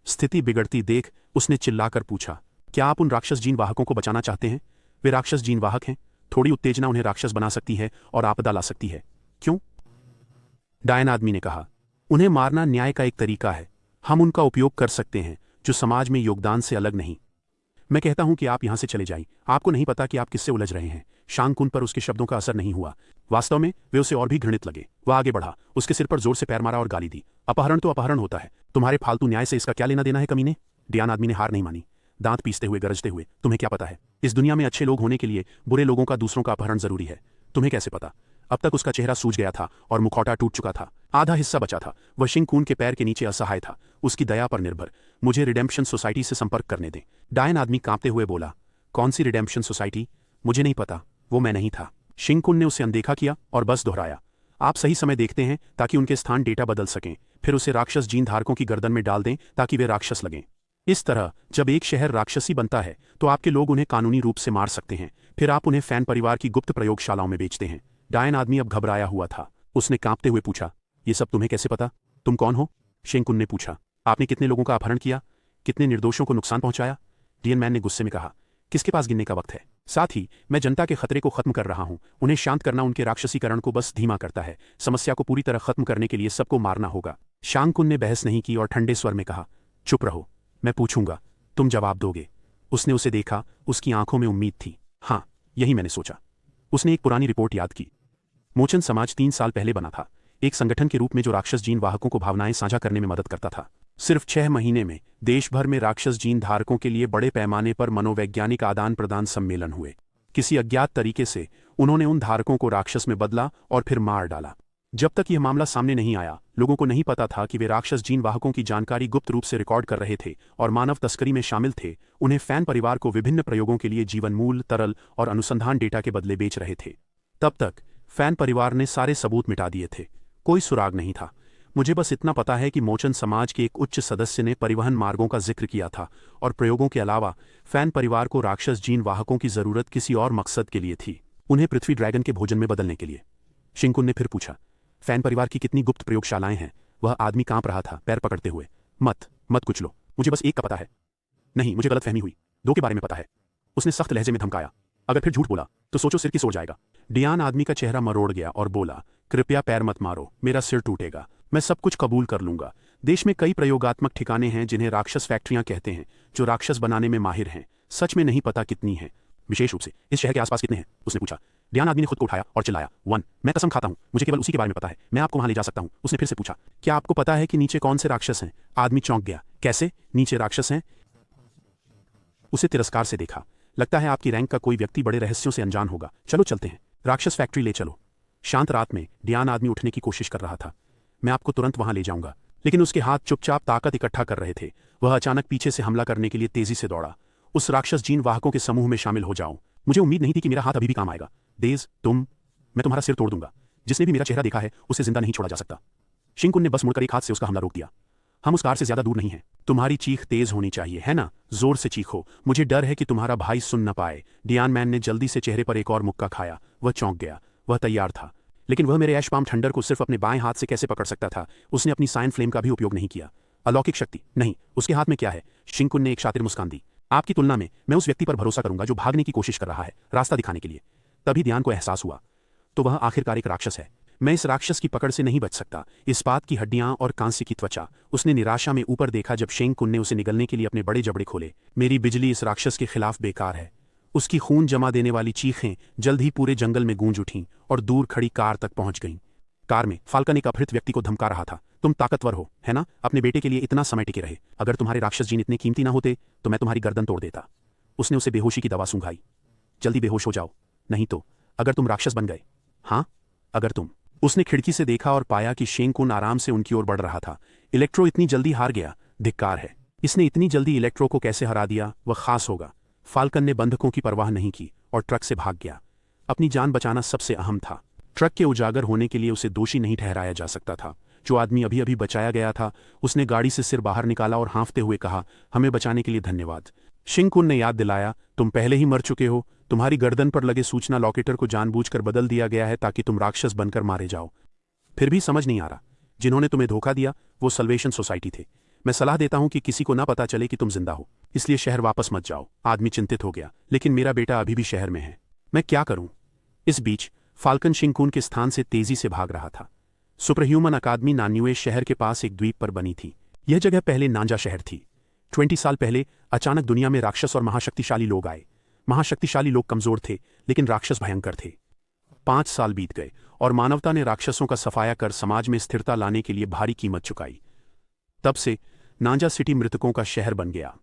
स्थिति बिगड़ती देख उसने चिल्लाकर पूछा, क्या आप उन राक्षस जीन वाहकों को बचाना चाहते हैं? वे राक्षस जीन वाहक हैं। थोड़ी उत्तेजना उन्हें राक्षस बना सकती है और आपदा ला सकती है। क्यों? डायन आदमी ने कहा, उन्हें मारना न्याय का एक तरीका है। हम उनका उपयोग कर सकते हैं जो समाज में योगदान से अलग नहीं। मैं कहता हूं कि आप यहां से चले जाइए। आपको नहीं पता कि आप किससे उलझ रहे हैं। शांगकुन पर उसके शब्दों का असर नहीं हुआ। वास्तव में वे उसे और भी घृणित लगे। वह आगे बढ़ा, उसके सिर पर जोर से पैर मारा और गाली दी। अपहरण तो अपहरण होता है, तुम्हारे फालतू न्याय से इसका क्या लेना देना है कमीने? डियान आदमी ने हार नहीं मानी, दांत पीसते हुए गरजते हुए, तुम्हें क्या पता है? इस दुनिया में अच्छे लोग होने के लिए बुरे लोगों का दूसरों का अपहरण जरूरी है। तुम्हें कैसे पता? अब तक उसका चेहरा सूज गया था और मुखौटा टूट चुका था। आधा हिस्सा बचा था। वह शिंगकुन के पैर के नीचे असहाय था, उसकी दया पर निर्भर। मुझे रिडेम्पशन सोसाइटी से संपर्क करने दें। डायन आदमी कांपते हुए बोला, कौन सी रिडेम्पशन सोसाइटी? मुझे नहीं पता, वो मैं नहीं था। शिंगकुन ने उसे अनदेखा किया और बस दोहराया, आप सही समय देखते हैं ताकि उनके स्थान डेटा बदल सकें, फिर उसे राक्षस जीन धारकों की गर्दन में डाल दें ताकि वे राक्षस लगें। इस तरह जब एक शहर राक्षसी बनता है तो आपके लोग उन्हें कानूनी रूप से मार सकते हैं, फिर आप उन्हें फैन परिवार की गुप्त प्रयोगशालाओं में बेचते हैं। डायन आदमी अब घबराया हुआ था। उसने कांपते हुए पूछा, ये सब तुम्हें कैसे पता? तुम कौन हो? शिंगकुन ने पूछा, आपने कितने लोगों का अपहरण किया? कितने निर्दोषों को नुकसान पहुंचाया? डियन मैन ने गुस्से में कहा, किसके पास गिनने का वक्त है? साथ ही मैं जनता के खतरे को खत्म कर रहा हूं। उन्हें शांत करना उनके राक्षसीकरण को बस धीमा करता है। समस्या को पूरी तरह खत्म करने के लिए सबको मारना होगा। शांगकुन ने बहस नहीं की और ठंडे स्वर में कहा, चुप रहो, मैं पूछूंगा, तुम जवाब दोगे। उसने उसे देखा, उसकी आंखों में उम्मीद थी। हाँ, यही मैंने सोचा। उसने एक पुरानी रिपोर्ट याद की। मोचन समाज 3 साल पहले बना था, एक संगठन के रूप में जो राक्षस जीन वाहकों को भावनाएं साझा करने में मदद करता था। सिर्फ 6 महीने में देश भर में राक्षस जीन धारकों के लिए बड़े पैमाने पर मनोवैज्ञानिक आदान प्रदान सम्मेलन हुए। किसी अज्ञात तरीके से उन्होंने उन धारकों को राक्षस में बदला और फिर मार डाला। जब तक यह मामला सामने नहीं आया, लोगों को नहीं पता था कि वे राक्षस जीन वाहकों की जानकारी गुप्त रूप से रिकॉर्ड कर रहे थे और मानव तस्करी में शामिल थे। उन्हें फैन परिवार को विभिन्न प्रयोगों के लिए जीवन मूल, तरल और अनुसंधान डेटा के बदले बेच रहे थे। तब तक फैन परिवार ने सारे सबूत मिटा दिए थे, कोई सुराग नहीं था। मुझे बस इतना पता है कि मोचन समाज के एक उच्च सदस्य ने परिवहन मार्गों का जिक्र किया था और प्रयोगों के अलावा फैन परिवार को राक्षस जीन वाहकों की जरूरत किसी और मकसद के लिए थी, उन्हें पृथ्वी ड्रैगन के भोजन में बदलने के लिए। शिंगकुन ने फिर पूछा, फैन परिवार की कितनी गुप्त प्रयोगशालाएं हैं? वह आदमी कांप रहा था, पैर पकड़ते हुए। मत कुछ लो, मुझे बस एक का पता है। नहीं, मुझे गलतफहमी हुई, 2 के बारे में पता है। उसने सख्त लहजे में धमकाया, अगर फिर झूठ बोला तो सोचो सिर की सो जाएगा। डियान आदमी का चेहरा मरोड़ गया और बोला, कृपया पैर मत मारो, मेरा सिर टूटेगा। मैं सब कुछ कबूल कर लूंगा। देश में कई प्रयोगात्मक ठिकाने हैं जिन्हें राक्षस फैक्ट्रियां कहते हैं, जो राक्षस बनाने में माहिर हैं। सच में नहीं पता कितनी हैं, विशेष रूप से इस शहर के आसपास कितने हैं? उसने पूछा। डियान आदमी ने खुद को उठाया और चिल्लाया, 1। मैं कसम खाता हूं, मुझे केवल उसी के बारे में पता है। मैं आपको वहां ले जा सकता हूं। उसने फिर से पूछा, क्या आपको पता है कि नीचे कौन से राक्षस हैं? आदमी चौंक गया, कैसे? नीचे राक्षस हैं? उसे तिरस्कार से देखा। लगता है आपकी रैंक का कोई व्यक्ति बड़े रहस्यों से अनजान होगा। चलो चलते हैं, राक्षस फैक्ट्री ले चलो। शांत रात में डियान आदमी उठने की कोशिश कर रहा था। मैं आपको तुरंत वहां ले जाऊंगा। लेकिन उसके हाथ चुपचाप ताकत इकट्ठा कर रहे थे। वह अचानक पीछे से हमला करने के लिए तेजी से दौड़ा। उस राक्षस जीन वाहकों के समूह में शामिल हो जाऊं। मुझे उम्मीद नहीं थी कि मेरा हाथ अभी भी काम आएगा। डेज, मैं तुम्हारा सिर तोड़ दूंगा। जिसने भी मेरा चेहरा देखा है उसे जिंदा नहीं छोड़ा जा सकता। शिंगकुन ने बस मुड़कर एक हाथ से उसका हमला रोक दिया। हम उस कार से ज्यादा दूर नहीं हैं। तुम्हारी चीख तेज होनी चाहिए, है ना? जोर से चीखो, मुझे डर है कि तुम्हारा भाई सुन न पाए। डियान मैन ने जल्दी से चेहरे पर एक और मुक्का खाया। वह चौंक गया। वह तैयार था, लेकिन वह मेरे ऐश पाम थंडर को सिर्फ अपने बाएं हाथ से कैसे पकड़ सकता था? उसने अपनी साइन फ्लेम का भी उपयोग नहीं किया। अलौकिक शक्ति नहीं, उसके हाथ में क्या है? शिंगकुन ने एक शातिर मुस्कान दी। आपकी तुलना में मैं उस व्यक्ति पर भरोसा करूंगा जो भागने की कोशिश कर रहा है, रास्ता दिखाने के लिए। तभी ध्यान को एहसास हुआ, तो वह आखिरकार एक राक्षस है। मैं इस राक्षस की पकड़ से नहीं बच सकता। इस्पात की हड्डियां और कांस्य की त्वचा। उसने निराशा में ऊपर देखा जब शिंगकुन ने उसे निगलने के लिए अपने बड़े जबड़े खोले। मेरी बिजली इस राक्षस के खिलाफ बेकार है। उसकी खून जमा देने वाली चीखें जल्द ही पूरे जंगल में गूंज उठीं और दूर खड़ी कार तक पहुंच गईं। कार में फाल्कन एक अपहृत व्यक्ति को धमका रहा था, तुम ताकतवर हो, है ना? अपने बेटे के लिए इतना समय टिके रहे। अगर तुम्हारे राक्षस जीन इतने कीमती ना होते तो मैं तुम्हारी गर्दन तोड़ देता। उसने उसे बेहोशी की दवा सूंघाई। जल्दी बेहोश हो जाओ, नहीं तो अगर तुम राक्षस बन गए। हाँ, अगर तुम। उसने खिड़की से देखा और पाया कि शिंगकुन आराम से उनकी ओर बढ़ रहा था। इलेक्ट्रो इतनी जल्दी हार गया, धिक्कार है। इसने इतनी जल्दी इलेक्ट्रो को कैसे हरा दिया? वह खास होगा। फाल्कन ने बंधकों की परवाह नहीं की और ट्रक से भाग गया। अपनी जान बचाना सबसे अहम था। ट्रक के उजागर होने के लिए उसे दोषी नहीं ठहराया जा सकता था। जो आदमी अभी अभी बचाया गया था, उसने गाड़ी से सिर बाहर निकाला और हाँफते हुए कहा, हमें बचाने के लिए धन्यवाद। शिंकुन ने याद दिलाया, तुम पहले ही मर चुके हो, तुम्हारी गर्दन पर लगे सूचना लॉकेटर को जानबूझकर बदल दिया गया है ताकि तुम राक्षस बनकर मारे जाओ। फिर भी समझ नहीं आ रहा, जिन्होंने तुम्हें धोखा दिया वो सल्वेशन सोसाइटी थे। मैं सलाह देता हूं कि किसी को ना पता चले कि तुम जिंदा हो, इसलिए शहर वापस मत जाओ। आदमी चिंतित हो गया, लेकिन मेरा बेटा अभी भी शहर में है, मैं क्या करूं? इस बीच फाल्कन शिंकुन के स्थान से तेजी से भाग रहा था। सुपरह्यूमन अकादमी नान्युए शहर के पास एक द्वीप पर बनी थी। यह जगह पहले नांजा शहर थी। 20 साल पहले अचानक दुनिया में राक्षस और महाशक्तिशाली लोग आए। महाशक्तिशाली लोग कमजोर थे, लेकिन राक्षस भयंकर थे। 5 साल बीत गए और मानवता ने राक्षसों का सफाया कर समाज में स्थिरता लाने के लिए भारी कीमत चुकाई। तब से नांजा सिटी मृतकों का शहर बन गया।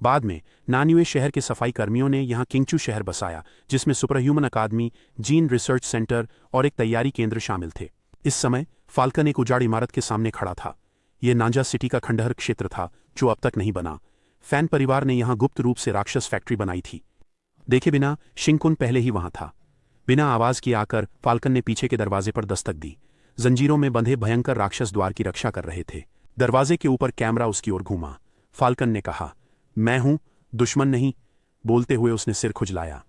बाद में नान्युए शहर के सफाई कर्मियों ने यहां किंगचू शहर बसाया, जिसमें सुपरह्यूमन अकादमी, जीन रिसर्च सेंटर और एक तैयारी केंद्र शामिल थे। इस समय फाल्कन एक उजाड़ इमारत के सामने खड़ा था। यह नांजा सिटी का खंडहर क्षेत्र था जो अब तक नहीं बना। फैन परिवार ने यहां गुप्त रूप से राक्षस फैक्ट्री बनाई थी। देखे बिना शिंकुन पहले ही वहां था। बिना आवाज किए आकर फाल्कन ने पीछे के दरवाजे पर दस्तक दी। जंजीरों में बंधे भयंकर राक्षस द्वार की रक्षा कर रहे थे। दरवाजे के ऊपर कैमरा उसकी ओर घूमा। फाल्कन ने कहा, मैं हूं, दुश्मन नहीं। बोलते हुए उसने सिर खुजलाया।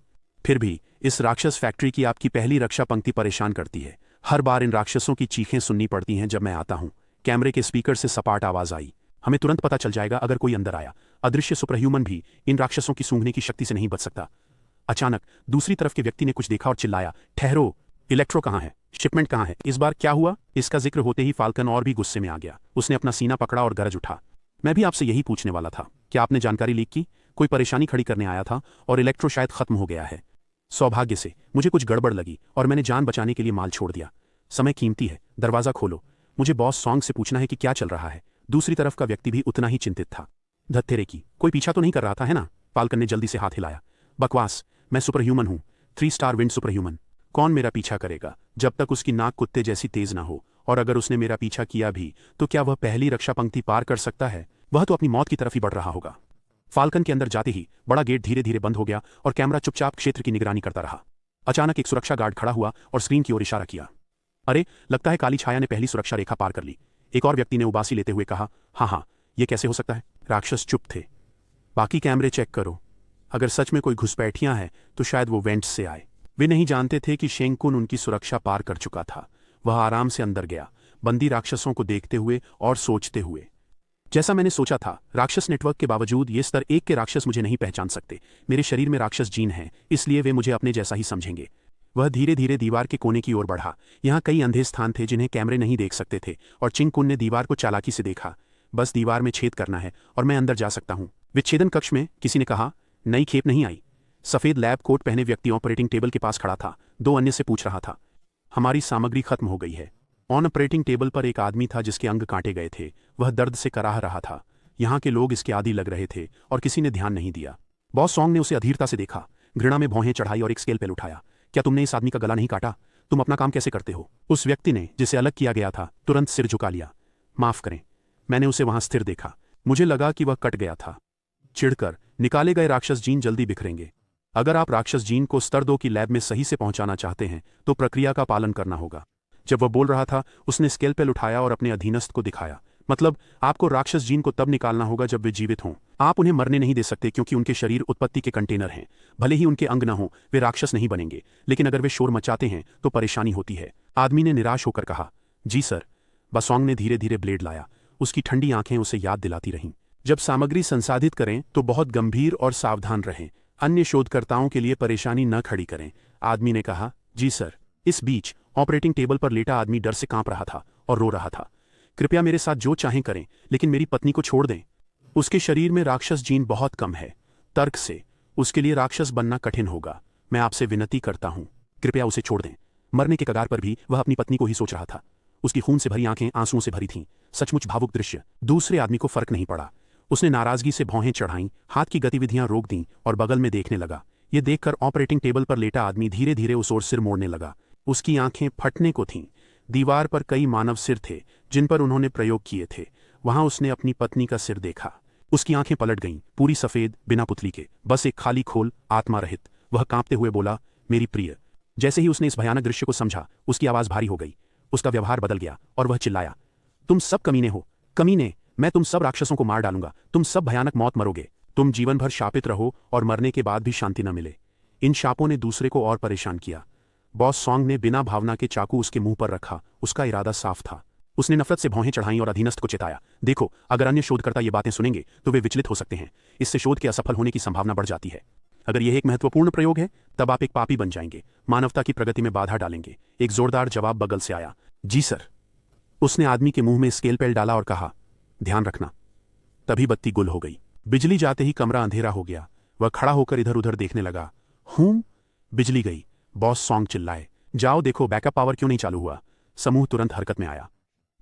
फिर भी इस राक्षस फैक्ट्री की आपकी पहली रक्षा पंक्ति परेशान करती है। हर बार इन राक्षसों की चीखें सुननी पड़ती हैं जब मैं आता हूं। कैमरे के स्पीकर से सपाट आवाज आई, हमें तुरंत पता चल जाएगा अगर कोई अंदर आया। अदृश्य सुपरह्यूमन भी इन राक्षसों की सूंघने की शक्ति से नहीं बच सकता। अचानक दूसरी तरफ के व्यक्ति ने कुछ देखा और चिल्लाया, ठहरो, इलेक्ट्रो कहाँ है? शिपमेंट कहाँ है? इस बार क्या हुआ? इसका जिक्र होते ही फाल्कन और भी गुस्से में आ गया। उसने अपना सीना पकड़ा और गरज उठा, मैं भी आपसे यही पूछने वाला था। क्या आपने जानकारी लीक की? कोई परेशानी खड़ी करने आया था और इलेक्ट्रो शायद खत्म हो गया है। सौभाग्य से मुझे कुछ गड़बड़ लगी और मैंने जान बचाने के लिए माल छोड़ दिया। समय कीमती है, दरवाजा खोलो, मुझे बॉस सॉन्ग से पूछना है कि क्या चल रहा है। दूसरी तरफ का व्यक्ति भी उतना ही चिंतित था। धत्तेरे की, कोई पीछा तो नहीं कर रहा था, है ना? फाल्कन ने जल्दी से हाथ हिलाया। बकवास, मैं सुपरह्यूमन हूं, 3 स्टार विंड सुपरह्यूमन। कौन मेरा पीछा करेगा जब तक उसकी नाक कुत्ते जैसी तेज ना हो? और अगर उसने मेरा पीछा किया भी तो क्या वह पहली रक्षा पंक्ति पार कर सकता है? वह तो अपनी मौत की तरफ ही बढ़ रहा होगा। फाल्कन के अंदर जाते ही बड़ा गेट धीरे धीरे बंद हो गया और कैमरा चुपचाप क्षेत्र की निगरानी करता रहा। अचानक एक सुरक्षा गार्ड खड़ा हुआ और स्क्रीन की ओर इशारा किया। अरे, लगता है काली छाया ने पहली सुरक्षा रेखा पार कर ली। एक और व्यक्ति ने उबासी लेते हुए कहा, हाँ, ये कैसे हो सकता है? राक्षस चुप थे। बाकी कैमरे चेक करो, अगर सच में कोई घुसपैठियां हैं तो शायद वो वेंट्स से आए। वे नहीं जानते थे कि शिंकुन उनकी सुरक्षा पार कर चुका था। वह आराम से अंदर गया, बंदी राक्षसों को देखते हुए और सोचते हुए। जैसा मैंने सोचा था, राक्षस नेटवर्क के बावजूद ये स्तर 1 के राक्षस मुझे नहीं पहचान सकते। मेरे शरीर में राक्षस जीन हैं, इसलिए वे मुझे अपने जैसा ही समझेंगे। वह धीरे धीरे दीवार के कोने की ओर बढ़ा। यहाँ कई अंधे स्थान थे जिन्हें कैमरे नहीं देख सकते थे, और चिंकुन ने दीवार को चालाकी से देखा। बस दीवार में छेद करना है और मैं अंदर जा सकता हूँ। विच्छेदन कक्ष में किसी ने कहा, नई खेप नहीं आई। सफेद लैब कोट पहने व्यक्ति ऑपरेटिंग टेबल के पास खड़ा था। 2 अन्य से पूछ रहा था, हमारी सामग्री खत्म हो गई है। ऑन ऑपरेटिंग टेबल पर एक आदमी था जिसके अंग काटे गए थे। वह दर्द से कराह रहा था। यहाँ के लोग इसके आदी लग रहे थे और किसी ने ध्यान नहीं दिया। बॉस सॉन्ग ने उसे अधीरता से देखा, घृणा में भौहें चढ़ाई और एक स्केलपेल उठाया। क्या तुमने इस आदमी का गला नहीं काटा? तुम अपना काम कैसे करते हो? उस व्यक्ति ने, जिसे अलग किया गया था, तुरंत सिर झुका लिया। माफ करें, मैंने उसे वहां स्थिर देखा। मुझे लगा कि वह कट गया था। चिढ़कर निकाले गए राक्षस जीन जल्दी बिखरेंगे। अगर आप राक्षस जीन को स्तर 2 की लैब में सही से पहुंचाना चाहते हैं तो प्रक्रिया का पालन करना होगा। जब वह बोल रहा था, उसने स्केलपेल उठाया और अपने अधीनस्थ को दिखाया। मतलब, आपको राक्षस जीन को तब निकालना होगा जब वे जीवित हों। आप उन्हें मरने नहीं दे सकते क्योंकि उनके शरीर उत्पत्ति के कंटेनर हैं। भले ही उनके अंग न हों, वे राक्षस नहीं बनेंगे, लेकिन अगर वे शोर मचाते हैं तो परेशानी होती है। आदमी ने निराश होकर कहा, जी सर। बसोंग ने धीरे धीरे ब्लेड लाया। उसकी ठंडी आंखें उसे याद दिलाती रहीं, जब सामग्री संसाधित करें तो बहुत गंभीर और सावधान रहें। अन्य शोधकर्ताओं के लिए परेशानी न खड़ी करें। आदमी ने कहा, जी सर। इस बीच ऑपरेटिंग टेबल पर लेटा आदमी डर से कांप रहा था और रो रहा था। कृपया मेरे साथ जो चाहें करें, लेकिन मेरी पत्नी को छोड़ दें। उसके शरीर में राक्षस जीन बहुत कम है। तर्क से उसके लिए राक्षस बनना कठिन होगा। मैं आपसे विनती करता हूं, कृपया उसे छोड़ दें। मरने के कगार पर भी वह अपनी पत्नी को ही सोच रहा था। उसकी खून से भरी आंखें आंसुओं से भरी थीं। सचमुच भावुक दृश्य। दूसरे आदमी को फर्क नहीं पड़ा। उसने नाराजगी से भौहें चढ़ाईं, हाथ की गतिविधियां रोक दीं और बगल में देखने लगा। ये देखकर ऑपरेटिंग टेबल पर लेटा आदमी धीरे धीरे उस ओर सिर मोड़ने लगा। उसकी आंखें फटने को थीं। दीवार पर कई मानव सिर थे जिन पर उन्होंने प्रयोग किए थे। वहां उसने अपनी पत्नी का सिर देखा। उसकी आंखें पलट गईं, पूरी सफेद, बिना पुतली के, बस एक खाली खोल, आत्मा रहित। वह कांपते हुए बोला, मेरी प्रिय। जैसे ही उसने इस भयानक दृश्य को समझा, उसकी आवाज भारी हो गई। उसका व्यवहार बदल गया और वह चिल्लाया, तुम सब कमीने हो, कमीने, मैं तुम सब राक्षसों को मार डालूंगा, तुम सब भयानक मौत मरोगे, तुम जीवन भर शापित रहो और मरने के बाद भी शांति न मिले। इन शापों ने दूसरे को और परेशान किया। बॉस सॉन्ग ने बिना भावना के चाकू उसके मुंह पर रखा, उसका इरादा साफ था। उसने नफरत से भौहें चढ़ाईं और अधीनस्थ को चेताया, देखो, अगर अन्य शोधकर्ता ये बातें सुनेंगे तो वे विचलित हो सकते हैं, इससे शोध के असफल होने की संभावना बढ़ जाती है। अगर यह एक महत्वपूर्ण प्रयोग है तब आप एक पापी बन जाएंगे, मानवता की प्रगति में बाधा डालेंगे। एक जोरदार जवाब बगल से आया, जी सर। उसने आदमी के मुंह में स्केलपेल डाला और कहा, ध्यान रखना। तभी बत्ती गुल हो गई। बिजली जाते ही कमरा अंधेरा हो गया। वह खड़ा होकर इधर उधर देखने लगा। बिजली गई। बॉस सॉन्ग चिल्लाए, जाओ देखो बैकअप पावर क्यों नहीं चालू हुआ। समूह तुरंत हरकत में आया।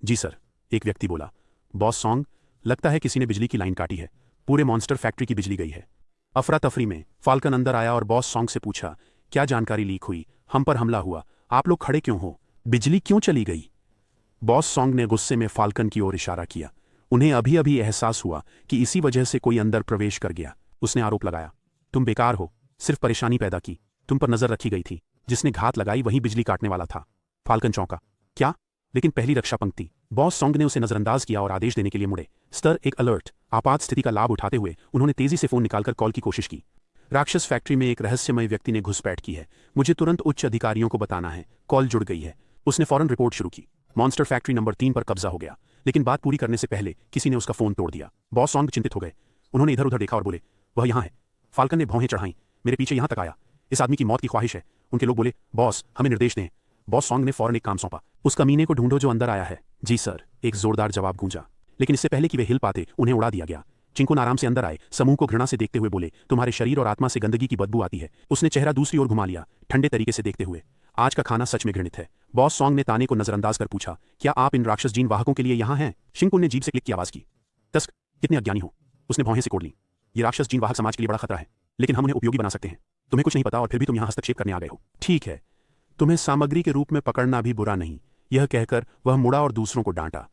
जी सर, एक व्यक्ति बोला। बॉस सॉन्ग, लगता है किसी ने बिजली की लाइन काटी है, पूरे मॉन्स्टर फैक्ट्री की बिजली गई है। अफरा तफरी में फाल्कन अंदर आया और बॉस सॉन्ग से पूछा, क्या जानकारी लीक हुई? हम पर हमला हुआ, आप लोग खड़े क्यों हो? बिजली क्यों चली गई? बॉस सॉन्ग ने गुस्से में फाल्कन की ओर इशारा किया। उन्हें अभी अभी एहसास हुआ कि इसी वजह से कोई अंदर प्रवेश कर गया। उसने आरोप लगाया, तुम बेकार हो, सिर्फ परेशानी पैदा की, तुम पर नजर रखी गई थी, जिसने घात लगाई वही बिजली काटने वाला था। फाल्कन चौंका, क्या? लेकिन पहली रक्षा पंक्ति। बॉस सॉन्ग ने उसे नजरअंदाज किया और आदेश देने के लिए मुड़े। स्तर एक अलर्ट। आपात स्थिति का लाभ उठाते हुए उन्होंने तेजी से फोन निकालकर कॉल की कोशिश की। राक्षस फैक्ट्री में एक रहस्यमय व्यक्ति ने घुसपैठ की है, मुझे तुरंत उच्च अधिकारियों को बताना है। कॉल जुड़ गई है। उसने फौरन रिपोर्ट शुरू की। मॉन्स्टर फैक्ट्री नंबर 3 पर कब्जा हो गया, लेकिन बात पूरी करने से पहले किसी ने उसका फोन तोड़ दिया। बॉस सॉन्ग चिंतित हो गए। उन्होंने इधर उधर देखा और बोले, वह यहाँ है। फाल्कन ने भौहें चढ़ाईं, मेरे पीछे यहाँ तक आया, इस आदमी की मौत की ख्वाहिश है। उनके लोग बोले, बॉस हमें निर्देश दें। बॉस सॉन्ग ने फौरन एक काम सौंपा, उस कमीने को ढूंढो जो अंदर आया है। जी सर, एक जोरदार जवाब गूंजा, लेकिन इससे पहले कि वे हिल पाते उन्हें उड़ा दिया गया। चिंकुन आराम से अंदर आए, समूह को घृणा से देखते हुए बोले, तुम्हारे शरीर और आत्मा से गंदगी की बदबू आती है। उसने चेहरा दूसरी ओर घुमा लिया, ठंडे तरीके से देखते हुए, आज का खाना सच में घृणित है। बॉस सॉन्ग ने ताने को नजरअंदाज कर पूछा, क्या आप इन राक्षस जीन वाहकों के लिए यहाँ हैं? शिंकुन ने जीभ से क्लिक की आवाज की, तस्क, कितने अज्ञानी हो। उसने भौहें से कोड़ ली, ये राक्षस जीन वाहक समाज के लिए बड़ा खतरा है, लेकिन हम उन्हें उपयोगी बना सकते हैं। तुम्हें कुछ नहीं पता और फिर भी तुम यहाँ हस्तक्षेप करने आ गए हो। ठीक है, तुम्हें सामग्री के रूप में पकड़ना भी बुरा नहीं। यह कहकर वह मुड़ा और दूसरों को डांटा,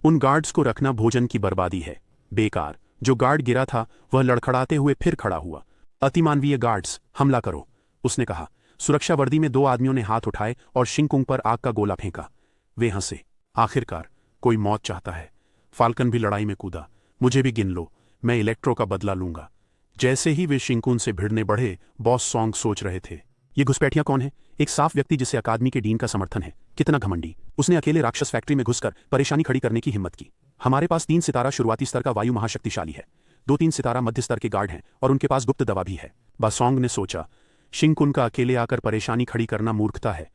उन गार्ड्स को रखना भोजन की बर्बादी है, बेकार। जो गार्ड गिरा था वह लड़खड़ाते हुए फिर खड़ा हुआ। अतिमानवीय गार्ड्स, हमला करो, उसने कहा। सुरक्षा वर्दी में 2 आदमियों ने हाथ उठाए और शिंकुंग पर आग का गोला फेंका। वे हंसे, आखिरकार कोई मौत चाहता है। फाल्कन भी लड़ाई में कूदा, मुझे भी गिन लो, मैं इलेक्ट्रो का बदला लूंगा। जैसे ही वे शिंकुन से भिड़ने बढ़े, बॉस सॉन्ग सोच रहे थे, ये घुसपैठिया कौन है? एक साफ व्यक्ति जिसे अकादमी के डीन का समर्थन है, कितना घमंडी। उसने अकेले राक्षस फैक्ट्री में घुसकर परेशानी खड़ी करने की हिम्मत की। हमारे पास 3 सितारा शुरुआती स्तर का वायु महाशक्तिशाली है, 2-3 सितारा मध्य स्तर के गार्ड हैं और उनके पास गुप्त दवा भी है। बासोंग ने सोचा, शिंकुन का अकेले आकर परेशानी खड़ी करना मूर्खता है।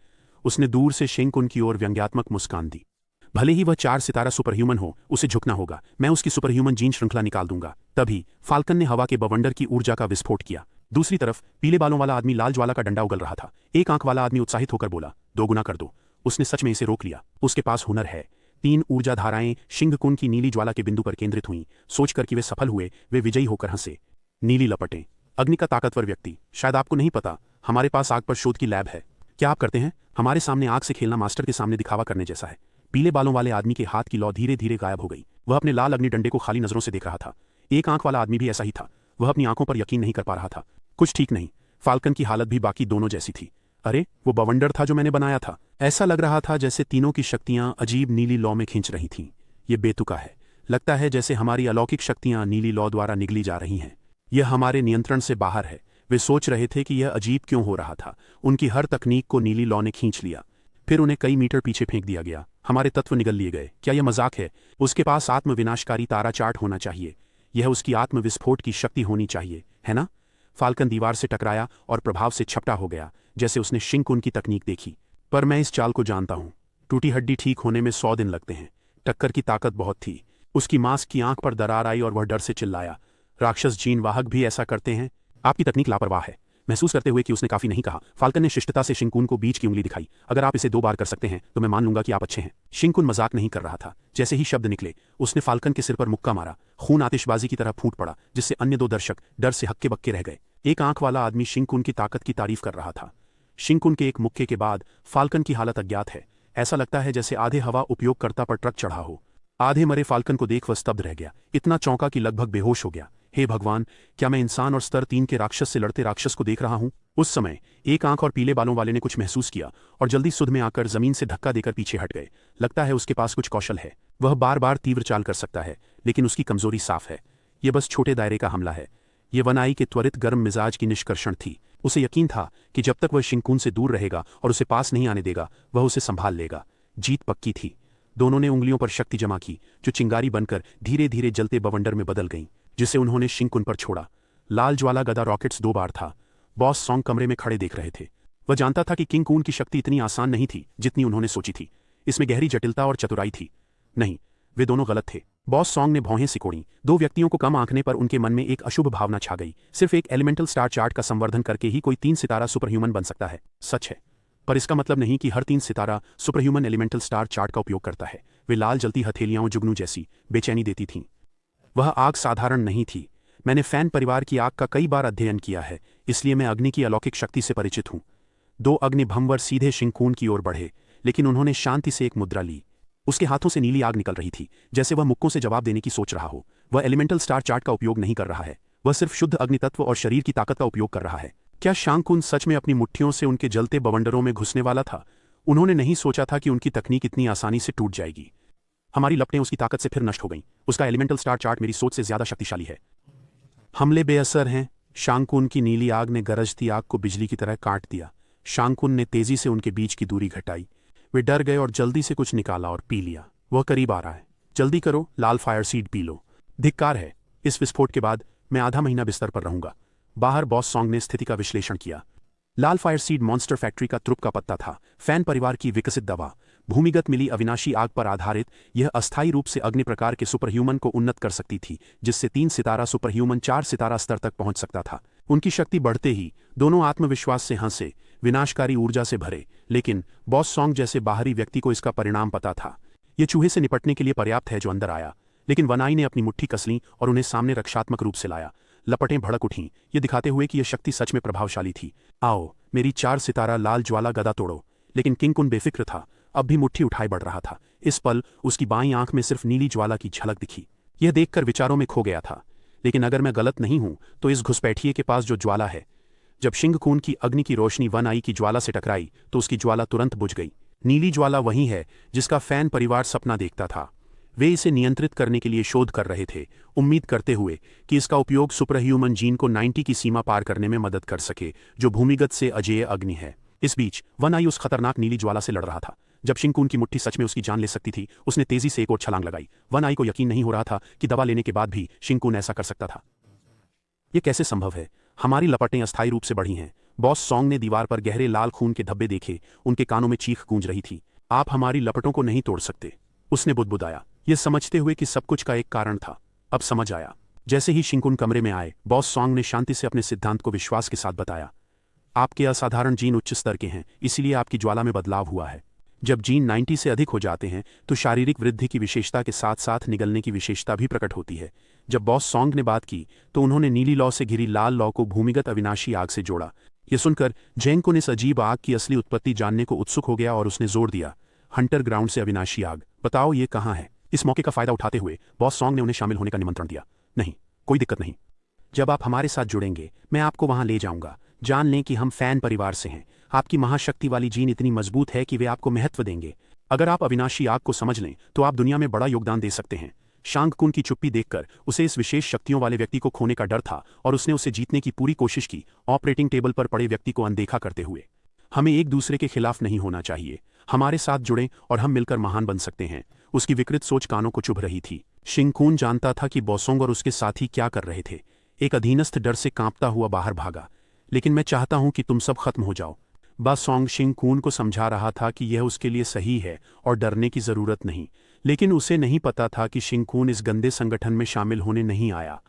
उसने दूर से शिंकुन की ओर व्यंग्यात्मक मुस्कान दी। भले ही वह 4 सितारा सुपरह्यूमन हो, उसे झुकना होगा, मैं उसकी सुपरह्यूमन जीन श्रृंखला निकाल दूंगा। तभी फाल्कन ने हवा के बवंडर की ऊर्जा का विस्फोट किया। दूसरी तरफ पीले बालों वाला आदमी लाल ज्वाला का डंडा उगल रहा था। एक आंख वाला आदमी उत्साहित होकर बोला, 2 गुना कर दो। उसने सच में इसे रोक लिया, उसके पास हुनर है। 3 ऊर्जा धाराएं शिंगकुन की नीली ज्वाला के बिंदु पर केंद्रित हुईं। सोचकर कि वे सफल हुए, वे विजयी होकर हंसे। नीली लपटें, अग्नि का ताकतवर व्यक्ति। शायद आपको नहीं पता, हमारे पास आग पर शोध की लैब है। क्या आप करते हैं? हमारे सामने आग से खेलना मास्टर के सामने दिखावा करने जैसा है। पीले बालों वाले आदमी के हाथ की लौ धीरे धीरे गायब हो गई। वह अपने लाल अग्नि डंडे को खाली नजरों से देख रहा था। एक आंख वाला आदमी भी ऐसा ही था, वह अपनी आंखों पर यकीन नहीं कर पा रहा था। कुछ ठीक नहीं। फाल्कन की हालत भी बाकी दोनों जैसी थी। अरे, वो बवंडर था जो मैंने बनाया था। ऐसा लग रहा था जैसे तीनों की शक्तियां अजीब नीली लौ में खींच रही थीं। ये बेतुका है। लगता है जैसे हमारी अलौकिक शक्तियां नीली लौ द्वारा निगली जा रही हैं। यह हमारे नियंत्रण से बाहर है। वे सोच रहे थे कि यह अजीब क्यों हो रहा था। उनकी हर तकनीक को नीली लौ ने खींच लिया, फिर उन्हें कई मीटर पीछे फेंक दिया गया। हमारे तत्व निगल लिए गए। क्या यह मजाक है? उसके पास आत्मविनाशकारी तारा चार्ट होना चाहिए। यह उसकी आत्मविस्फोट की शक्ति होनी चाहिए, है ना? फाल्कन दीवार से टकराया और प्रभाव से छपटा हो गया, जैसे उसने शिंकुन की तकनीक देखी। पर मैं इस चाल को जानता हूं। टूटी हड्डी ठीक होने में 100 दिन लगते हैं। टक्कर की ताकत बहुत थी। उसकी मांस की आंख पर दरार आई और वह डर से चिल्लाया। राक्षस जीन वाहक भी ऐसा करते हैं? आपकी तकनीक लापरवाह है। महसूस करते हुए कि उसने काफी नहीं कहा, फाल्कन ने शिष्टता से शिंकुन को बीच की उंगली दिखाई। अगर आप इसे 2 बार कर सकते हैं तो मैं मान लूंगा कि आप अच्छे हैं। शिंकुन मजाक नहीं कर रहा था। जैसे ही शब्द निकले, उसने फाल्कन के सिर पर मुक्का मारा। खून आतिशबाजी की तरह फूट पड़ा, जिससे अन्य 2 दर्शक डर से हक्के बक्के रह गए। एक आंख वाला आदमी शिंकुन की ताकत की तारीफ कर रहा था। शिंकुन के एक मुक्के के बाद फाल्कन की हालत अज्ञात है। ऐसा लगता है जैसे आधे हवा उपयोगकर्ता पर ट्रक चढ़ा हो। आधे मरे फाल्कन को देख वह स्तब्ध रह गया, इतना चौंका कि लगभग बेहोश हो गया। हे भगवान, क्या मैं इंसान और स्तर 3 के राक्षस से लड़ते राक्षस को देख रहा हूं? उस समय एक आंख और पीले बालों वाले ने कुछ महसूस किया और जल्दी सुध में आकर जमीन से धक्का देकर पीछे हट गए। लगता है उसके पास कुछ कौशल है, वह बार बार तीव्र चाल कर सकता है, लेकिन उसकी कमजोरी साफ है, यह बस छोटे दायरे का हमला है। ये वनाई के त्वरित गर्म मिजाज की निष्कर्षण थी। उसे यकीन था कि जब तक वह शिंकून से दूर रहेगा और उसे पास नहीं आने देगा, वह उसे संभाल लेगा। जीत पक्की थी। दोनों ने उंगलियों पर शक्ति जमा की, जो चिंगारी बनकर धीरे धीरे जलते बवंडर में बदल गईं, जिसे उन्होंने शिंकून पर छोड़ा। लाल ज्वाला गदा रॉकेट्स 2 बार था। बॉस सॉन्ग कमरे में खड़े देख रहे थे। वह जानता था कि किंग कून की शक्ति इतनी आसान नहीं थी जितनी उन्होंने सोची थी। इसमें गहरी जटिलता और चतुराई थी। नहीं, वे दोनों गलत थे। बॉस सॉन्ग ने भौहें सिकोड़ी। 2 व्यक्तियों को कम आंकने पर उनके मन में एक अशुभ भावना छा गई। सिर्फ एक एलिमेंटल स्टार चार्ट का संवर्धन करके ही कोई 3 सितारा सुपरह्यूमन बन सकता है, सच है, पर इसका मतलब नहीं कि हर 3 सितारा सुपरह्यूमन एलिमेंटल स्टार चार्ट का उपयोग करता है। वे लाल जलती हथेलियां जुगनू जैसी बेचैनी देती थीं। वह आग साधारण नहीं थी। मैंने फैन परिवार की आग का कई बार अध्ययन किया है, इसलिए मैं अग्नि की अलौकिक शक्ति से परिचित हूं। 2 अग्निभंवर सीधे शिंकून की ओर बढ़े, लेकिन उन्होंने शांति से एक मुद्रा ली। उसके हाथों से नीली आग निकल रही थी, जैसे वह मुक्कों से जवाब देने की सोच रहा हो। वह एलिमेंटल स्टार चार्ट का उपयोग नहीं कर रहा है, वह सिर्फ शुद्ध अग्नितत्व और शरीर की ताकत का उपयोग कर रहा है। क्या शांकुन सच में अपनी मुट्ठियों से उनके जलते बवंडरों में घुसने वाला था? उन्होंने नहीं सोचा था कि उनकी तकनीक इतनी आसानी से टूट जाएगी। हमारी लपटें उसकी ताकत से फिर नष्ट हो गईं। उसका एलिमेंटल स्टार चार्ट मेरी सोच से ज्यादा शक्तिशाली है। हमले बेअसर हैं। शांकुन की नीली आग ने गरजती आग को बिजली की तरह काट दिया। शांकुन ने तेजी से उनके बीच की दूरी घटाई। वे डर गए और जल्दी से कुछ निकाला और पी लिया। वह करीब आ रहा है, जल्दी करो, लाल फायर सीड पी लो। धिक्कार है, इस विस्फोट के बाद मैं आधा महीना बिस्तर पर रहूंगा। बाहर बॉस सॉन्ग ने स्थिति का विश्लेषण किया। लाल फायर सीड मॉन्स्टर फैक्ट्री का त्रुप का पत्ता था, फैन परिवार की विकसित दवा। भूमिगत मिली अविनाशी आग पर आधारित यह अस्थायी रूप से अग्नि प्रकार के सुपरह्यूमन को उन्नत कर सकती थी, जिससे 3 सितारा सुपरह्यूमन 4 सितारा स्तर तक पहुंच सकता था। उनकी शक्ति बढ़ते ही दोनों आत्मविश्वास से हंसे, विनाशकारी ऊर्जा से भरे। लेकिन बॉस सॉन्ग जैसे बाहरी व्यक्ति को इसका परिणाम पता था। यह चूहे से निपटने के लिए पर्याप्त है जो अंदर आया। लेकिन वनाई ने अपनी मुट्ठी कस ली और उन्हें सामने रक्षात्मक रूप से लाया। लपटें भड़क उठीं, ये दिखाते हुए कि यह शक्ति सच में प्रभावशाली थी। आओ, मेरी 4 सितारा लाल ज्वाला गदा तोड़ो। लेकिन किंगकुन बेफिक्र था, अब भी मुट्ठी उठाए बढ़ रहा था। इस पल उसकी बाईं आंख में सिर्फ नीली ज्वाला की झलक दिखी। यह देखकर विचारों में खो गया था। लेकिन अगर मैं गलत नहीं हूं तो इस घुसपैठिए के पास जो ज्वाला है। जब शिंगकून की अग्नि की रोशनी वनाई की ज्वाला से टकराई तो उसकी ज्वाला तुरंत बुझ गई। नीली ज्वाला वही है जिसका फैन परिवार सपना देखता था। वे इसे नियंत्रित करने के लिए शोध कर रहे थे, उम्मीद करते हुए कि इसका उपयोग सुपरह्यूमन जीन को 90 की सीमा पार करने में मदद कर सके, जो भूमिगत से अजेय अग्नि है। इस बीच वनाई उस खतरनाक नीली ज्वाला से लड़ रहा था। जब शिंकून की मुट्ठी सच में उसकी जान ले सकती थी, उसने तेजी से एक और छलांग लगाई। वनाई को यकीन नहीं हो रहा था कि दवा लेने के बाद भी शिंकून ऐसा कर सकता था। यह कैसे संभव है? हमारी लपटें अस्थायी रूप से बढ़ी हैं। बॉस सॉन्ग ने दीवार पर गहरे लाल खून के धब्बे देखे, उनके कानों में चीख गूंज रही थी। आप हमारी लपटों को नहीं तोड़ सकते, उसने बुदबुदाया, यह समझते हुए कि सब कुछ का एक कारण था। अब समझ आया। जैसे ही शिंकून कमरे में आए, बॉस सॉन्ग ने शांति से अपने सिद्धांत को विश्वास के साथ बताया। आपके असाधारण जीन उच्च स्तर के हैं, इसलिए आपकी ज्वाला में बदलाव हुआ है। जब जीन 90 से अधिक हो जाते हैं तो शारीरिक वृद्धि की विशेषता के साथ साथ निगलने की विशेषता भी प्रकट होती है। जब बॉस सॉन्ग ने बात की तो उन्होंने नीली लौ से घिरी लाल लौ को भूमिगत अविनाशी आग से जोड़ा। यह सुनकर जेंगकुन इस अजीब आग की असली उत्पत्ति जानने को उत्सुक हो गया और उसने जोर दिया, हंटर ग्राउंड से अविनाशी आग, बताओ ये कहाँ है? इस मौके का फायदा उठाते हुए बॉस सॉन्ग ने उन्हें शामिल होने का निमंत्रण दिया। नहीं, कोई दिक्कत नहीं। जब आप हमारे साथ जुड़ेंगे मैं आपको वहां ले जाऊंगा। जान लें कि हम फैन परिवार से हैं। आपकी महाशक्ति वाली जीन इतनी मजबूत है कि वे आपको महत्व देंगे। अगर आप अविनाशी आग को समझ लें तो आप दुनिया में बड़ा योगदान दे सकते हैं। शांगकुन की चुप्पी देखकर उसे इस विशेष शक्तियों वाले व्यक्ति को खोने का डर था और उसने उसे जीतने की पूरी कोशिश की, ऑपरेटिंग टेबल पर पड़े व्यक्ति को अनदेखा करते हुए। हमें एक दूसरे के खिलाफ नहीं होना चाहिए। हमारे साथ जुड़ें और हम मिलकर महान बन सकते हैं। उसकी विकृत सोच कानों को चुभ रही थी। शिंगकून जानता था कि बॉसोंग और उसके साथी क्या कर रहे थे। एक अधीनस्थ डर से कांपता हुआ बाहर भागा। लेकिन मैं चाहता हूं कि तुम सब खत्म हो जाओ। बॉसोंग शिंगकून को समझा रहा था कि यह उसके लिए सही है और डरने की जरूरत नहीं। लेकिन उसे नहीं पता था कि शिंगकून इस गंदे संगठन में शामिल होने नहीं आया।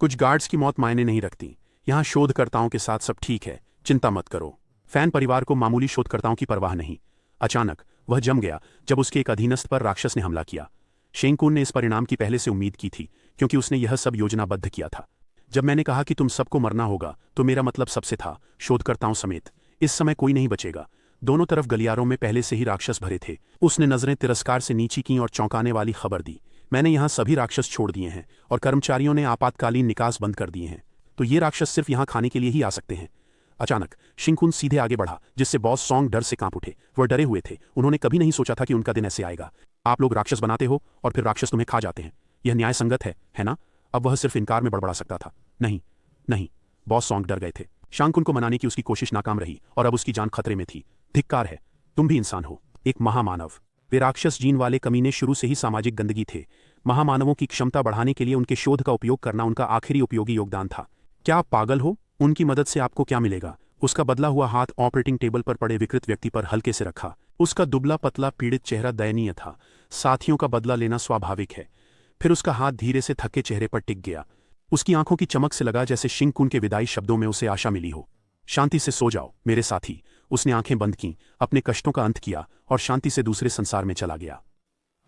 कुछ गार्ड्स की मौत मायने नहीं रखती। यहां शोधकर्ताओं के साथ सब ठीक है, चिंता मत करो। फैन परिवार को मामूली शोधकर्ताओं की परवाह नहीं। अचानक वह जम गया जब उसके एक अधीनस्थ पर राक्षस ने हमला किया। शिंगकून ने इस परिणाम की पहले से उम्मीद की थी, क्योंकि उसने यह सब योजनाबद्ध किया था। जब मैंने कहा कि तुम सबको मरना होगा तो मेरा मतलब सबसे था, शोधकर्ताओं समेत। इस समय कोई नहीं बचेगा। दोनों तरफ गलियारों में पहले से ही राक्षस भरे थे। उसने नजरें तिरस्कार से नीची की और चौंकाने वाली खबर दी, मैंने यहाँ सभी राक्षस छोड़ दिए हैं और कर्मचारियों ने आपातकालीन निकास बंद कर दिए हैं, तो ये राक्षस सिर्फ यहाँ खाने के लिए ही आ सकते हैं। अचानक शिंकुन सीधे आगे बढ़ा, जिससे बॉस सॉन्ग डर से कांप उठे। वह डरे हुए थे, उन्होंने कभी नहीं सोचा था कि उनका दिन ऐसे आएगा। आप लोग राक्षस बनाते हो और फिर राक्षस तुम्हें खा जाते हैं, यह न्याय संगत है ना? अब वह सिर्फ इनकार में बड़बड़ा सकता था। नहीं नहीं, बॉस सॉन्ग डर गए थे। शांकुन को मनाने की उसकी कोशिश नाकाम रही और अब उसकी जान खतरे में थी। धिक्कार है, तुम भी इंसान हो, एक महामानव। वे राक्षस जीन वाले कमीने शुरू से ही सामाजिक गंदगी थे। महामानवों की क्षमता बढ़ाने के लिए उनके शोध का उपयोग करना उनका आखिरी उपयोगी योगदान था। क्या आप पागल हो? उनकी मदद से आपको क्या मिलेगा? उसका बदला हुआ हाथ ऑपरेटिंग टेबल पर पड़े विकृत व्यक्ति पर हल्के से रखा। उसका दुबला पतला पीड़ित चेहरा दयनीय था। साथियों का बदला लेना स्वाभाविक है। फिर उसका हाथ धीरे से थके चेहरे पर टिक गया। उसकी आंखों की चमक से लगा जैसे शिंकुन के विदाई शब्दों में उसे आशा मिली हो। शांति से सो जाओ मेरे साथी। उसने आंखें बंद कीं, अपने कष्टों का अंत किया और शांति से दूसरे संसार में चला गया।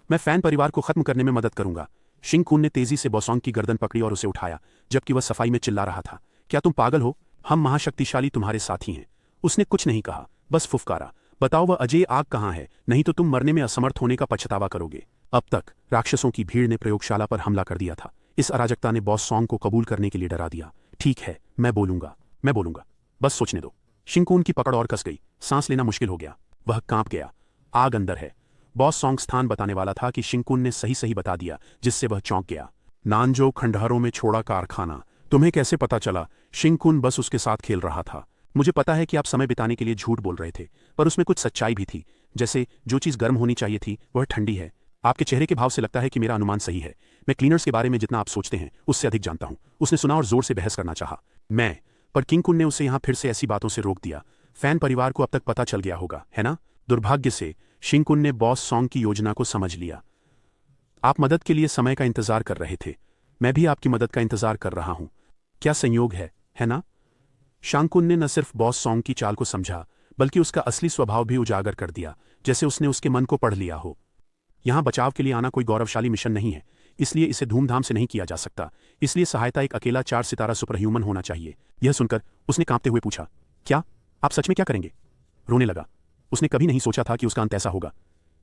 मैं फैन परिवार को खत्म करने में मदद करूंगा। शिंकुन ने तेजी से बॉसोंग की गर्दन पकड़ी और उसे उठाया, जबकि वह सफाई में चिल्ला रहा था। क्या तुम पागल हो? हम महाशक्तिशाली तुम्हारे साथी हैं। उसने कुछ नहीं कहा, बस फुफकारा। बताओ वह अजय आग कहाँ है, नहीं तो तुम मरने में असमर्थ होने का पछतावा करोगे। अब तक राक्षसों की भीड़ ने प्रयोगशाला पर हमला कर दिया था। इस अराजकता ने बॉस सॉन्ग को कबूल करने के लिए डरा दिया। ठीक है, मैं बोलूंगा, बस सोचने दो। शिंकुन की पकड़ और कस गई, सांस लेना मुश्किल हो गया। वह कांप गया। आग अंदर है। बॉस सॉन्ग स्थान बताने वाला था कि शिंकुन ने सही सही बता दिया, जिससे वह चौंक गया। नानजो खंडहरों में छोड़ा कारखाना, तुम्हें कैसे पता चला? शिंकुन बस उसके साथ खेल रहा था। मुझे पता है कि आप समय बिताने के लिए झूठ बोल रहे थे, पर उसमें कुछ सच्चाई भी थी। जैसे जो चीज गर्म होनी चाहिए थी वह ठंडी है। आपके चेहरे के भाव से लगता है कि मेरा अनुमान सही है। मैं क्लीनर्स के बारे में जितना आप सोचते हैं उससे अधिक जानता हूं। उसने सुना और जोर से बहस करना चाहा। पर किंगकुन ने उसे यहां फिर से ऐसी बातों से रोक दिया। फैन परिवार को अब तक पता चल गया होगा, है ना? दुर्भाग्य से शिंकुन ने बॉस सॉन्ग की योजना को समझ लिया। आप मदद के लिए समय का इंतजार कर रहे थे, मैं भी आपकी मदद का इंतजार कर रहा हूं। क्या संयोग है ना? शांकुन ने न सिर्फ बॉस सॉन्ग की चाल को समझा, बल्कि उसका असली स्वभाव भी उजागर कर दिया, जैसे उसने उसके मन को पढ़ लिया हो। यहां बचाव के लिए आना कोई गौरवशाली मिशन नहीं है, इसलिए इसे धूमधाम से नहीं किया जा सकता। इसलिए सहायता एक अकेला 4 सितारा सुपर ह्यूमन होना चाहिए। यह सुनकर उसने कांपते हुए पूछा, क्या आप सच में क्या करेंगे? रोने लगा। उसने कभी नहीं सोचा था कि उसका अंत ऐसा होगा।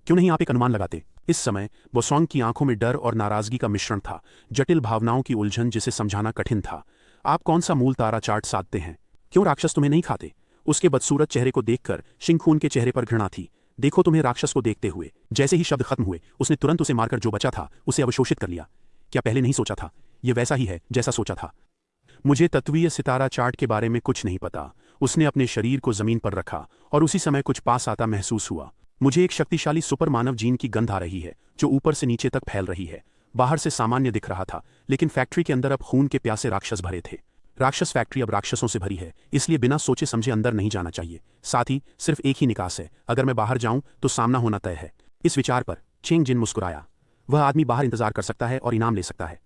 क्यों नहीं आप एक अनुमान लगाते? इस समय बोसोंग की आंखों में डर और नाराजगी का मिश्रण था, जटिल भावनाओं की उलझन जिसे समझाना कठिन था। आप कौन सा मूल तारा चार्ट साधते हैं? क्यों राक्षस तुम्हें नहीं खाते? उसके बदसूरत चेहरे को देखकर शिंकुन के चेहरे पर घृणा थी। देखो तुम्हें राक्षस को देखते हुए। जैसे ही शब्द खत्म हुए उसने तुरंत उसे मारकर जो बचा था उसे अवशोषित कर लिया। क्या पहले नहीं सोचा था? यह वैसा ही है जैसा सोचा था। मुझे तत्वीय सितारा चार्ट के बारे में कुछ नहीं पता। उसने अपने शरीर को जमीन पर रखा और उसी समय कुछ पास आता महसूस हुआ। मुझे एक शक्तिशाली सुपर मानव जीन की गंध आ रही है, जो ऊपर से नीचे तक फैल रही है। बाहर से सामान्य दिख रहा था, लेकिन फैक्ट्री के अंदर अब खून के प्यासे राक्षस भरे थे। राक्षस फैक्ट्री अब राक्षसों से भरी है, इसलिए बिना सोचे समझे अंदर नहीं जाना चाहिए। साथ ही सिर्फ एक ही निकास है, अगर मैं बाहर जाऊं तो सामना होना तय है। इस विचार पर चेंग जिन मुस्कुराया। वह आदमी बाहर इंतजार कर सकता है और इनाम ले सकता है।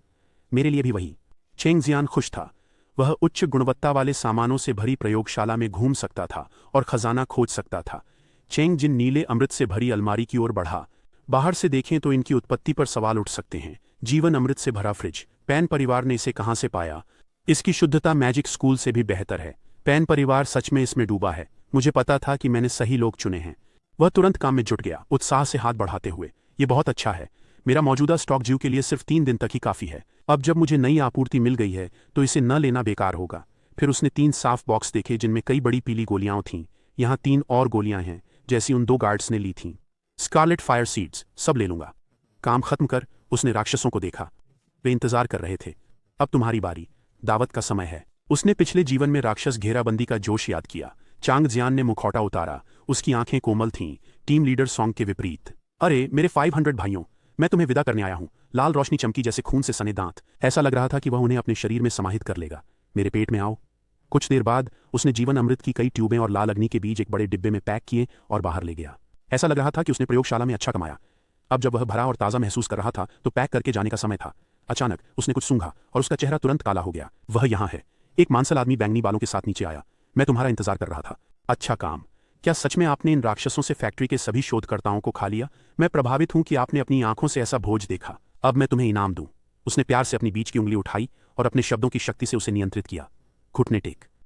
मेरे लिए भी वही। चेंग जियान खुश था। वह उच्च गुणवत्ता वाले सामानों से भरी प्रयोगशाला में घूम सकता था और खजाना खोज सकता था। चेंग जिन नीले अमृत से भरी अलमारी की ओर बढ़ा। बाहर से देखें तो इनकी उत्पत्ति पर सवाल उठ सकते हैं। जीवन अमृत से भरा फ्रिज, पैन परिवार ने इसे कहां से पाया? इसकी शुद्धता मैजिक स्कूल से भी बेहतर है। पैन परिवार सच में इसमें डूबा है। मुझे पता था कि मैंने सही लोग चुने हैं। वह तुरंत काम में जुट गया, उत्साह से हाथ बढ़ाते हुए। ये बहुत अच्छा है। मेरा मौजूदा स्टॉक जीव के लिए सिर्फ 3 दिन तक ही काफी है। अब जब मुझे नई आपूर्ति मिल गई है तो इसे न लेना बेकार होगा। फिर उसने 3 साफ बॉक्स देखे जिनमें कई बड़ी पीली गोलियां थीं। यहाँ 3 और गोलियां हैं, जैसी उन 2 गार्ड्स ने ली थीं। स्कारलेट फायर सीड्स, सब ले लूंगा। काम खत्म कर उसने राक्षसों को देखा। वे इंतजार कर रहे थे। अब तुम्हारी बारी, दावत का समय है। उसने पिछले जीवन में राक्षस घेराबंदी का जोश याद किया। चांग जियान ने मुखौटा उतारा। उसकी आंखें कोमल थीं, टीम लीडर सॉन्ग के विपरीत। अरे मेरे 500 भाइयों, मैं तुम्हें विदा करने आया हूं। लाल रोशनी चमकी जैसे खून से सने दांत। ऐसा लग रहा था कि वह उन्हें अपने शरीर में समाहित कर लेगा। मेरे पेट में आओ। कुछ देर बाद उसने जीवन अमृत की कई ट्यूबें और लाल अग्नि के बीज एक बड़े डिब्बे में पैक किए और बाहर ले गया। ऐसा लग रहा था कि उसने प्रयोगशाला में अच्छा कमाया। अब जब वह भरा और ताज़ा महसूस कर रहा था तो पैक करके जाने का समय था। अचानक उसने कुछ सूंघा और उसका चेहरा तुरंत काला हो गया। वह यहाँ है। एक मांसल आदमी बैंगनी बालों के साथ नीचे आया। मैं तुम्हारा इंतजार कर रहा था। अच्छा काम। क्या सच में आपने इन राक्षसों से फैक्ट्री के सभी शोधकर्ताओं को खा लिया? मैं प्रभावित हूं कि आपने अपनी आंखों से ऐसा भोज देखा। अब मैं तुम्हें इनाम दूं। उसने प्यार से अपनी बीच की उंगली उठाई और अपने शब्दों की शक्ति से उसे नियंत्रित किया। घुटने टेक।